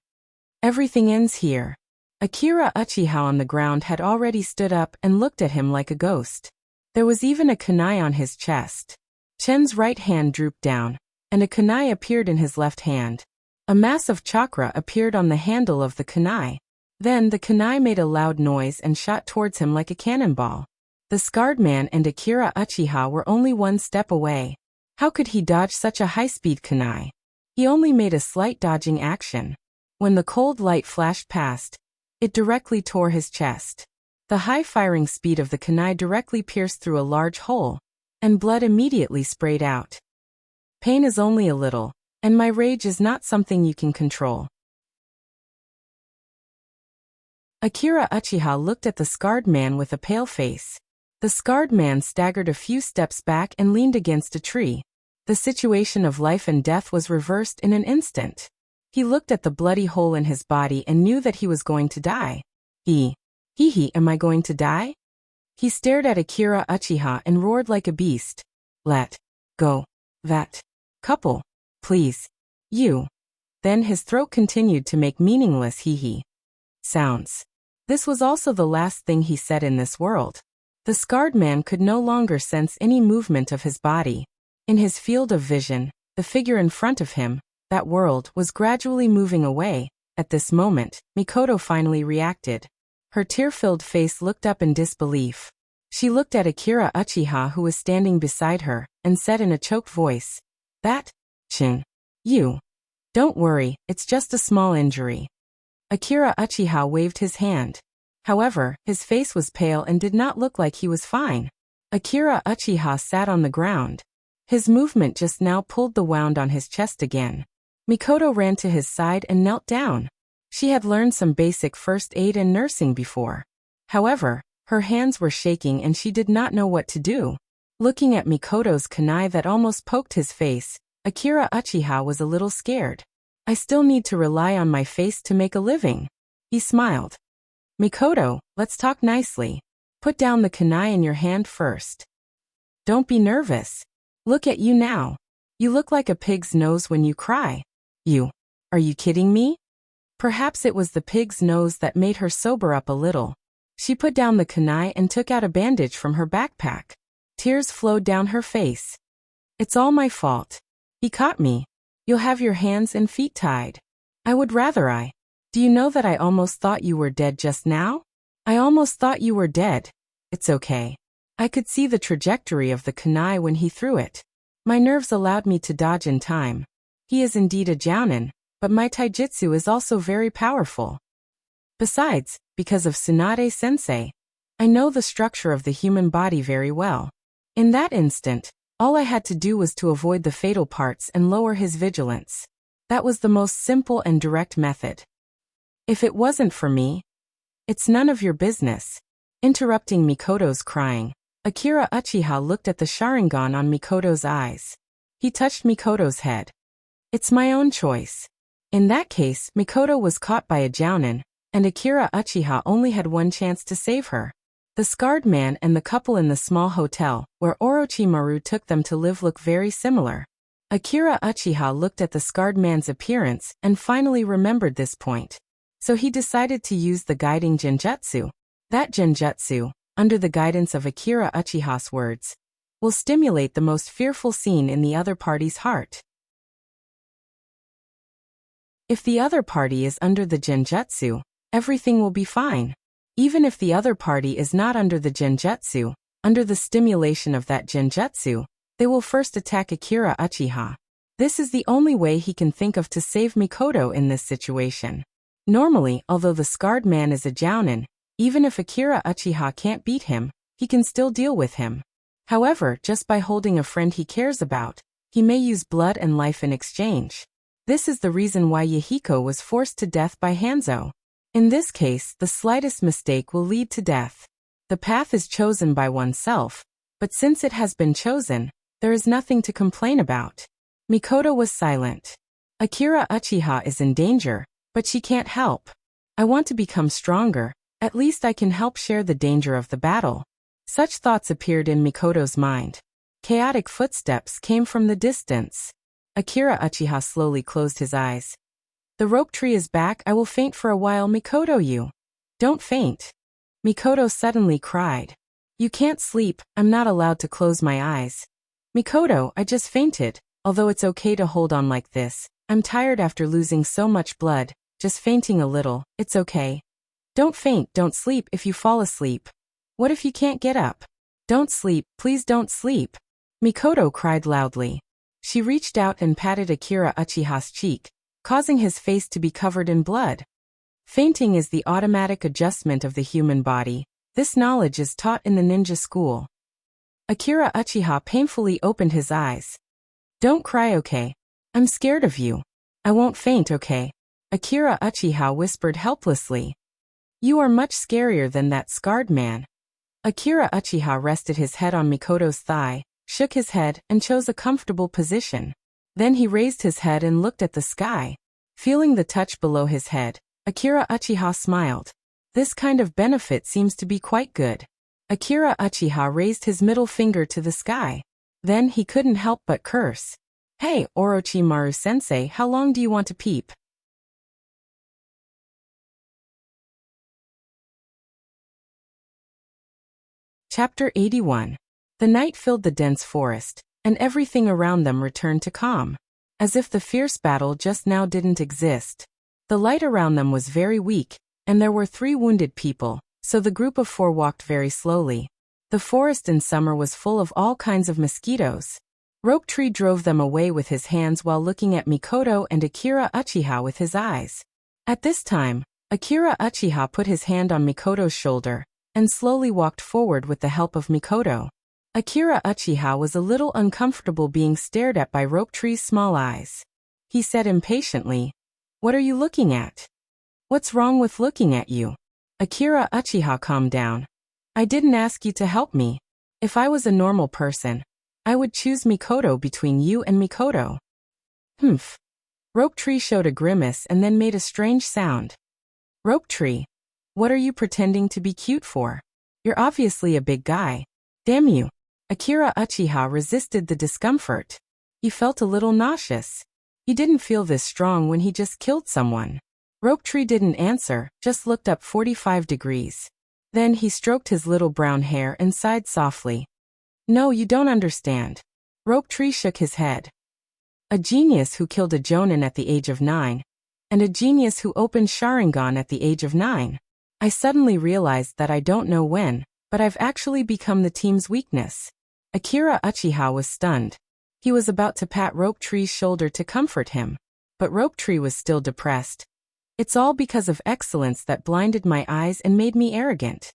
Everything ends here. Akira Uchiha on the ground had already stood up and looked at him like a ghost. There was even a kunai on his chest. Chen's right hand drooped down, and a kunai appeared in his left hand. A mass of chakra appeared on the handle of the kunai. Then the kunai made a loud noise and shot towards him like a cannonball. The scarred man and Akira Uchiha were only one step away. How could he dodge such a high-speed kunai? He only made a slight dodging action. When the cold light flashed past, it directly tore his chest. The high firing speed of the kunai directly pierced through a large hole, and blood immediately sprayed out. Pain is only a little, and my rage is not something you can control. Akira Uchiha looked at the scarred man with a pale face. The scarred man staggered a few steps back and leaned against a tree. The situation of life and death was reversed in an instant. He looked at the bloody hole in his body and knew that he was going to die. Am I going to die? He stared at Akira Uchiha and roared like a beast. Let go that couple, please. You. Then his throat continued to make meaningless hee sounds. This was also the last thing he said in this world. The scarred man could no longer sense any movement of his body. In his field of vision, the figure in front of him, that world, was gradually moving away. At this moment, Mikoto finally reacted. Her tear-filled face looked up in disbelief. She looked at Akira Uchiha who was standing beside her, and said in a choked voice, "That? Chin. You. Don't worry, it's just a small injury." Akira Uchiha waved his hand. However, his face was pale and did not look like he was fine. Akira Uchiha sat on the ground. His movement just now pulled the wound on his chest again. Mikoto ran to his side and knelt down. She had learned some basic first aid and nursing before. However, her hands were shaking and she did not know what to do. Looking at Mikoto's kunai that almost poked his face, Akira Uchiha was a little scared. "I still need to rely on my face to make a living." He smiled. "Mikoto, let's talk nicely. Put down the kunai in your hand first. Don't be nervous. Look at you now. You look like a pig's nose when you cry." Are you kidding me? Perhaps it was the pig's nose that made her sober up a little. She put down the kunai and took out a bandage from her backpack. Tears flowed down her face. "It's all my fault. He caught me. You'll have your hands and feet tied. I would rather Do you know that I almost thought you were dead just now? I almost thought you were dead." "It's okay. I could see the trajectory of the kunai when he threw it. My nerves allowed me to dodge in time. He is indeed a jounin, but my taijutsu is also very powerful. Besides, because of Tsunade-sensei, I know the structure of the human body very well. In that instant, all I had to do was to avoid the fatal parts and lower his vigilance. That was the most simple and direct method. If it wasn't for me, it's none of your business." Interrupting Mikoto's crying, Akira Uchiha looked at the Sharingan on Mikoto's eyes. He touched Mikoto's head. "It's my own choice." In that case, Mikoto was caught by a jounin, and Akira Uchiha only had one chance to save her. The scarred man and the couple in the small hotel, where Orochimaru took them to live, look very similar. Akira Uchiha looked at the scarred man's appearance and finally remembered this point. So he decided to use the guiding genjutsu. That genjutsu, under the guidance of Akira Uchiha's words, will stimulate the most fearful scene in the other party's heart. If the other party is under the genjutsu, everything will be fine. Even if the other party is not under the genjutsu, under the stimulation of that genjutsu, they will first attack Akira Uchiha. This is the only way he can think of to save Mikoto in this situation. Normally, although the scarred man is a jounin, Even if Akira Uchiha can't beat him, he can still deal with him. However, just by holding a friend he cares about, he may use blood and life in exchange. This is the reason why Yahiko was forced to death by Hanzo. In this case, the slightest mistake will lead to death. The path is chosen by oneself, but since it has been chosen, there is nothing to complain about. Mikoto was silent. Akira Uchiha is in danger, but she can't help. I want to become stronger, at least I can help share the danger of the battle. Such thoughts appeared in Mikoto's mind. Chaotic footsteps came from the distance. Akira Uchiha slowly closed his eyes. The rope tree is back, I will faint for a while, Mikoto, you. Don't faint. Mikoto suddenly cried. You can't sleep, I'm not allowed to close my eyes. Mikoto, I just fainted, although it's okay to hold on like this. I'm tired after losing so much blood, just fainting a little, it's okay. Don't faint, don't sleep if you fall asleep. What if you can't get up? Don't sleep, please don't sleep. Mikoto cried loudly. She reached out and patted Akira Uchiha's cheek, causing his face to be covered in blood. Fainting is the automatic adjustment of the human body. This knowledge is taught in the ninja school. Akira Uchiha painfully opened his eyes. Don't cry, okay? I'm scared of you. I won't faint, okay? Akira Uchiha whispered helplessly. You are much scarier than that scarred man. Akira Uchiha rested his head on Mikoto's thigh, shook his head, and chose a comfortable position. Then he raised his head and looked at the sky. Feeling the touch below his head, Akira Uchiha smiled. This kind of benefit seems to be quite good. Akira Uchiha raised his middle finger to the sky. Then he couldn't help but curse. Hey, Orochimaru-sensei, how long do you want to peep? Chapter 81. The night filled the dense forest, and everything around them returned to calm. As if the fierce battle just now didn't exist. The light around them was very weak, and there were 3 wounded people, so the group of 4 walked very slowly. The forest in summer was full of all kinds of mosquitoes. Rope Tree drove them away with his hands while looking at Mikoto and Akira Uchiha with his eyes. At this time, Akira Uchiha put his hand on Mikoto's shoulder, and slowly walked forward with the help of Mikoto. Akira Uchiha was a little uncomfortable being stared at by Rope Tree's small eyes. He said impatiently, What are you looking at? What's wrong with looking at you? Akira Uchiha calmed down. I didn't ask you to help me. If I was a normal person, I would choose Mikoto between you and Mikoto. Humph. Rope Tree showed a grimace and then made a strange sound. Rope Tree, what are you pretending to be cute for? You're obviously a big guy. Damn you. Akira Uchiha resisted the discomfort. He felt a little nauseous. He didn't feel this strong when he just killed someone. Rope Tree didn't answer, just looked up 45 degrees. Then he stroked his little brown hair and sighed softly. No, you don't understand. Rope Tree shook his head. A genius who killed a jonin at the age of 9, and a genius who opened Sharingan at the age of 9. I suddenly realized that I don't know when, but I've actually become the team's weakness. Akira Uchiha was stunned. He was about to pat Rope Tree's shoulder to comfort him, but Rope Tree was still depressed. It's all because of excellence that blinded my eyes and made me arrogant.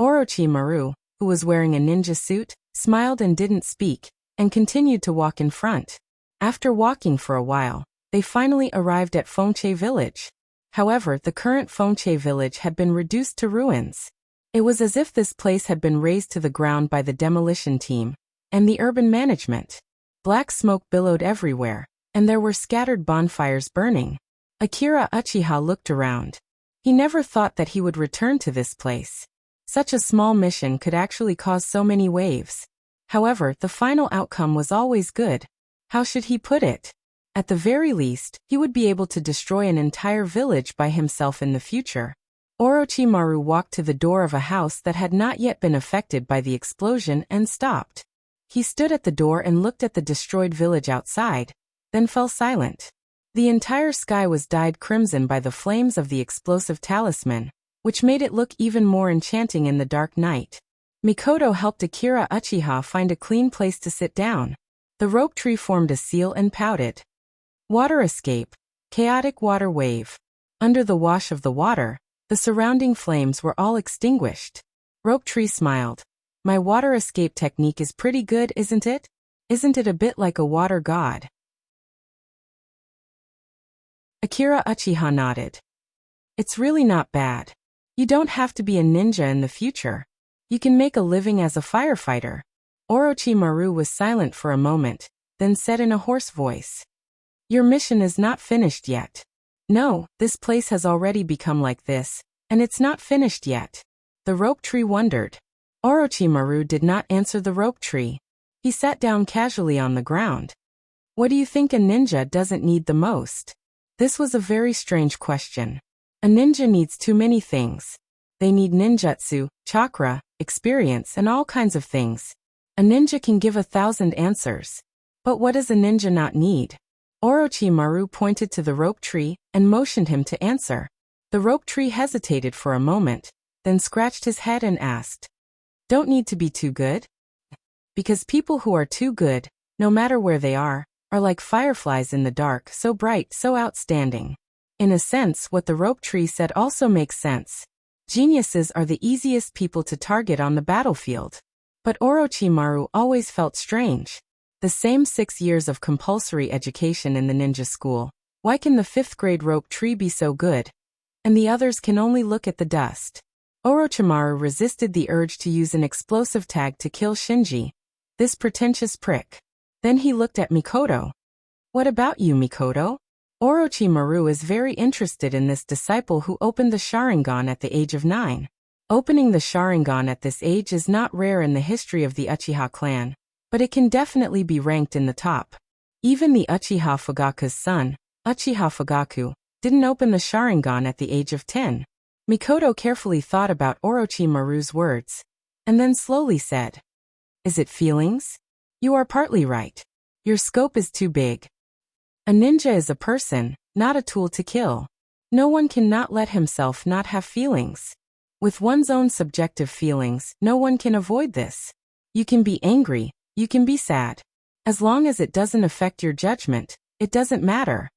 Orochimaru, who was wearing a ninja suit, smiled and didn't speak, and continued to walk in front. After walking for a while, they finally arrived at Fongche village. However, the current Fongche village had been reduced to ruins. It was as if this place had been razed to the ground by the demolition team and the urban management. Black smoke billowed everywhere, and there were scattered bonfires burning. Akira Uchiha looked around. He never thought that he would return to this place. Such a small mission could actually cause so many waves. However, the final outcome was always good. How should he put it? At the very least, he would be able to destroy an entire village by himself in the future. Orochimaru walked to the door of a house that had not yet been affected by the explosion and stopped. He stood at the door and looked at the destroyed village outside, then fell silent. The entire sky was dyed crimson by the flames of the explosive talisman, which made it look even more enchanting in the dark night. Mikoto helped Akira Uchiha find a clean place to sit down. The Rope Tree formed a seal and pouted. Water escape. Chaotic water wave. Under the wash of the water, The surrounding flames were all extinguished. Rope Tree smiled. My water escape technique is pretty good, isn't it? Isn't it a bit like a water god? Akira Uchiha nodded. It's really not bad. You don't have to be a ninja in the future. You can make a living as a firefighter. Orochimaru was silent for a moment, then said in a hoarse voice. Your mission is not finished yet. No, this place has already become like this, and it's not finished yet. The Rope Tree wondered. Orochimaru did not answer the Rope Tree. He sat down casually on the ground. What do you think a ninja doesn't need the most? This was a very strange question. A ninja needs too many things. They need ninjutsu, chakra, experience, and all kinds of things. A ninja can give 1,000 answers. But what does a ninja not need? Orochimaru pointed to the Rope Tree and motioned him to answer. The Rope Tree hesitated for a moment, then scratched his head and asked, Don't need to be too good? Because people who are too good, no matter where they are like fireflies in the dark, so bright, so outstanding. In a sense, what the Rope Tree said also makes sense. Geniuses are the easiest people to target on the battlefield. But Orochimaru always felt strange. The same 6 years of compulsory education in the ninja school. Why can the 5th grade Rope Tree be so good? And the others can only look at the dust. Orochimaru resisted the urge to use an explosive tag to kill Shinji, this pretentious prick. Then he looked at Mikoto. What about you, Mikoto? Orochimaru is very interested in this disciple who opened the Sharingan at the age of 9. Opening the Sharingan at this age is not rare in the history of the Uchiha clan, but it can definitely be ranked in the top. Even the Uchiha Fugaku's son, Uchiha Fugaku, didn't open the Sharingan at the age of 10. Mikoto carefully thought about Orochimaru's words, and then slowly said, Is it feelings? You are partly right. Your scope is too big. A ninja is a person, not a tool to kill. No one can not let himself not have feelings. With one's own subjective feelings, no one can avoid this. You can be angry, you can be sad. As long as it doesn't affect your judgment, it doesn't matter.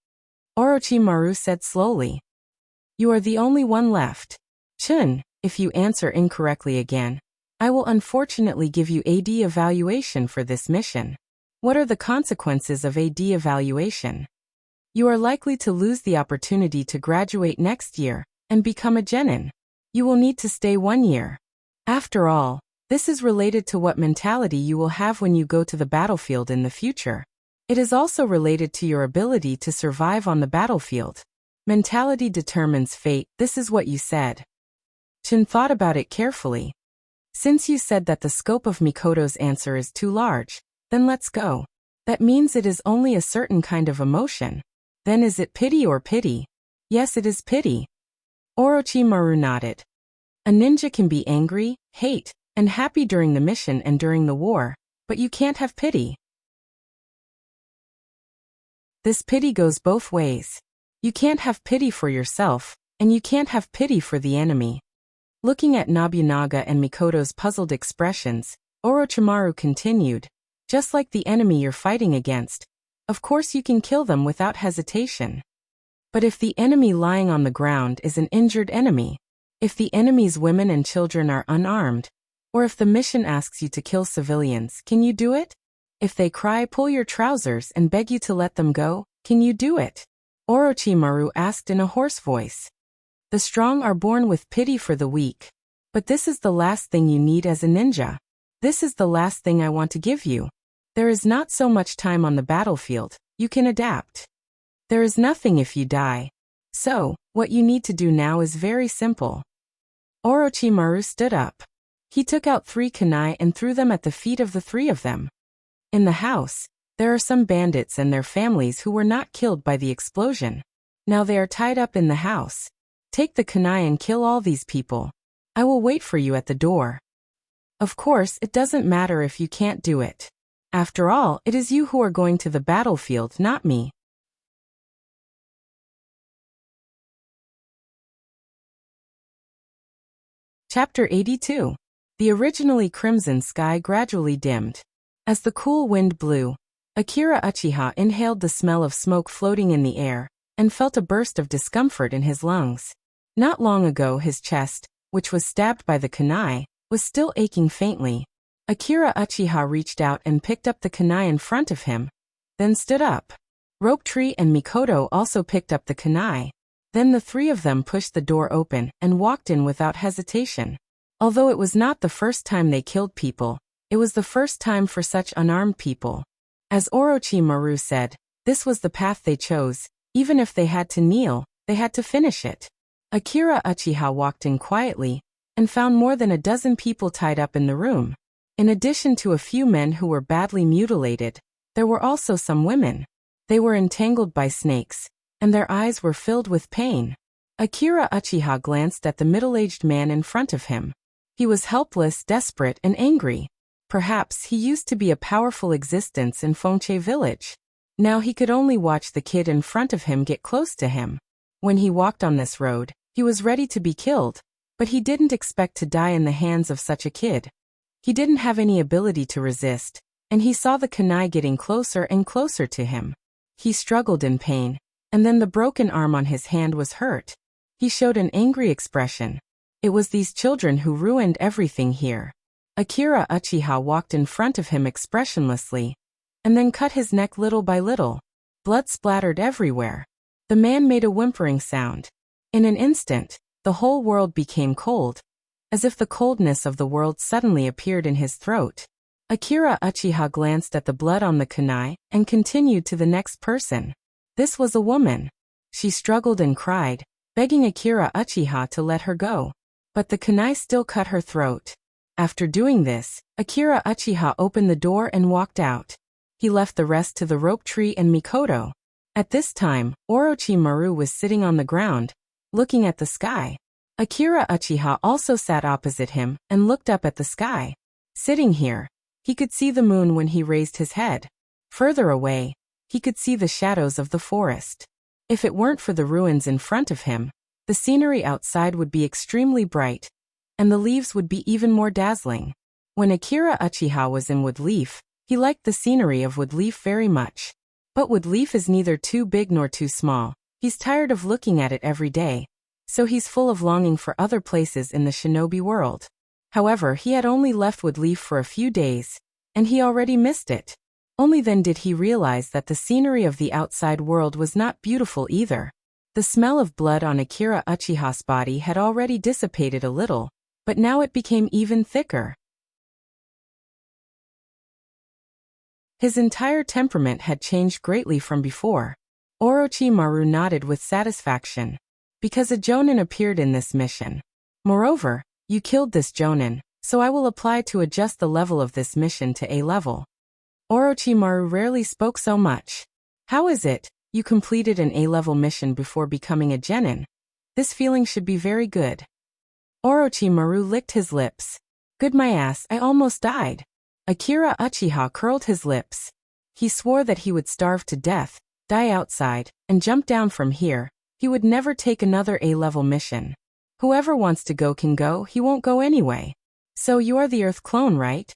Orochimaru said slowly. You are the only one left. Chun, if you answer incorrectly again, I will unfortunately give you AD evaluation for this mission. What are the consequences of AD evaluation? You are likely to lose the opportunity to graduate next year and become a genin. You will need to stay 1 year. After all, this is related to what mentality you will have when you go to the battlefield in the future. It is also related to your ability to survive on the battlefield. Mentality determines fate, this is what you said. Chun thought about it carefully. Since you said that the scope of Mikoto's answer is too large, then let's go. That means it is only a certain kind of emotion. Then is it pity or pity? Yes, it is pity. Orochimaru nodded. A ninja can be angry, hate, and happy during the mission and during the war, but you can't have pity. This pity goes both ways. You can't have pity for yourself, and you can't have pity for the enemy. Looking at Nobunaga and Mikoto's puzzled expressions, Orochimaru continued, Just like the enemy you're fighting against, of course you can kill them without hesitation. But if the enemy lying on the ground is an injured enemy, if the enemy's women and children are unarmed, or if the mission asks you to kill civilians, can you do it? If they cry, pull your trousers and beg you to let them go, can you do it? Orochimaru asked in a hoarse voice. The strong are born with pity for the weak. But this is the last thing you need as a ninja. This is the last thing I want to give you. There is not so much time on the battlefield, you can adapt. There is nothing if you die. So, what you need to do now is very simple. Orochimaru stood up. He took out 3 kunai and threw them at the feet of the 3 of them. In the house, there are some bandits and their families who were not killed by the explosion. Now they are tied up in the house. Take the kunai and kill all these people. I will wait for you at the door. Of course, it doesn't matter if you can't do it. After all, it is you who are going to the battlefield, not me. Chapter 82. The originally crimson sky gradually dimmed. As the cool wind blew, Akira Uchiha inhaled the smell of smoke floating in the air, and felt a burst of discomfort in his lungs. Not long ago his chest, which was stabbed by the kunai, was still aching faintly. Akira Uchiha reached out and picked up the kunai in front of him, then stood up. Rope Tree and Mikoto also picked up the kunai. Then the three of them pushed the door open and walked in without hesitation. Although it was not the first time they killed people, it was the first time for such unarmed people. As Orochimaru said, this was the path they chose. Even if they had to kneel, they had to finish it. Akira Uchiha walked in quietly and found more than a dozen people tied up in the room. In addition to a few men who were badly mutilated, there were also some women. They were entangled by snakes, and their eyes were filled with pain. Akira Uchiha glanced at the middle-aged man in front of him. He was helpless, desperate, and angry. Perhaps he used to be a powerful existence in Fonche village. Now he could only watch the kid in front of him get close to him. When he walked on this road, he was ready to be killed, but he didn't expect to die in the hands of such a kid. He didn't have any ability to resist, and he saw the kunai getting closer and closer to him. He struggled in pain, and then the broken arm on his hand was hurt. He showed an angry expression. It was these children who ruined everything here. Akira Uchiha walked in front of him expressionlessly, and then cut his neck little by little. Blood splattered everywhere. The man made a whimpering sound. In an instant, the whole world became cold, as if the coldness of the world suddenly appeared in his throat. Akira Uchiha glanced at the blood on the kunai and continued to the next person. This was a woman. She struggled and cried, begging Akira Uchiha to let her go. But the kunai still cut her throat. After doing this, Akira Uchiha opened the door and walked out. He left the rest to the Rope Tree and Mikoto. At this time, Orochimaru was sitting on the ground, looking at the sky. Akira Uchiha also sat opposite him and looked up at the sky. Sitting here, he could see the moon when he raised his head. Further away, he could see the shadows of the forest. If it weren't for the ruins in front of him, the scenery outside would be extremely bright, and the leaves would be even more dazzling. When Akira Uchiha was in Woodleaf, he liked the scenery of Woodleaf very much. But Woodleaf is neither too big nor too small. He's tired of looking at it every day, so he's full of longing for other places in the shinobi world. However, he had only left Woodleaf for a few days, and he already missed it. Only then did he realize that the scenery of the outside world was not beautiful either. The smell of blood on Akira Uchiha's body had already dissipated a little, but now it became even thicker. His entire temperament had changed greatly from before. Orochimaru nodded with satisfaction, because a jonin appeared in this mission. Moreover, you killed this jonin, so I will apply to adjust the level of this mission to A level. Orochimaru rarely spoke so much. How is it? You completed an A-level mission before becoming a genin. This feeling should be very good. Orochimaru licked his lips. Good my ass, I almost died. Akira Uchiha curled his lips. He swore that he would starve to death, die outside, and jump down from here. He would never take another A-level mission. Whoever wants to go can go, he won't go anyway. So you are the Earth clone, right?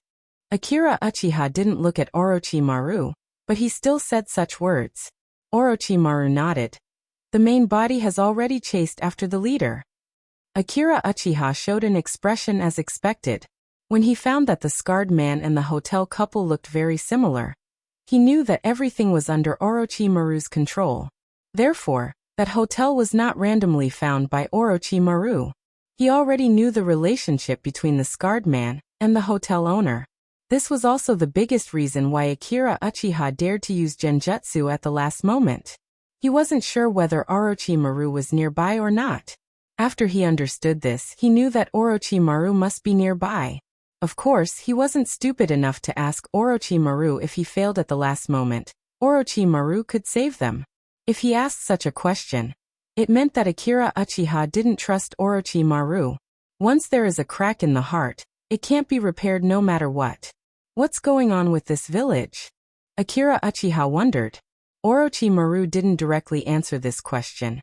Akira Uchiha didn't look at Orochimaru, but he still said such words. Orochimaru nodded. The main body has already chased after the leader. Akira Uchiha showed an expression as expected. When he found that the scarred man and the hotel couple looked very similar, he knew that everything was under Orochimaru's control. Therefore, that hotel was not randomly found by Orochimaru. He already knew the relationship between the scarred man and the hotel owner. This was also the biggest reason why Akira Uchiha dared to use genjutsu at the last moment. He wasn't sure whether Orochimaru was nearby or not. After he understood this, he knew that Orochimaru must be nearby. Of course, he wasn't stupid enough to ask Orochimaru if he failed at the last moment. Orochimaru could save them. If he asked such a question, it meant that Akira Uchiha didn't trust Orochimaru. Once there is a crack in the heart, it can't be repaired no matter what. What's going on with this village? Akira Uchiha wondered. Orochimaru didn't directly answer this question.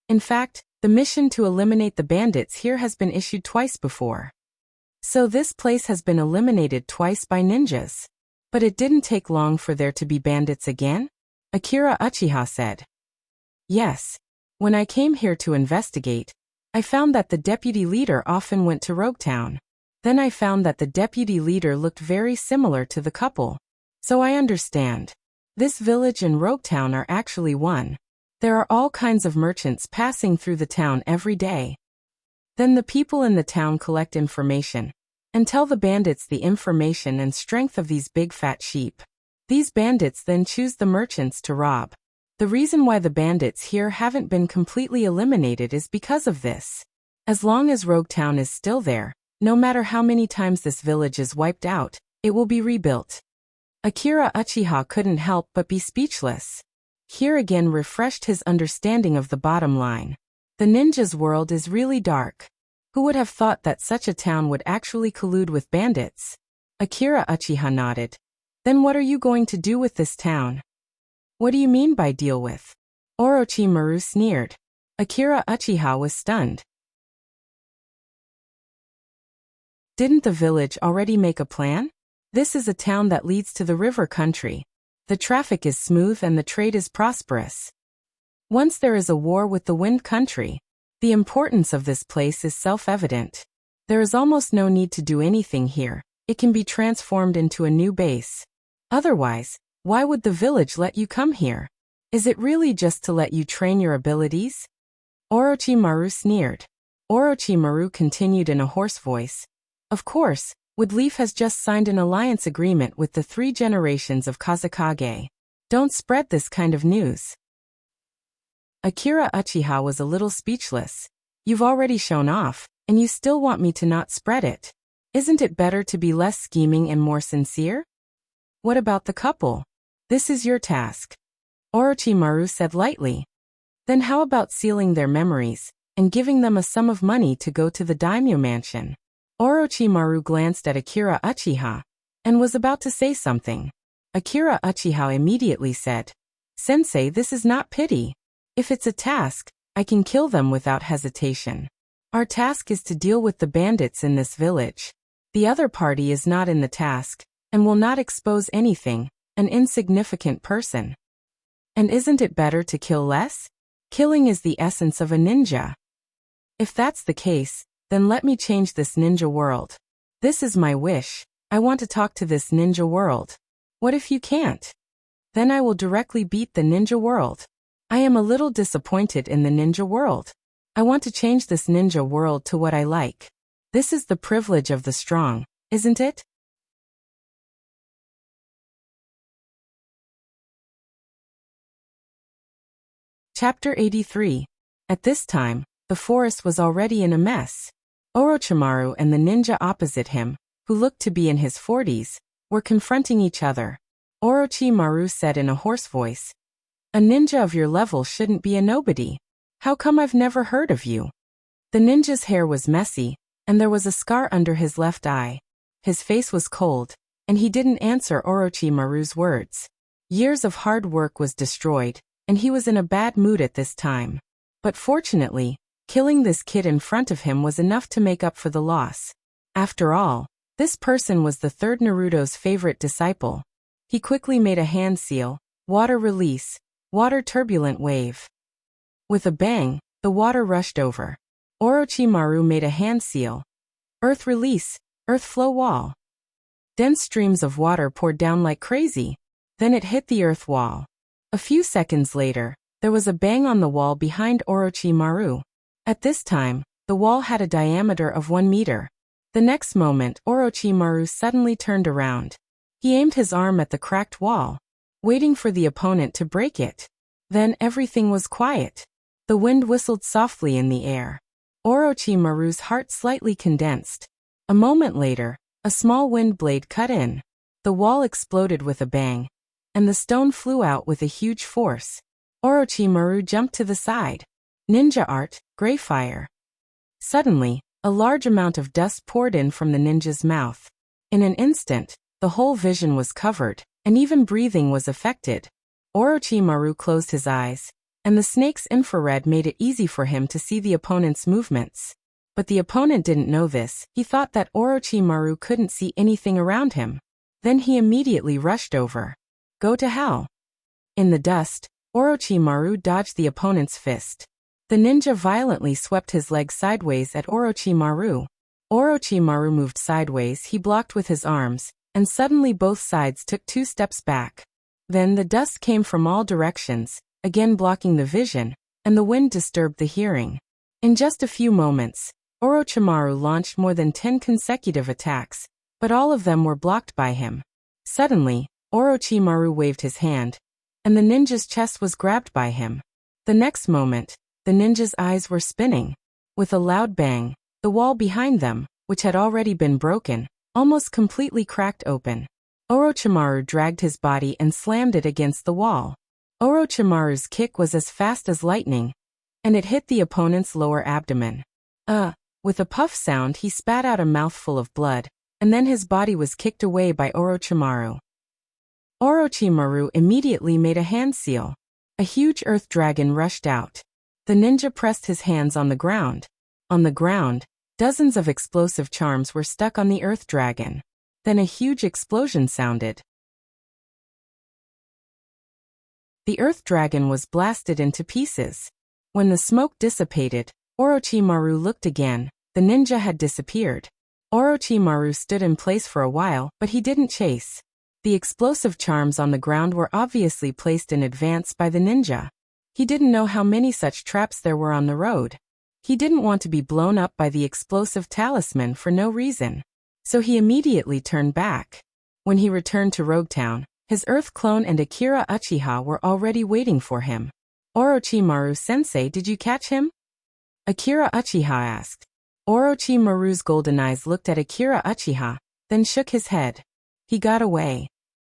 In fact, the mission to eliminate the bandits here has been issued twice before. So this place has been eliminated twice by ninjas. But it didn't take long for there to be bandits again? Akira Uchiha said. Yes. When I came here to investigate, I found that the deputy leader often went to Rogue Town. Then I found that the deputy leader looked very similar to the couple. So I understand. This village and Rogue Town are actually one. There are all kinds of merchants passing through the town every day. Then the people in the town collect information and tell the bandits the information and strength of these big fat sheep. These bandits then choose the merchants to rob. The reason why the bandits here haven't been completely eliminated is because of this. As long as Rogue Town is still there, no matter how many times this village is wiped out, it will be rebuilt. Akira Uchiha couldn't help but be speechless. Here again refreshed his understanding of the bottom line. The ninja's world is really dark. Who would have thought that such a town would actually collude with bandits? Akira Uchiha nodded. Then what are you going to do with this town? What do you mean by deal with? Orochimaru sneered. Akira Uchiha was stunned. Didn't the village already make a plan? This is a town that leads to the river country. The traffic is smooth and the trade is prosperous. Once there is a war with the wind country, the importance of this place is self-evident. There is almost no need to do anything here. It can be transformed into a new base. Otherwise, why would the village let you come here? Is it really just to let you train your abilities? Orochimaru sneered. Orochimaru continued in a hoarse voice. Of course, Woodleaf has just signed an alliance agreement with the 3 generations of Kazekage. Don't spread this kind of news. Akira Uchiha was a little speechless. You've already shown off, and you still want me to not spread it. Isn't it better to be less scheming and more sincere? What about the couple? This is your task. Orochimaru said lightly. Then how about sealing their memories, and giving them a sum of money to go to the daimyo mansion? Orochimaru glanced at Akira Uchiha, and was about to say something. Akira Uchiha immediately said, Sensei, this is not pity. If it's a task, I can kill them without hesitation. Our task is to deal with the bandits in this village. The other party is not in the task, and will not expose anything, an insignificant person. And isn't it better to kill less? Killing is the essence of a ninja. If that's the case, then let me change this ninja world. This is my wish. I want to talk to this ninja world. What if you can't? Then I will directly beat the ninja world. I am a little disappointed in the ninja world. I want to change this ninja world to what I like. This is the privilege of the strong, isn't it? Chapter 83. At this time, the forest was already in a mess. Orochimaru and the ninja opposite him, who looked to be in his 40s, were confronting each other. Orochimaru said in a hoarse voice, A ninja of your level shouldn't be a nobody. How come I've never heard of you? The ninja's hair was messy, and there was a scar under his left eye. His face was cold, and he didn't answer Orochimaru's words. Years of hard work was destroyed, and he was in a bad mood at this time. But fortunately, killing this kid in front of him was enough to make up for the loss. After all, this person was the third Naruto's favorite disciple. He quickly made a hand seal, water release, water turbulent wave. With a bang, the water rushed over. Orochimaru made a hand seal, earth release, earth flow wall. Dense streams of water poured down like crazy. Then it hit the earth wall. A few seconds later, there was a bang on the wall behind Orochimaru. At this time, the wall had a diameter of 1 meter. The next moment, Orochimaru suddenly turned around. He aimed his arm at the cracked wall, waiting for the opponent to break it. Then everything was quiet. The wind whistled softly in the air. Orochimaru's heart slightly condensed. A moment later, a small wind blade cut in. The wall exploded with a bang, and the stone flew out with a huge force. Orochimaru jumped to the side. Ninja art, gray fire. Suddenly, a large amount of dust poured in from the ninja's mouth. In an instant, the whole vision was covered, and even breathing was affected. Orochimaru closed his eyes, and the snake's infrared made it easy for him to see the opponent's movements. But the opponent didn't know this. He thought that Orochimaru couldn't see anything around him. Then he immediately rushed over. Go to hell. In the dust, Orochimaru dodged the opponent's fist. The ninja violently swept his leg sideways at Orochimaru. Orochimaru moved sideways, he blocked with his arms, and suddenly both sides took 2 steps back. Then the dust came from all directions, again blocking the vision, and the wind disturbed the hearing. In just a few moments, Orochimaru launched more than 10 consecutive attacks, but all of them were blocked by him. Suddenly, Orochimaru waved his hand, and the ninja's chest was grabbed by him. The next moment, the ninja's eyes were spinning. With a loud bang, the wall behind them, which had already been broken, almost completely cracked open. Orochimaru dragged his body and slammed it against the wall. Orochimaru's kick was as fast as lightning, and it hit the opponent's lower abdomen. With a puff sound, he spat out a mouthful of blood, and then his body was kicked away by Orochimaru. Orochimaru immediately made a hand seal. A huge earth dragon rushed out. The ninja pressed his hands on the ground. On the ground, dozens of explosive charms were stuck on the earth dragon. Then a huge explosion sounded. The earth dragon was blasted into pieces. When the smoke dissipated, Orochimaru looked again. The ninja had disappeared. Orochimaru stood in place for a while, but he didn't chase. The explosive charms on the ground were obviously placed in advance by the ninja. He didn't know how many such traps there were on the road. He didn't want to be blown up by the explosive talisman for no reason. So he immediately turned back. When he returned to Roguetown, his Earth clone and Akira Uchiha were already waiting for him. Orochimaru-sensei, did you catch him? Akira Uchiha asked. Orochimaru's golden eyes looked at Akira Uchiha, then shook his head. He got away.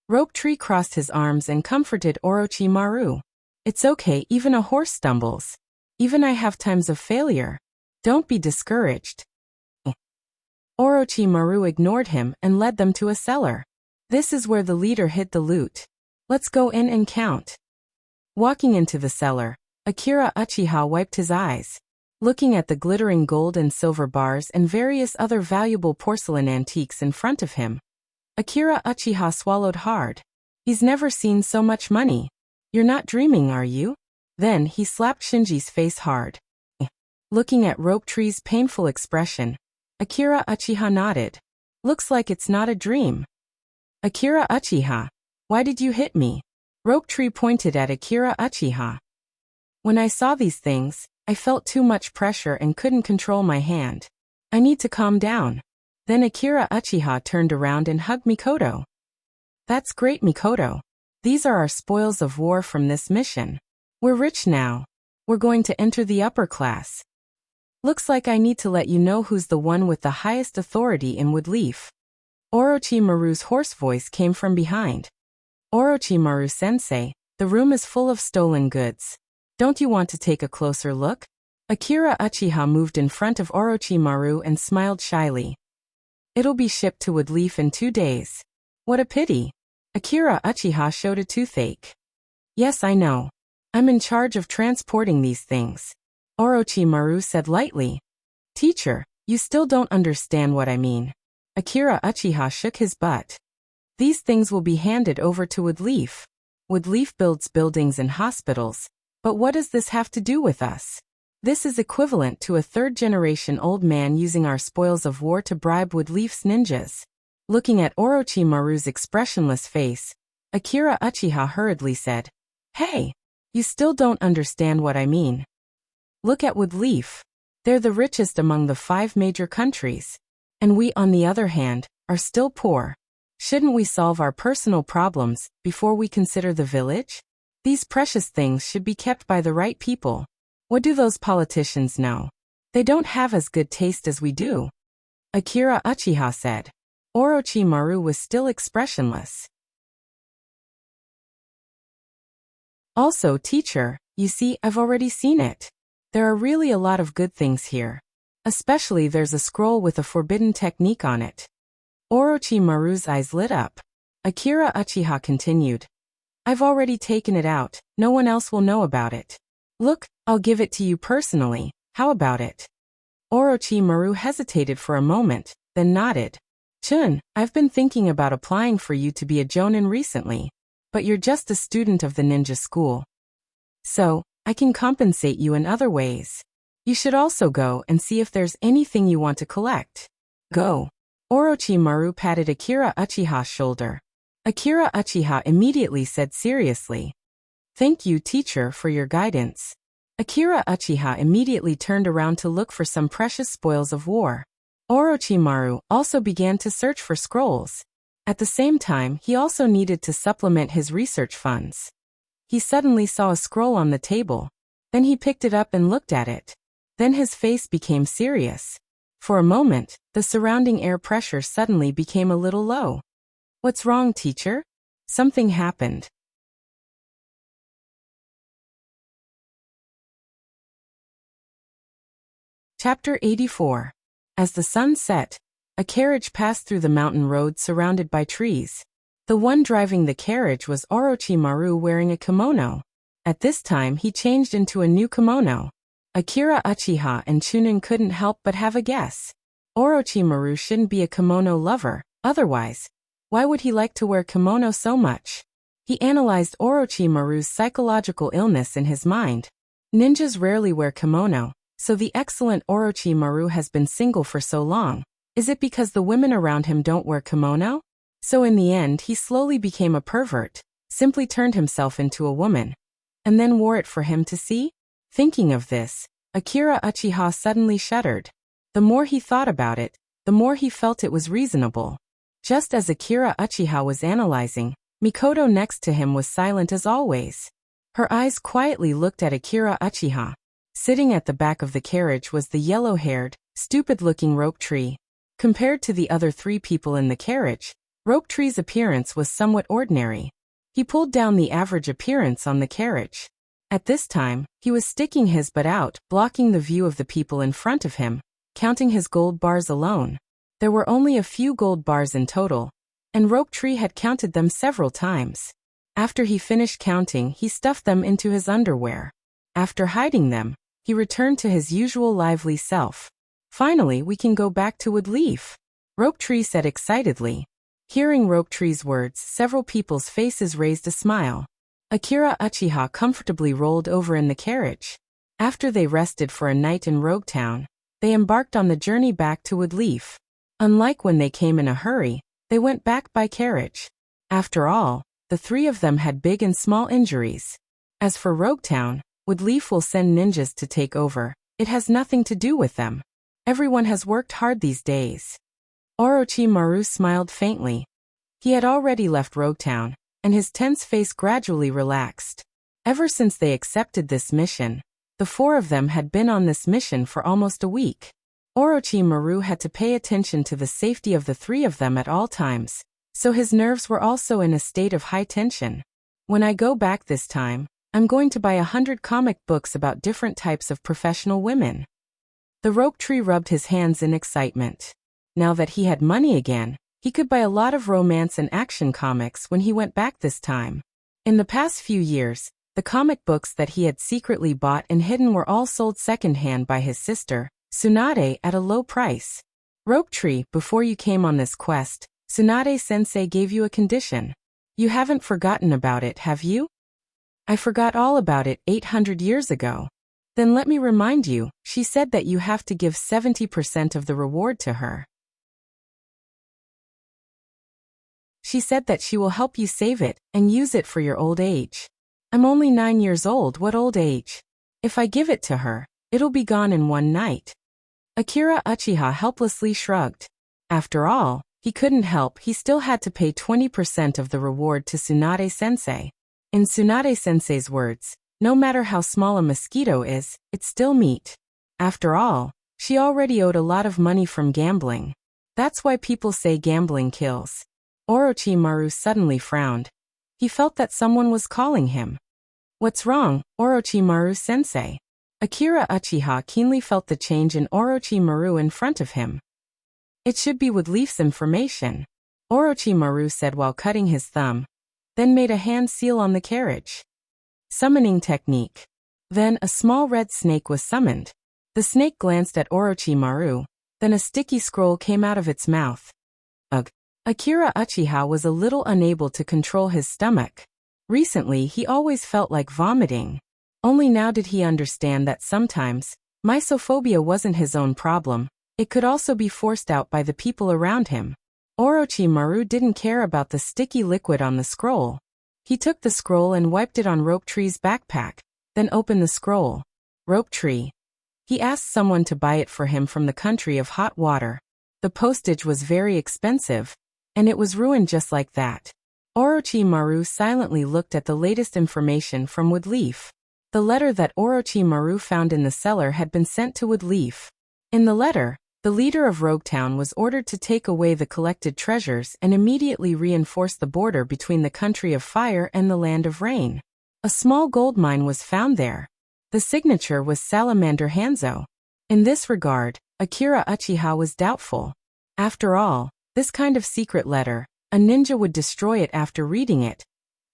Rope Tree crossed his arms and comforted Orochimaru. It's okay, even a horse stumbles. Even I have times of failure. Don't be discouraged. Orochimaru ignored him and led them to a cellar. This is where the leader hid the loot. Let's go in and count. Walking into the cellar, Akira Uchiha wiped his eyes. Looking at the glittering gold and silver bars and various other valuable porcelain antiques in front of him, Akira Uchiha swallowed hard. He's never seen so much money. You're not dreaming, are you? Then he slapped Shinji's face hard. Looking at Rope Tree's painful expression, Akira Uchiha nodded. Looks like it's not a dream. Akira Uchiha, why did you hit me? Rope Tree pointed at Akira Uchiha. When I saw these things, I felt too much pressure and couldn't control my hand. I need to calm down. Then Akira Uchiha turned around and hugged Mikoto. That's great, Mikoto. These are our spoils of war from this mission. We're rich now. We're going to enter the upper class. Looks like I need to let you know who's the one with the highest authority in Woodleaf. Orochimaru's hoarse voice came from behind. Orochimaru-sensei, the room is full of stolen goods. Don't you want to take a closer look? Akira Uchiha moved in front of Orochimaru and smiled shyly. It'll be shipped to Woodleaf in 2 days. What a pity. Akira Uchiha showed a toothache. Yes, I know. I'm in charge of transporting these things. Orochimaru said lightly. Teacher, you still don't understand what I mean. Akira Uchiha shook his butt. These things will be handed over to Woodleaf. Woodleaf builds buildings and hospitals. But what does this have to do with us? This is equivalent to a 3rd-generation old man using our spoils of war to bribe Woodleaf's ninjas. Looking at Orochimaru's expressionless face, Akira Uchiha hurriedly said, Hey, you still don't understand what I mean. Look at Woodleaf. They're the richest among the 5 major countries. And we, on the other hand, are still poor. Shouldn't we solve our personal problems before we consider the village? These precious things should be kept by the right people. What do those politicians know? They don't have as good taste as we do. Akira Uchiha said. Orochimaru was still expressionless. Also, teacher, you see, I've already seen it. There are really a lot of good things here. Especially there's a scroll with a forbidden technique on it. Orochimaru's eyes lit up. Akira Uchiha continued. I've already taken it out, no one else will know about it. Look, I'll give it to you personally, how about it? Orochimaru hesitated for a moment, then nodded. Chun, I've been thinking about applying for you to be a jonin recently. But you're just a student of the ninja school. So, I can compensate you in other ways. You should also go and see if there's anything you want to collect. Go. Orochimaru patted Akira Uchiha's shoulder. Akira Uchiha immediately said seriously, "Thank you, teacher, for your guidance." Akira Uchiha immediately turned around to look for some precious spoils of war. Orochimaru also began to search for scrolls. At the same time, he also needed to supplement his research funds. He suddenly saw a scroll on the table. Then he picked it up and looked at it. Then his face became serious. For a moment, the surrounding air pressure suddenly became a little low. "What's wrong, teacher?" Something happened. Chapter 84. As the sun set, a carriage passed through the mountain road surrounded by trees. The one driving the carriage was Orochimaru wearing a kimono. At this time he changed into a new kimono. Akira Uchiha and Chunin couldn't help but have a guess. Orochimaru shouldn't be a kimono lover, otherwise, why would he like to wear kimono so much? He analyzed Orochimaru's psychological illness in his mind. Ninjas rarely wear kimono, so the excellent Orochimaru has been single for so long. Is it because the women around him don't wear kimono? So in the end he slowly became a pervert, simply turned himself into a woman, and then wore it for him to see? Thinking of this, Akira Uchiha suddenly shuddered. The more he thought about it, the more he felt it was reasonable. Just as Akira Uchiha was analyzing, Mikoto next to him was silent as always. Her eyes quietly looked at Akira Uchiha. Sitting at the back of the carriage was the yellow-haired, stupid-looking Rope Tree. Compared to the other three people in the carriage, Rope Tree's appearance was somewhat ordinary. He pulled down the average appearance on the carriage. At this time, he was sticking his butt out, blocking the view of the people in front of him, counting his gold bars alone. There were only a few gold bars in total, and Rope Tree had counted them several times. After he finished counting, he stuffed them into his underwear. After hiding them, he returned to his usual lively self. "Finally, we can go back to Woodleaf," Rope Tree said excitedly. Hearing Rope Tree's words, several people's faces raised a smile. Akira Uchiha comfortably rolled over in the carriage. After they rested for a night in Rogue Town, they embarked on the journey back to Woodleaf. Unlike when they came in a hurry, they went back by carriage. After all, the three of them had big and small injuries. As for Rogue Town, Woodleaf will send ninjas to take over. It has nothing to do with them. Everyone has worked hard these days. Orochimaru smiled faintly. He had already left Rogue Town, and his tense face gradually relaxed. Ever since they accepted this mission, the four of them had been on this mission for almost a week. Orochimaru had to pay attention to the safety of the three of them at all times, so his nerves were also in a state of high tension. "When I go back this time, I'm going to buy 100 comic books about different types of professional women." The Rope Tree rubbed his hands in excitement. Now that he had money again, he could buy a lot of romance and action comics when he went back this time. In the past few years, the comic books that he had secretly bought and hidden were all sold secondhand by his sister, Tsunade, at a low price. "Rope Tree, before you came on this quest, Tsunade-sensei gave you a condition. You haven't forgotten about it, have you?" "I forgot all about it 800 years ago." "Then let me remind you, she said that you have to give 70% of the reward to her. She said that she will help you save it and use it for your old age." "I'm only 9 years old, what old age? If I give it to her, it'll be gone in one night." Akira Uchiha helplessly shrugged. After all, he couldn't help, he still had to pay 20% of the reward to Tsunade-sensei. In Tsunade-sensei's words, no matter how small a mosquito is, it's still meat. After all, she already owed a lot of money from gambling. That's why people say gambling kills. Orochimaru suddenly frowned. He felt that someone was calling him. "What's wrong, Orochimaru-sensei?" Akira Uchiha keenly felt the change in Orochimaru in front of him. "It should be Woodleaf's information," Orochimaru said while cutting his thumb, then made a hand seal on the carriage. Summoning technique. Then a small red snake was summoned. The snake glanced at Orochimaru, then a sticky scroll came out of its mouth. Ugh. Akira Uchiha was a little unable to control his stomach. Recently he always felt like vomiting. Only now did he understand that sometimes, mysophobia wasn't his own problem, it could also be forced out by the people around him. Orochimaru didn't care about the sticky liquid on the scroll. He took the scroll and wiped it on Rope Tree's backpack, then opened the scroll. Rope Tree. He asked someone to buy it for him from the country of hot water. The postage was very expensive, and it was ruined just like that. Orochimaru silently looked at the latest information from Woodleaf. The letter that Orochimaru found in the cellar had been sent to Woodleaf. In the letter, the leader of Roguetown was ordered to take away the collected treasures and immediately reinforce the border between the country of fire and the land of rain. A small gold mine was found there. The signature was Salamander Hanzo. In this regard, Akira Uchiha was doubtful. After all, this kind of secret letter, a ninja would destroy it after reading it.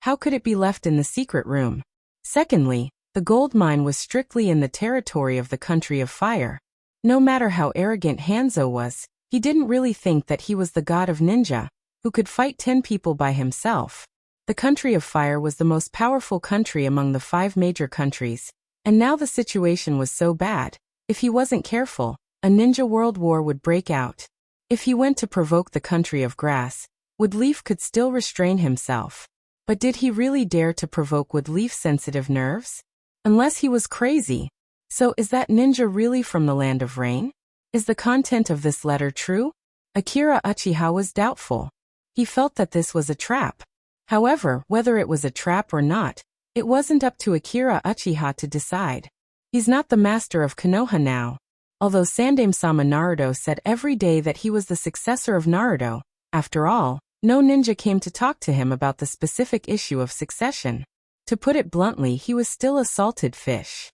How could it be left in the secret room? Secondly, the gold mine was strictly in the territory of the country of fire. No matter how arrogant Hanzo was, he didn't really think that he was the god of ninja, who could fight 10 people by himself. The country of fire was the most powerful country among the 5 major countries, and now the situation was so bad, if he wasn't careful, a ninja world war would break out. If he went to provoke the country of grass, Woodleaf could still restrain himself. But did he really dare to provoke Woodleaf's sensitive nerves? Unless he was crazy. So is that ninja really from the land of rain? Is the content of this letter true? Akira Uchiha was doubtful. He felt that this was a trap. However, whether it was a trap or not, it wasn't up to Akira Uchiha to decide. He's not the master of Konoha now. Although Sandaime-sama Naruto said every day that he was the successor of Naruto, after all, no ninja came to talk to him about the specific issue of succession. To put it bluntly, he was still a salted fish.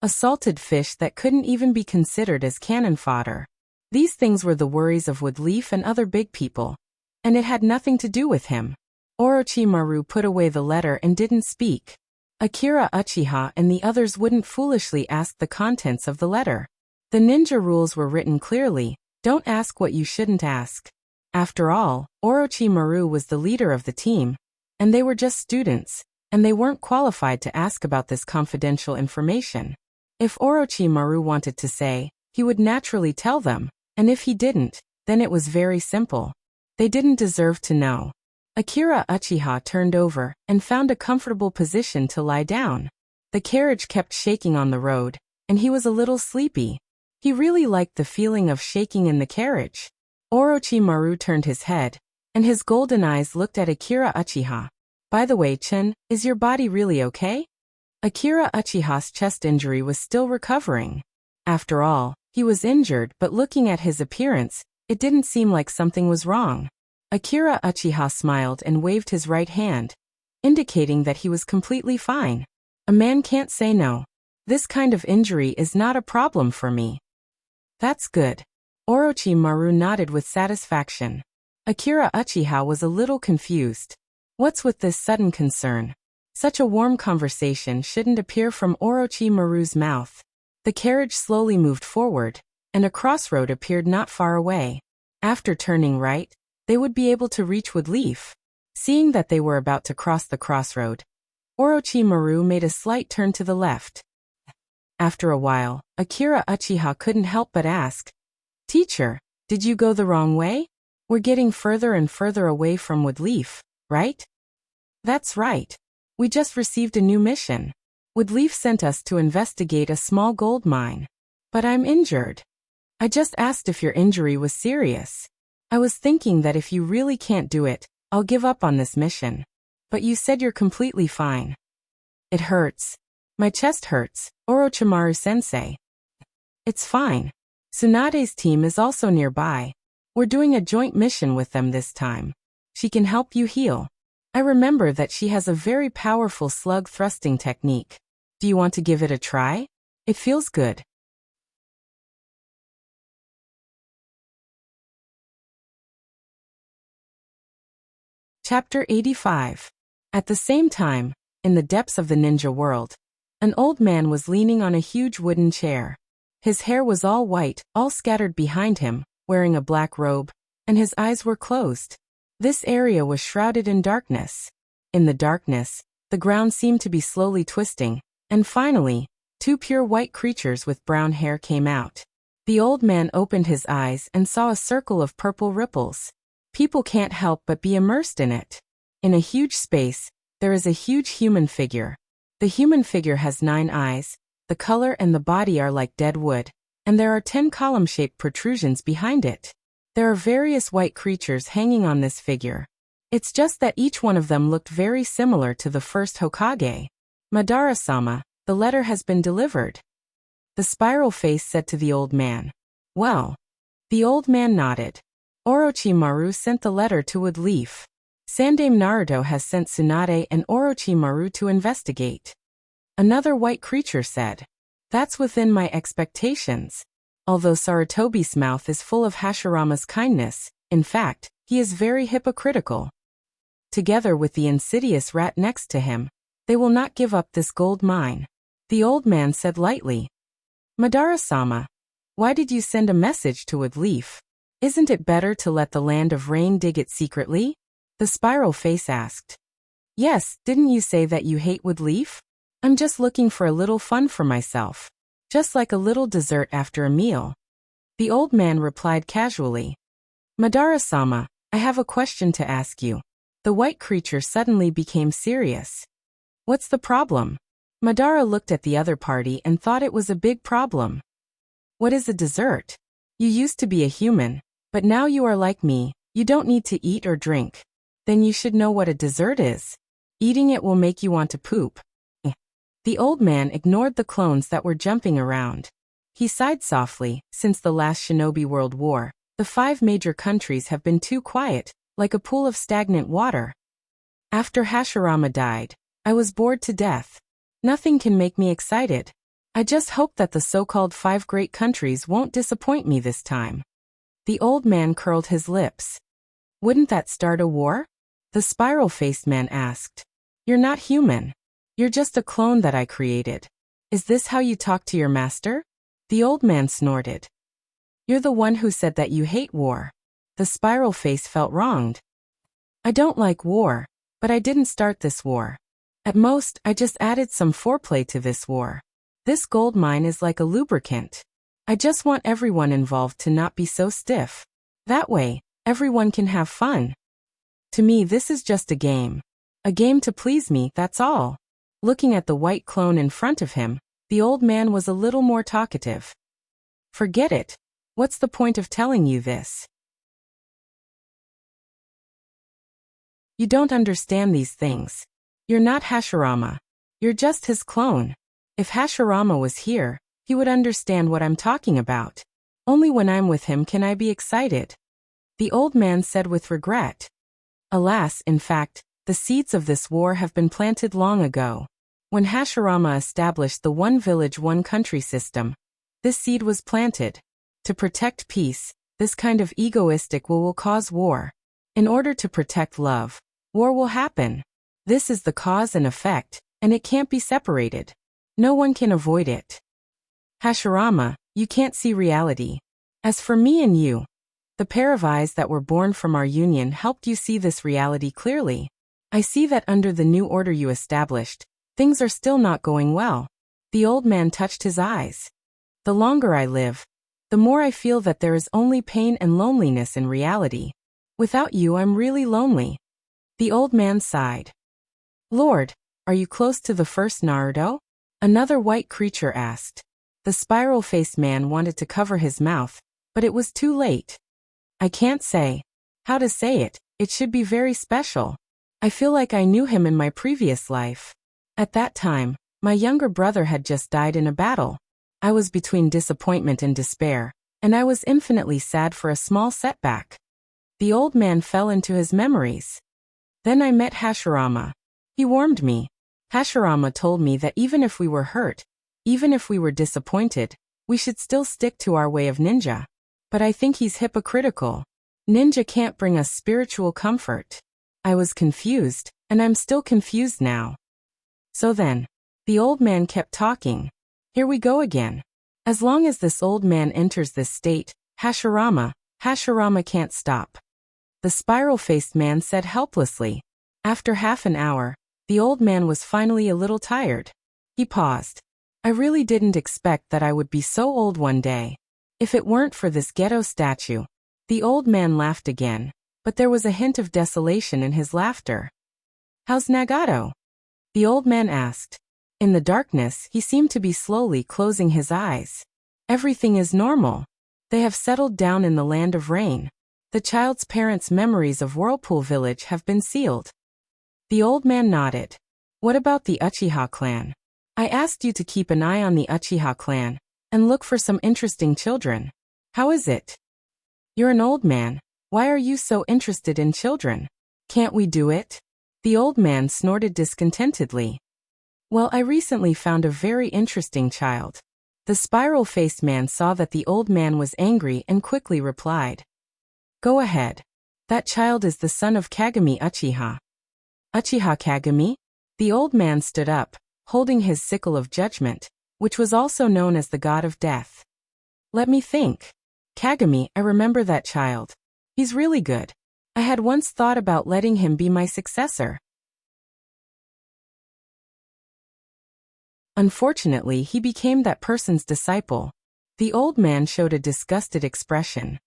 A salted fish that couldn't even be considered as cannon fodder. These things were the worries of Woodleaf and other big people, and it had nothing to do with him. Orochimaru put away the letter and didn't speak. Akira Uchiha and the others wouldn't foolishly ask the contents of the letter. The ninja rules were written clearly, don't ask what you shouldn't ask. After all, Orochimaru was the leader of the team, and they were just students, and they weren't qualified to ask about this confidential information. If Orochimaru wanted to say, he would naturally tell them, and if he didn't, then it was very simple. They didn't deserve to know. Akira Uchiha turned over and found a comfortable position to lie down. The carriage kept shaking on the road, and he was a little sleepy. He really liked the feeling of shaking in the carriage. Orochimaru turned his head, and his golden eyes looked at Akira Uchiha. By the way, Chin, is your body really okay? Akira Uchiha's chest injury was still recovering. After all, he was injured, but looking at his appearance, it didn't seem like something was wrong. Akira Uchiha smiled and waved his right hand, indicating that he was completely fine. A man can't say no. This kind of injury is not a problem for me. That's good. Orochimaru nodded with satisfaction. Akira Uchiha was a little confused. What's with this sudden concern? Such a warm conversation shouldn't appear from Orochimaru's mouth. The carriage slowly moved forward, and a crossroad appeared not far away. After turning right, they would be able to reach Woodleaf. Seeing that they were about to cross the crossroad, Orochimaru made a slight turn to the left. After a while, Akira Uchiha couldn't help but ask, "Teacher, did you go the wrong way? We're getting further and further away from Woodleaf, right?" "That's right. We just received a new mission. Woodleaf sent us to investigate a small gold mine. But I'm injured." "I just asked if your injury was serious. I was thinking that if you really can't do it, I'll give up on this mission. But you said you're completely fine." "It hurts. My chest hurts, Orochimaru-sensei." "It's fine. Tsunade's team is also nearby. We're doing a joint mission with them this time. She can help you heal. I remember that she has a very powerful slug thrusting technique. Do you want to give it a try? It feels good." Chapter 85. At the same time, in the depths of the ninja world, an old man was leaning on a huge wooden chair. His hair was all white, all scattered behind him, wearing a black robe, and his eyes were closed. This area was shrouded in darkness. In the darkness, the ground seemed to be slowly twisting, and finally, two pure white creatures with brown hair came out. The old man opened his eyes and saw a circle of purple ripples. People can't help but be immersed in it. In a huge space, there is a huge human figure. The human figure has 9 eyes, the color and the body are like dead wood, and there are 10 column-shaped protrusions behind it. There are various white creatures hanging on this figure. It's just that each one of them looked very similar to the first Hokage. Madara-sama, the letter has been delivered. The spiral face said to the old man. Well. The old man nodded. Orochimaru sent the letter to Woodleaf. Sandaime Naruto has sent Tsunade and Orochimaru to investigate. Another white creature said. That's within my expectations. Although Sarutobi's mouth is full of Hashirama's kindness, in fact, he is very hypocritical. Together with the insidious rat next to him, they will not give up this gold mine. The old man said lightly. Madara-sama, why did you send a message to Woodleaf? Isn't it better to let the Land of Rain dig it secretly? The spiral face asked. Yes, didn't you say that you hate Woodleaf? I'm just looking for a little fun for myself. Just like a little dessert after a meal. The old man replied casually. Madara-sama, I have a question to ask you. The white creature suddenly became serious. What's the problem? Madara looked at the other party and thought it was a big problem. What is a dessert? You used to be a human, but now you are like me, you don't need to eat or drink. Then you should know what a dessert is. Eating it will make you want to poop. The old man ignored the clones that were jumping around. He sighed softly. Since the last Shinobi World War, the 5 major countries have been too quiet, like a pool of stagnant water. After Hashirama died, I was bored to death. Nothing can make me excited. I just hope that the so-called 5 great countries won't disappoint me this time. The old man curled his lips. Wouldn't that start a war? The spiral-faced man asked. You're not human. You're just a clone that I created. Is this how you talk to your master? The old man snorted. You're the one who said that you hate war. The spiral face felt wronged. I don't like war, but I didn't start this war. At most, I just added some foreplay to this war. This gold mine is like a lubricant. I just want everyone involved to not be so stiff. That way, everyone can have fun. To me, this is just a game. A game to please me, that's all. Looking at the white clone in front of him, the old man was a little more talkative. Forget it. What's the point of telling you this? You don't understand these things. You're not Hashirama. You're just his clone. If Hashirama was here, he would understand what I'm talking about. Only when I'm with him can I be excited. The old man said with regret. Alas, in fact, the seeds of this war have been planted long ago. When Hashirama established the one village, one country system, this seed was planted. To protect peace, this kind of egoistic will cause war. In order to protect love, war will happen. This is the cause and effect, and it can't be separated. No one can avoid it. Hashirama, you can't see reality. As for me and you, the pair of eyes that were born from our union helped you see this reality clearly. I see that under the new order you established, things are still not going well. The old man touched his eyes. The longer I live, the more I feel that there is only pain and loneliness in reality. Without you, I'm really lonely. The old man sighed. Lord, are you close to the first Naruto? Another white creature asked. The spiral-faced man wanted to cover his mouth, but it was too late. I can't say. How to say it, it should be very special. I feel like I knew him in my previous life. At that time, my younger brother had just died in a battle. I was between disappointment and despair, and I was infinitely sad for a small setback. The old man fell into his memories. Then I met Hashirama. He warned me. Hashirama told me that even if we were hurt, even if we were disappointed, we should still stick to our way of ninja. But I think he's hypocritical. Ninja can't bring us spiritual comfort. I was confused, and I'm still confused now. So then, the old man kept talking. Here we go again. As long as this old man enters this state, Hashirama can't stop. The spiral-faced man said helplessly. After half an hour, the old man was finally a little tired. He paused. I really didn't expect that I would be so old one day. If it weren't for this ghetto statue. The old man laughed again, but there was a hint of desolation in his laughter. How's Nagato? The old man asked. In the darkness, he seemed to be slowly closing his eyes. Everything is normal. They have settled down in the land of rain. The child's parents' memories of Whirlpool Village have been sealed. The old man nodded. What about the Uchiha clan? I asked you to keep an eye on the Uchiha clan and look for some interesting children. How is it? You're an old man. Why are you so interested in children? Can't we do it? The old man snorted discontentedly. Well, I recently found a very interesting child. The spiral-faced man saw that the old man was angry and quickly replied. Go ahead. That child is the son of Kagami Uchiha. Uchiha Kagami? The old man stood up, holding his sickle of judgment, which was also known as the god of death. Let me think. Kagami, I remember that child. He's really good. I had once thought about letting him be my successor. Unfortunately, he became that person's disciple. The old man showed a disgusted expression.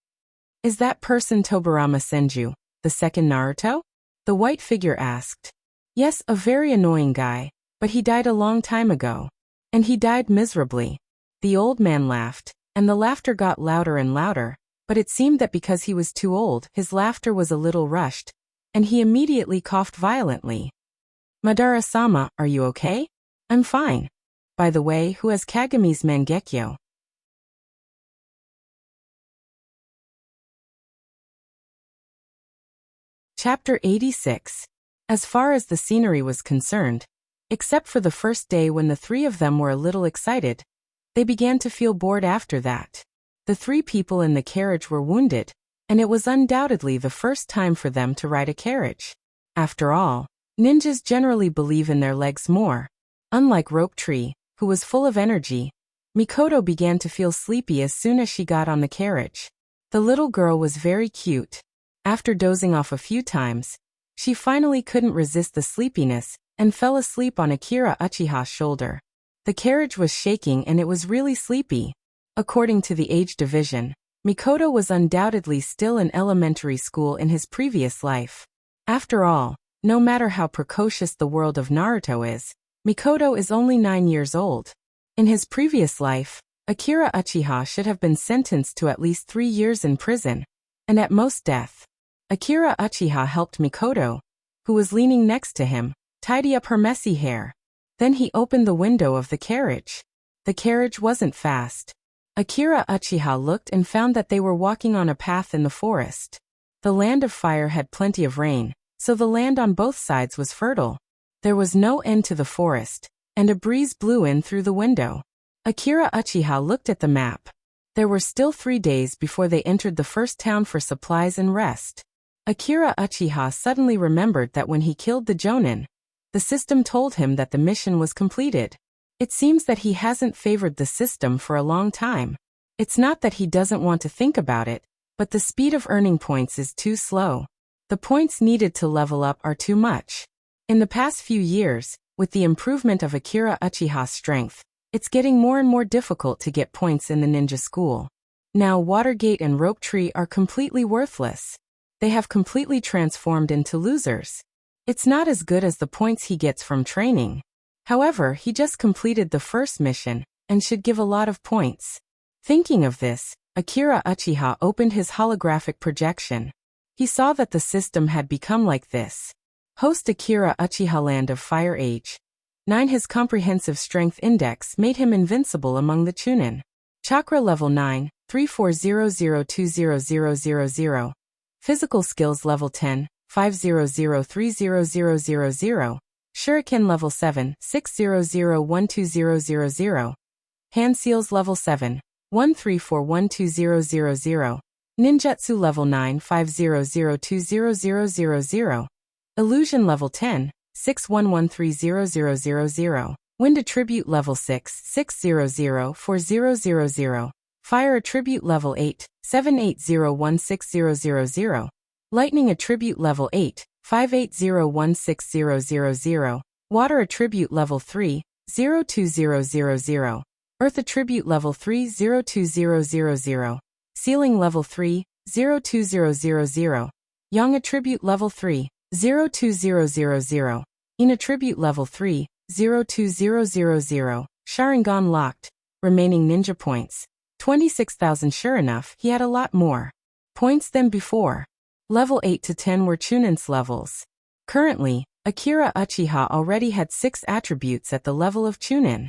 Is that person Tobirama Senju, the second Naruto? The white figure asked. Yes, a very annoying guy, but he died a long time ago. And he died miserably. The old man laughed, and the laughter got louder and louder, but it seemed that because he was too old, his laughter was a little rushed, and he immediately coughed violently. Madara-sama, are you okay? I'm fine. By the way, who has Kagami's Mangekyo? Chapter 86. As far as the scenery was concerned, except for the first day when the three of them were a little excited, they began to feel bored after that. The three people in the carriage were wounded, and it was undoubtedly the first time for them to ride a carriage. After all, ninjas generally believe in their legs more. Unlike Rope Tree, who was full of energy, Mikoto began to feel sleepy as soon as she got on the carriage. The little girl was very cute. After dozing off a few times, she finally couldn't resist the sleepiness and fell asleep on Akira Uchiha's shoulder. The carriage was shaking and it was really sleepy. According to the age division, Mikoto was undoubtedly still in elementary school in his previous life. After all, no matter how precocious the world of Naruto is, Mikoto is only 9 years old. In his previous life, Akira Uchiha should have been sentenced to at least 3 years in prison, and at most death. Akira Uchiha helped Mikoto, who was leaning next to him, tidy up her messy hair. Then he opened the window of the carriage. The carriage wasn't fast. Akira Uchiha looked and found that they were walking on a path in the forest. The land of fire had plenty of rain, so the land on both sides was fertile. There was no end to the forest, and a breeze blew in through the window. Akira Uchiha looked at the map. There were still 3 days before they entered the first town for supplies and rest. Akira Uchiha suddenly remembered that when he killed the Jonin, the system told him that the mission was completed. It seems that he hasn't favored the system for a long time. It's not that he doesn't want to think about it, but the speed of earning points is too slow. The points needed to level up are too much. In the past few years, with the improvement of Akira Uchiha's strength, it's getting more and more difficult to get points in the ninja school. Now Watergate and Rope Tree are completely worthless. They have completely transformed into losers. It's not as good as the points he gets from training. However, he just completed the first mission, and should give a lot of points. Thinking of this, Akira Uchiha opened his holographic projection. He saw that the system had become like this. Host Akira Uchiha Land of Fire Age. 9 His comprehensive strength index made him invincible among the Chunin. Chakra level 9, 3400200000. Physical skills level 10, 500300000. Shuriken level 7, 600120000. Hand seals level 7, 134120000. Ninjutsu level 9, 500200000. Illusion level 10, 611300000. Wind attribute level 6, 6004000. Fire attribute level 8, 780160000. Lightning attribute level 8, 58016000, Water Attribute Level 3, 02000, Earth Attribute Level 3, 02000, Ceiling Level 3, 02000, Yang Attribute Level 3, 02000, In Attribute Level 3, 02000, Sharingan Locked, Remaining Ninja Points, 26,000. Sure enough, he had a lot more points than before. Level 8 to 10 were Chunin's levels. Currently, Akira Uchiha already had 6 attributes at the level of Chunin.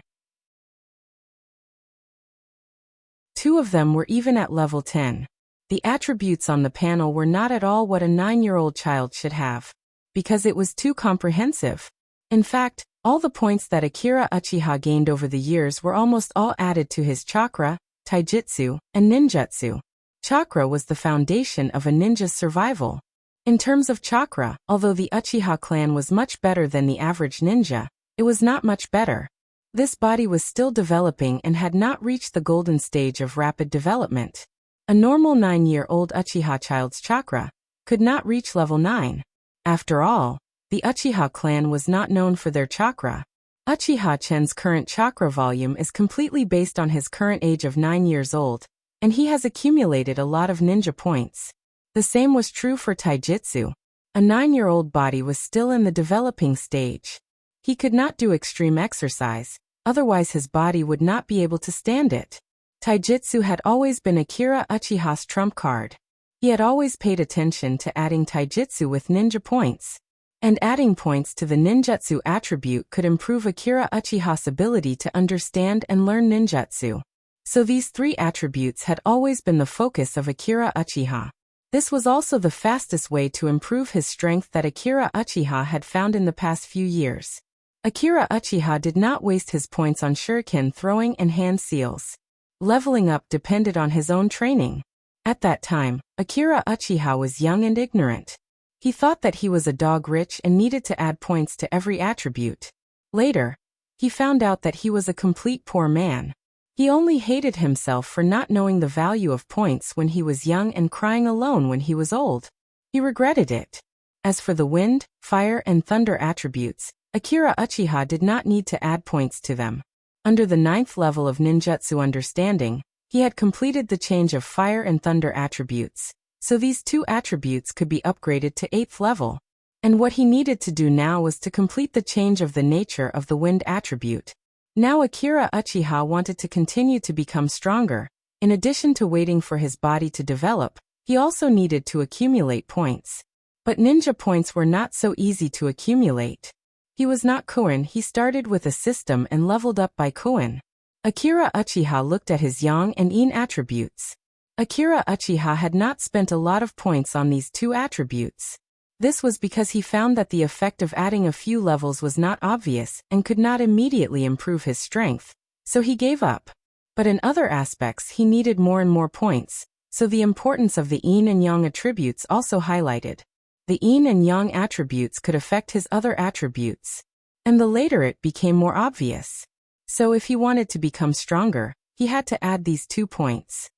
2 of them were even at level 10. The attributes on the panel were not at all what a 9-year-old child should have, because it was too comprehensive. In fact, all the points that Akira Uchiha gained over the years were almost all added to his chakra, taijutsu, and ninjutsu. Chakra was the foundation of a ninja's survival. In terms of chakra, although the Uchiha clan was much better than the average ninja, it was not much better. This body was still developing and had not reached the golden stage of rapid development. A normal 9-year-old Uchiha child's chakra could not reach level 9. After all, the Uchiha clan was not known for their chakra. Uchiha Chen's current chakra volume is completely based on his current age of 9 years old, and he has accumulated a lot of ninja points. The same was true for taijutsu. A 9-year-old body was still in the developing stage. He could not do extreme exercise, otherwise his body would not be able to stand it. Taijutsu had always been Akira Uchiha's trump card. He had always paid attention to adding taijutsu with ninja points. And adding points to the ninjutsu attribute could improve Akira Uchiha's ability to understand and learn ninjutsu. So these 3 attributes had always been the focus of Akira Uchiha. This was also the fastest way to improve his strength that Akira Uchiha had found in the past few years. Akira Uchiha did not waste his points on shuriken throwing and hand seals. Leveling up depended on his own training. At that time, Akira Uchiha was young and ignorant. He thought that he was a dog rich and needed to add points to every attribute. Later, he found out that he was a complete poor man. He only hated himself for not knowing the value of points when he was young and crying alone when he was old. He regretted it. As for the wind, fire, and thunder attributes, Akira Uchiha did not need to add points to them. Under the 9th level of ninjutsu understanding, he had completed the change of fire and thunder attributes, so these 2 attributes could be upgraded to 8th level. And what he needed to do now was to complete the change of the nature of the wind attribute. Now Akira Uchiha wanted to continue to become stronger. In addition to waiting for his body to develop, he also needed to accumulate points. But ninja points were not so easy to accumulate. He was not Koen. He started with a system and leveled up by Koen. Akira Uchiha looked at his yang and yin attributes. Akira Uchiha had not spent a lot of points on these 2 attributes. This was because he found that the effect of adding a few levels was not obvious and could not immediately improve his strength, so he gave up. But in other aspects he needed more and more points, so the importance of the yin and yang attributes also highlighted. The yin and yang attributes could affect his other attributes, and the later it became more obvious. So if he wanted to become stronger, he had to add these 2 points.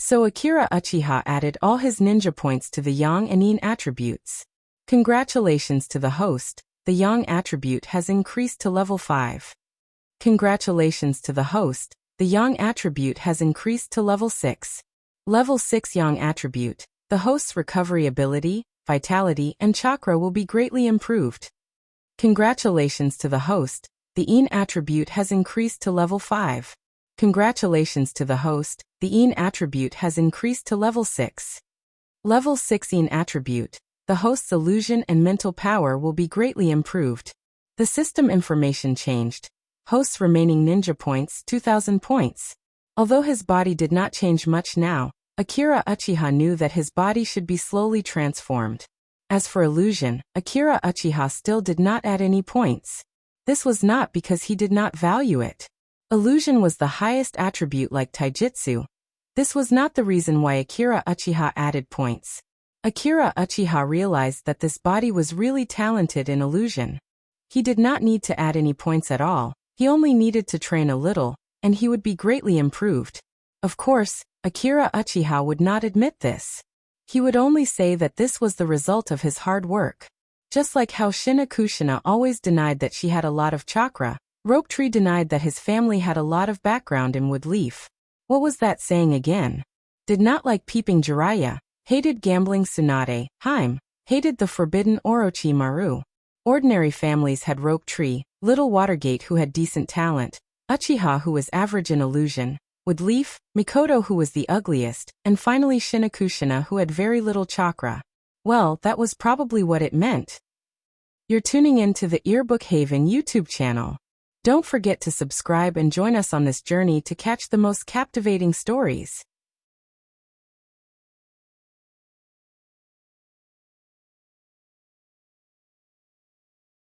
So Akira Uchiha added all his ninja points to the yang and yin attributes. Congratulations to the host, the yang attribute has increased to level 5. Congratulations to the host, the yang attribute has increased to level 6. Level 6 yang attribute, the host's recovery ability, vitality, and chakra will be greatly improved. Congratulations to the host, the yin attribute has increased to level 5. Congratulations to the host, the yin attribute has increased to level 6. Level 6 yin attribute, the host's illusion and mental power will be greatly improved. The system information changed. Host's remaining ninja points, 2,000 points. Although his body did not change much now, Akira Uchiha knew that his body should be slowly transformed. As for illusion, Akira Uchiha still did not add any points. This was not because he did not value it. Illusion was the highest attribute like taijutsu. This was not the reason why Akira Uchiha added points. Akira Uchiha realized that this body was really talented in illusion. He did not need to add any points at all, he only needed to train a little, and he would be greatly improved. Of course, Akira Uchiha would not admit this. He would only say that this was the result of his hard work. Just like how Shinakushina always denied that she had a lot of chakra, Rope Tree denied that his family had a lot of background in wood leaf. What was that saying again? Did not like peeping Jiraiya, hated gambling Tsunade, Haim, hated the forbidden Orochimaru. Ordinary families had Rope Tree, Little Watergate who had decent talent, Uchiha who was average in illusion, Wood Leaf, Mikoto who was the ugliest, and finally Shinakushina who had very little chakra. Well, that was probably what it meant. You're tuning in to the Earbook Haven YouTube channel. Don't forget to subscribe and join us on this journey to catch the most captivating stories.